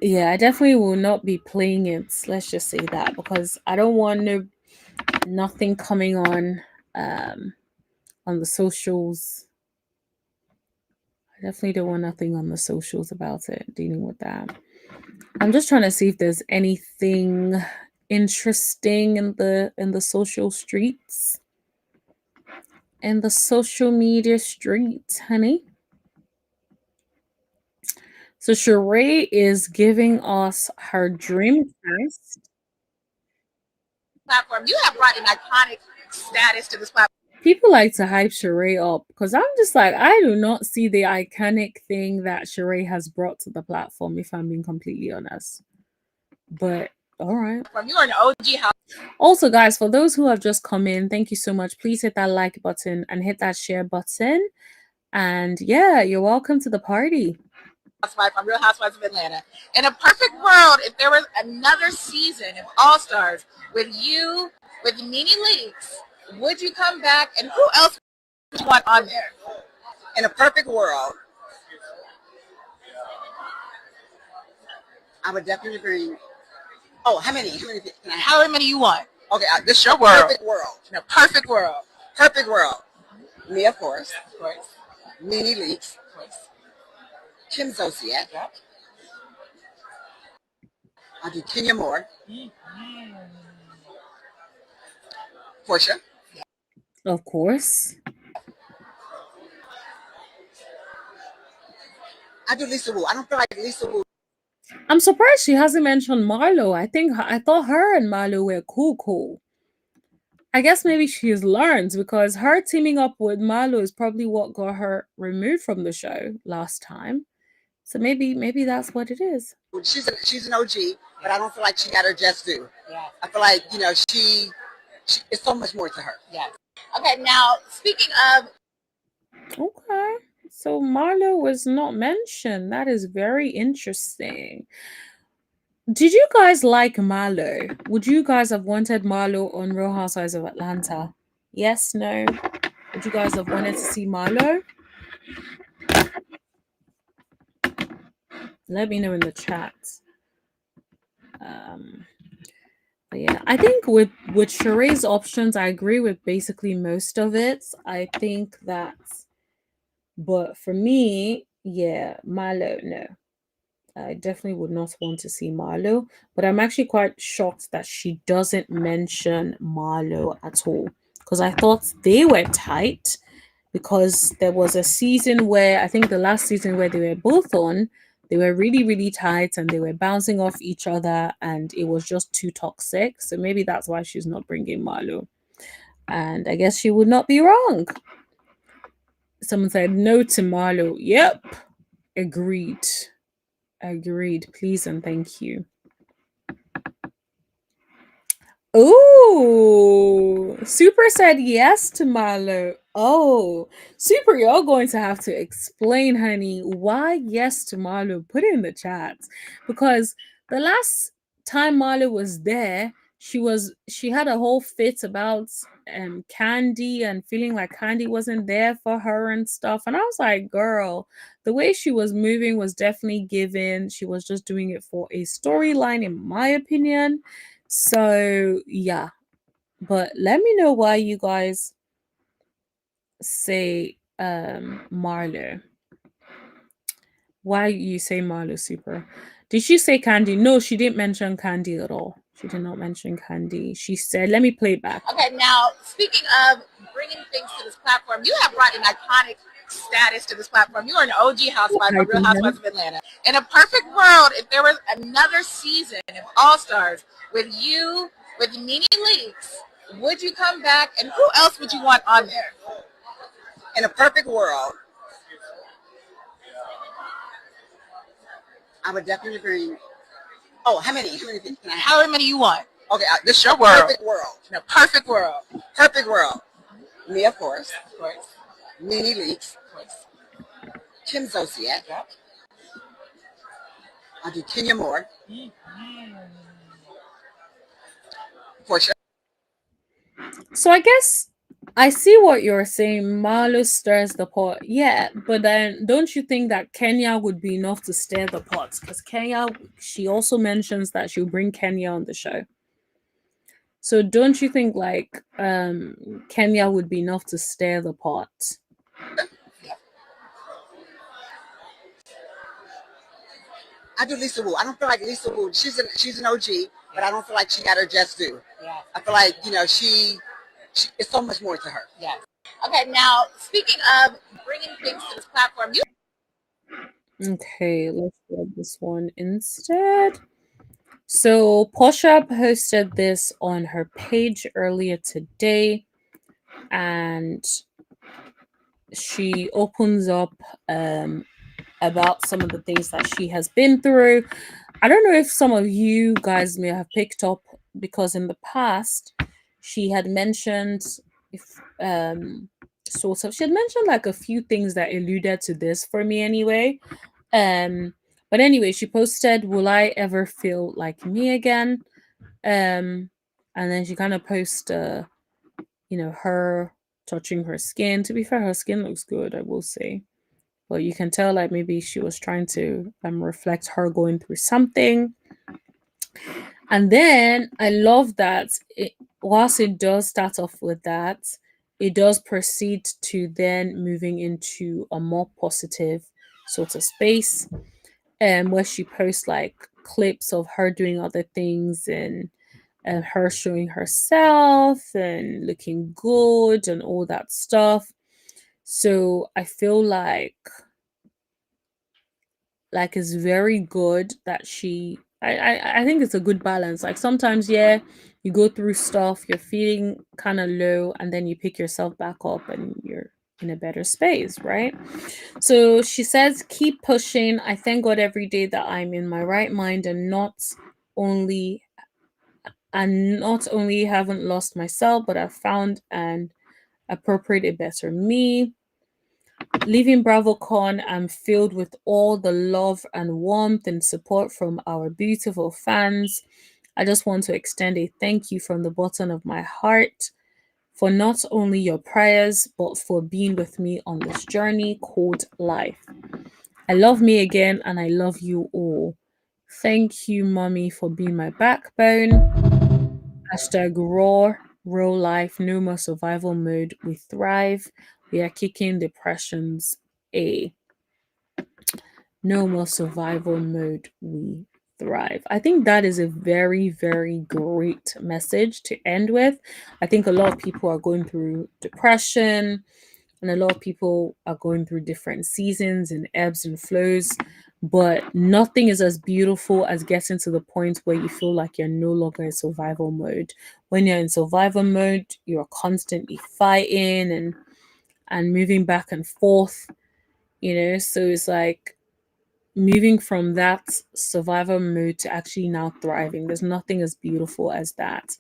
S1: yeah, I definitely will not be playing it. Let's just say that, because I don't want nothing coming on the socials. I definitely don't want nothing on the socials about it, dealing with that. I'm just trying to see if there's anything interesting in the social streets. In the social media streets, honey. So Sheree is giving us her dream cast.
S18: Platform. You have brought an iconic status to this platform.
S1: People like to hype Sheree up because I'm just like, I do not see the iconic thing that Sheree has brought to the platform, if I'm being completely honest. But all right.
S18: From you are an OG house.
S1: Also, guys, for those who have just come in, thank you so much. Please hit that like button and hit that share button. And yeah, you're welcome to the party.
S18: Housewife from Real Housewives of Atlanta. In a perfect world, if there was another season of All Stars with you, with Nene Leakes, would you come back? And who else would you want on there?
S12: In a perfect world, I would definitely bring. Oh, how many?
S18: However many you want.
S12: Okay, this your world. Perfect world.
S18: In a perfect world.
S12: Perfect world. Me, of course.
S18: Of course.
S12: Nene Leakes.
S18: Of course.
S12: Kim Zolciak. Yep. I'll do Kenya Moore. Porsha.
S1: Of course.
S12: I do Lisa Wu. I don't feel like Lisa Wu.
S1: I'm surprised she hasn't mentioned Marlo. I thought her and Marlo were cool. I guess maybe she's learned because her teaming up with Marlo is probably what got her removed from the show last time. So maybe that's what it is.
S12: She's an OG, but I don't feel like she got her just due. Yeah. I feel like, she it's so much more to her.
S18: Yes. Okay, now speaking of.
S1: Okay. So Marlo was not mentioned. That is very interesting. Did you guys like Marlo? Would you guys have wanted Marlo on Real Housewives of Atlanta? Yes, no? Would you guys have wanted to see Marlo? Let me know in the chat. But yeah, I think with Sheree's options, I agree with basically most of it. I think that, but for me, yeah, Marlo, no. I definitely would not want to see Marlo, but I'm actually quite shocked that she doesn't mention Marlo at all because I thought they were tight because there was a season where I think the last season where they were both on, they were really, really tight and they were bouncing off each other and it was just too toxic. So maybe that's why she's not bringing Marlo. And I guess she would not be wrong. Someone said no to Marlo. Yep. Agreed. Please and thank you. Oh, Super said yes to Marlo. Oh, Super, you're going to have to explain, honey, why yes to Marlo. Put it in the chat because the last time Marlo was there, she had a whole fit about Candy and feeling like Candy wasn't there for her and stuff. And I was like, girl, the way she was moving was definitely given. She was just doing it for a storyline, in my opinion. So yeah, but let me know why you guys say Marlo. Why you say Marlo, Super? Did she say Candy? No, she didn't mention Candy at all. She did not mention Candy. She said, let me play it back.
S18: Okay, now speaking of bringing things to this platform, you have brought an iconic status to this platform. You are an OG housewife of Real Housewives of Atlanta. In a perfect world, if there was another season of All Stars with you, with Nene Leakes, would you come back? And who else would you want on there?
S12: In a perfect world, I would definitely bring. Oh, how many?
S18: However many you want.
S12: Okay, this your world.
S18: Perfect world. In a perfect world.
S12: Perfect world. Me, of course.
S18: Of course.
S12: Nene Leakes.
S18: Of course.
S12: Kim Zolciak.
S18: Yep.
S12: I'll do Kenya Moore. Porsha.
S1: So I guess I see what you're saying. Marlo stirs the pot. Yeah, but then don't you think that Kenya would be enough to stir the pot? Because Kenya, she also mentions that she'll bring Kenya on the show. So don't you think like Kenya would be enough to stir the pot?
S12: I do Lisa Wu. I don't feel like Lisa Wu. She's an OG, but I don't feel like she got her just due.
S18: Yeah.
S12: I feel like she it's so much more to her.
S18: Yes. Okay, now speaking of bringing things to this platform, you.
S1: Okay, let's grab this one instead. So Porsha posted this on her page earlier today. and she opens up about some of the things that she has been through. I don't know if some of you guys may have picked up, because in the past she had mentioned, if sort of, she had mentioned like a few things that alluded to this for me anyway. But anyway, she posted, "Will I ever feel like me again?" And then she kind of posted, her touching her skin. To be fair, her skin looks good, I will say. But you can tell like maybe she was trying to reflect her going through something. And then I love that whilst it does start off with that, it does proceed to then moving into a more positive sort of space, where she posts like clips of her doing other things, and her showing herself and looking good and all that stuff. So I feel like it's very good that I think it's a good balance. Like sometimes, yeah, you go through stuff, you're feeling kind of low, and then you pick yourself back up and you're in a better space, right? So she says, "Keep pushing. I thank God every day that I'm in my right mind and not only haven't lost myself, but I've found an appropriate a better me. Leaving BravoCon, I'm filled with all the love and warmth and support from our beautiful fans. I just want to extend a thank you from the bottom of my heart for not only your prayers, but for being with me on this journey called life. I love me again, and I love you all. Thank you, mommy, for being my backbone. Hashtag raw life, no more survival mode. We thrive. We are kicking depressions. No more survival mode. We thrive. I think that is a very, very great message to end with. I think a lot of people are going through depression, and a lot of people are going through different seasons and ebbs and flows, but nothing is as beautiful as getting to the point where you feel like you're no longer in survival mode. When you're in survival mode, you're constantly fighting and moving back and forth, so it's like moving from that survival mode to actually now thriving. There's nothing as beautiful as that.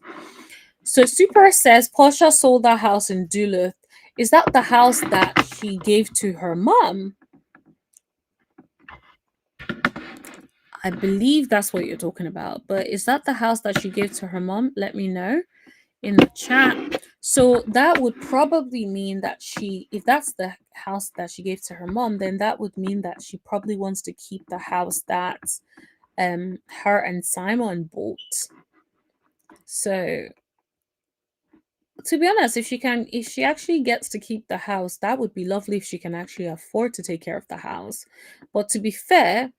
S1: So Super says Porsha sold that house in Duluth. Is that the house that she gave to her mom? I believe that's what you're talking about. But is that the house that she gave to her mom? Let me know in the chat. So that would probably mean that if that's the house that she gave to her mom, then that would mean that she probably wants to keep the house that her and Simon bought. So to be honest, if she actually gets to keep the house, that would be lovely if she can actually afford to take care of the house. But to be fair,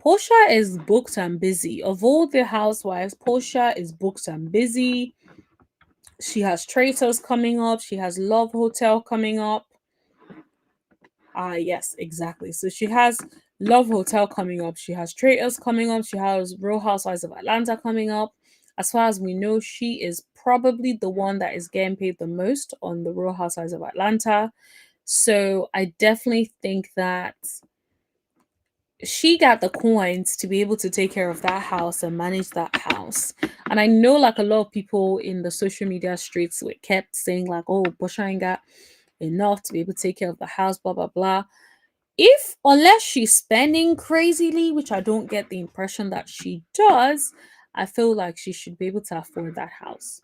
S1: Porsha is booked and busy. Of all the housewives, Porsha is booked and busy. She has Traitors coming up. She has Love Hotel coming up. Yes, exactly. So she has Love Hotel coming up. She has Traitors coming up. She has Real Housewives of Atlanta coming up. As far as we know, she is probably the one that is getting paid the most on the Real Housewives of Atlanta. So I definitely think that she got the coins to be able to take care of that house and manage that house. And I know like a lot of people in the social media streets kept saying like, oh, Porsha ain't got enough to be able to take care of the house, blah, blah, blah. Unless she's spending crazily, which I don't get the impression that she does, I feel like she should be able to afford that house.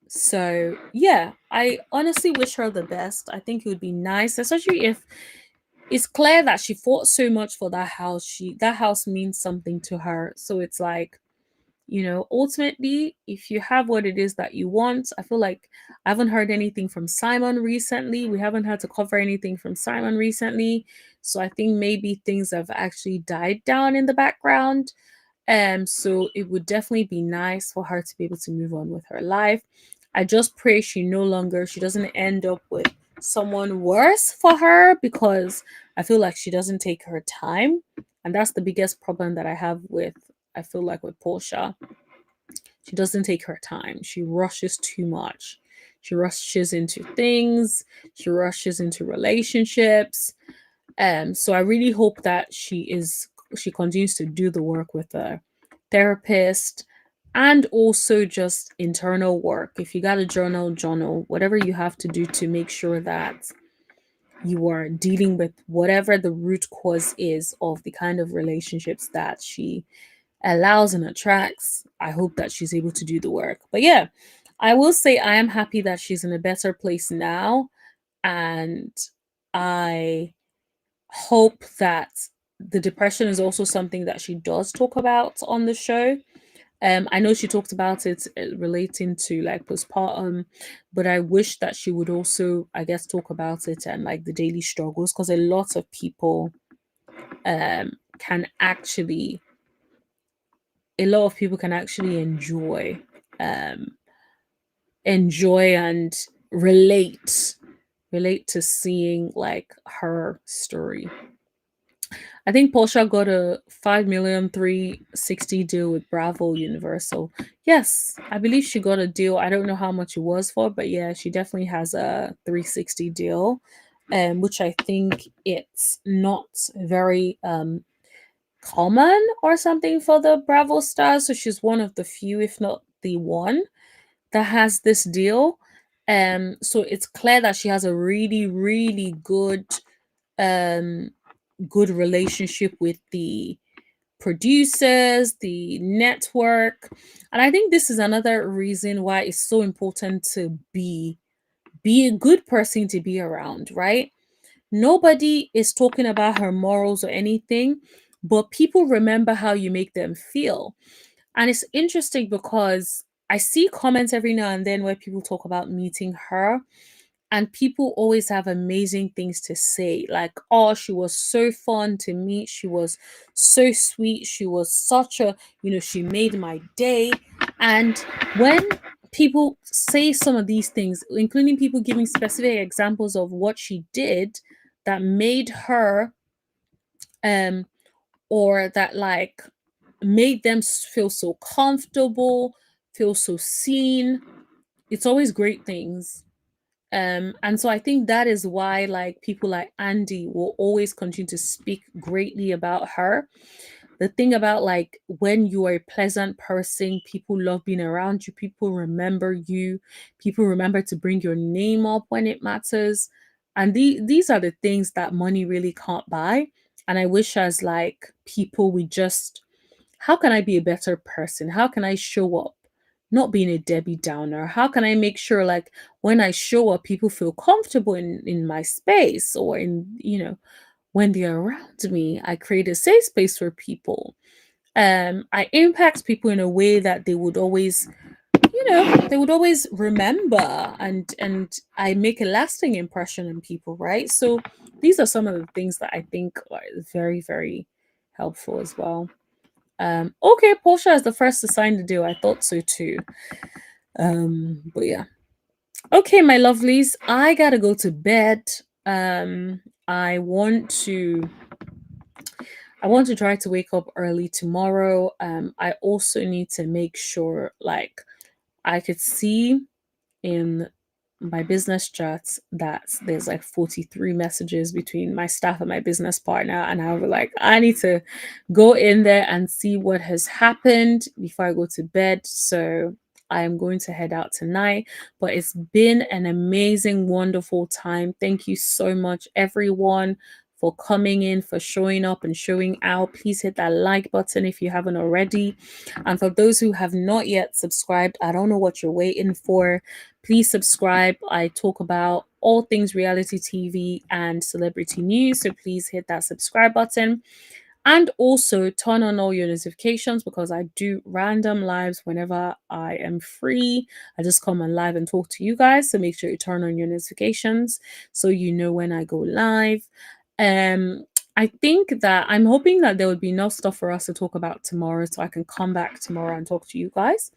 S1: So yeah, I honestly wish her the best. I think it would be nice, especially if it's clear that she fought so much for that house. That house means something to her. So it's like, ultimately, if you have what it is that you want, I feel like I haven't heard anything from Simon recently. We haven't had to cover anything from Simon recently. So I think maybe things have actually died down in the background. So it would definitely be nice for her to be able to move on with her life. I just pray she doesn't end up with someone worse for her, because I feel like she doesn't take her time. And that's the biggest problem that I feel like with Porsha. She doesn't take her time. She rushes too much. She rushes into things. She rushes into relationships. So I really hope that she continues to do the work with a therapist, and also just internal work. If you got a journal, whatever you have to do to make sure that you are dealing with whatever the root cause is of the kind of relationships that she allows and attracts. I hope that she's able to do the work. But yeah, I will say I am happy that she's in a better place now. And I hope that the depression is also something that she does talk about on the show. I know she talked about it relating to like postpartum, but I wish that she would also, I guess, talk about it and like the daily struggles, because a lot of people can actually enjoy and relate to seeing like her story. I think Porsha got a 5,360 deal with Bravo Universal. Yes, I believe she got a deal. I don't know how much it was for, but yeah, she definitely has a 360 deal, which I think it's not very common or something for the Bravo stars. So she's one of the few, if not the one, that has this deal. So it's clear that she has a really, really good relationship with the producers, the network. And I think this is another reason why it's so important to be a good person to be around, right? Nobody is talking about her morals or anything, but people remember how you make them feel. And it's interesting because I see comments every now and then where people talk about meeting her, and people always have amazing things to say. Like, oh, she was so fun to meet. She was so sweet. She was such a, she made my day. And when people say some of these things, including people giving specific examples of what she did that made her, or that like made them feel so comfortable, feel so seen, it's always great things. And so I think that is why like people like Andy will always continue to speak greatly about her. The thing about like when you are a pleasant person, people love being around you, people remember you, people remember to bring your name up when it matters. And these are the things that money really can't buy. And I wish as like people, we just, how can I be a better person? How can I show up? Not being a Debbie Downer. How can I make sure like when I show up, people feel comfortable in my space, or in, when they're around me, I create a safe space for people. I impact people in a way that they would always, remember, and I make a lasting impression on people, right? So these are some of the things that I think are very, very helpful as well. Okay, Porsha is the first to sign the deal. I thought so too. But yeah. Okay, my lovelies, I gotta go to bed. I want to try to wake up early tomorrow. I also need to make sure like I could see in my business chats that there's like 43 messages between my staff and my business partner, and I need to go in there and see what has happened before I go to bed. So I am going to head out tonight, but it's been an amazing, wonderful time. Thank you so much, everyone, for coming in, for showing up and showing out. Please hit that like button if you haven't already. And for those who have not yet subscribed, I don't know what you're waiting for. Please subscribe. I talk about all things reality TV and celebrity news, so please hit that subscribe button. And also turn on all your notifications, because I do random lives whenever I am free. I just come on live and talk to you guys. So make sure you turn on your notifications so you know when I go live. I think that I'm hoping that there would be enough stuff for us to talk about tomorrow, so I can come back tomorrow and talk to you guys.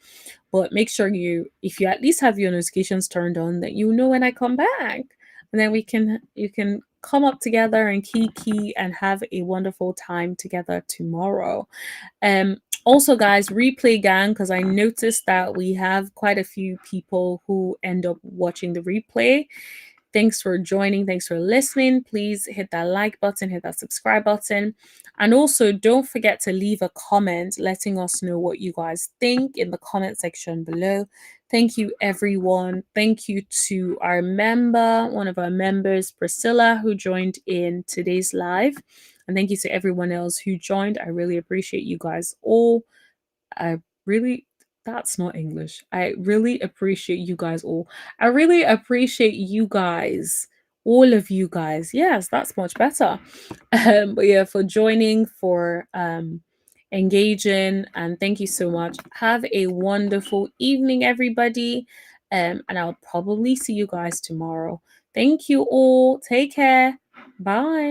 S1: But make sure if you at least have your notifications turned on, that you know when I come back, and then you can come up together and key and have a wonderful time together tomorrow. Also, guys, replay gang, because I noticed that we have quite a few people who end up watching the replay. Thanks for joining. Thanks for listening. Please hit that like button, hit that subscribe button. And also don't forget to leave a comment letting us know what you guys think in the comment section below. Thank you, everyone. Thank you to our member, one of our members, Priscilla, who joined in today's live. And thank you to everyone else who joined. I really appreciate you guys all. That's not English. I really appreciate you guys all. I really appreciate you guys, all of you guys. Yes, that's much better. But yeah, for joining, for engaging, and thank you so much. Have a wonderful evening, everybody. And I'll probably see you guys tomorrow. Thank you all. Take care. Bye.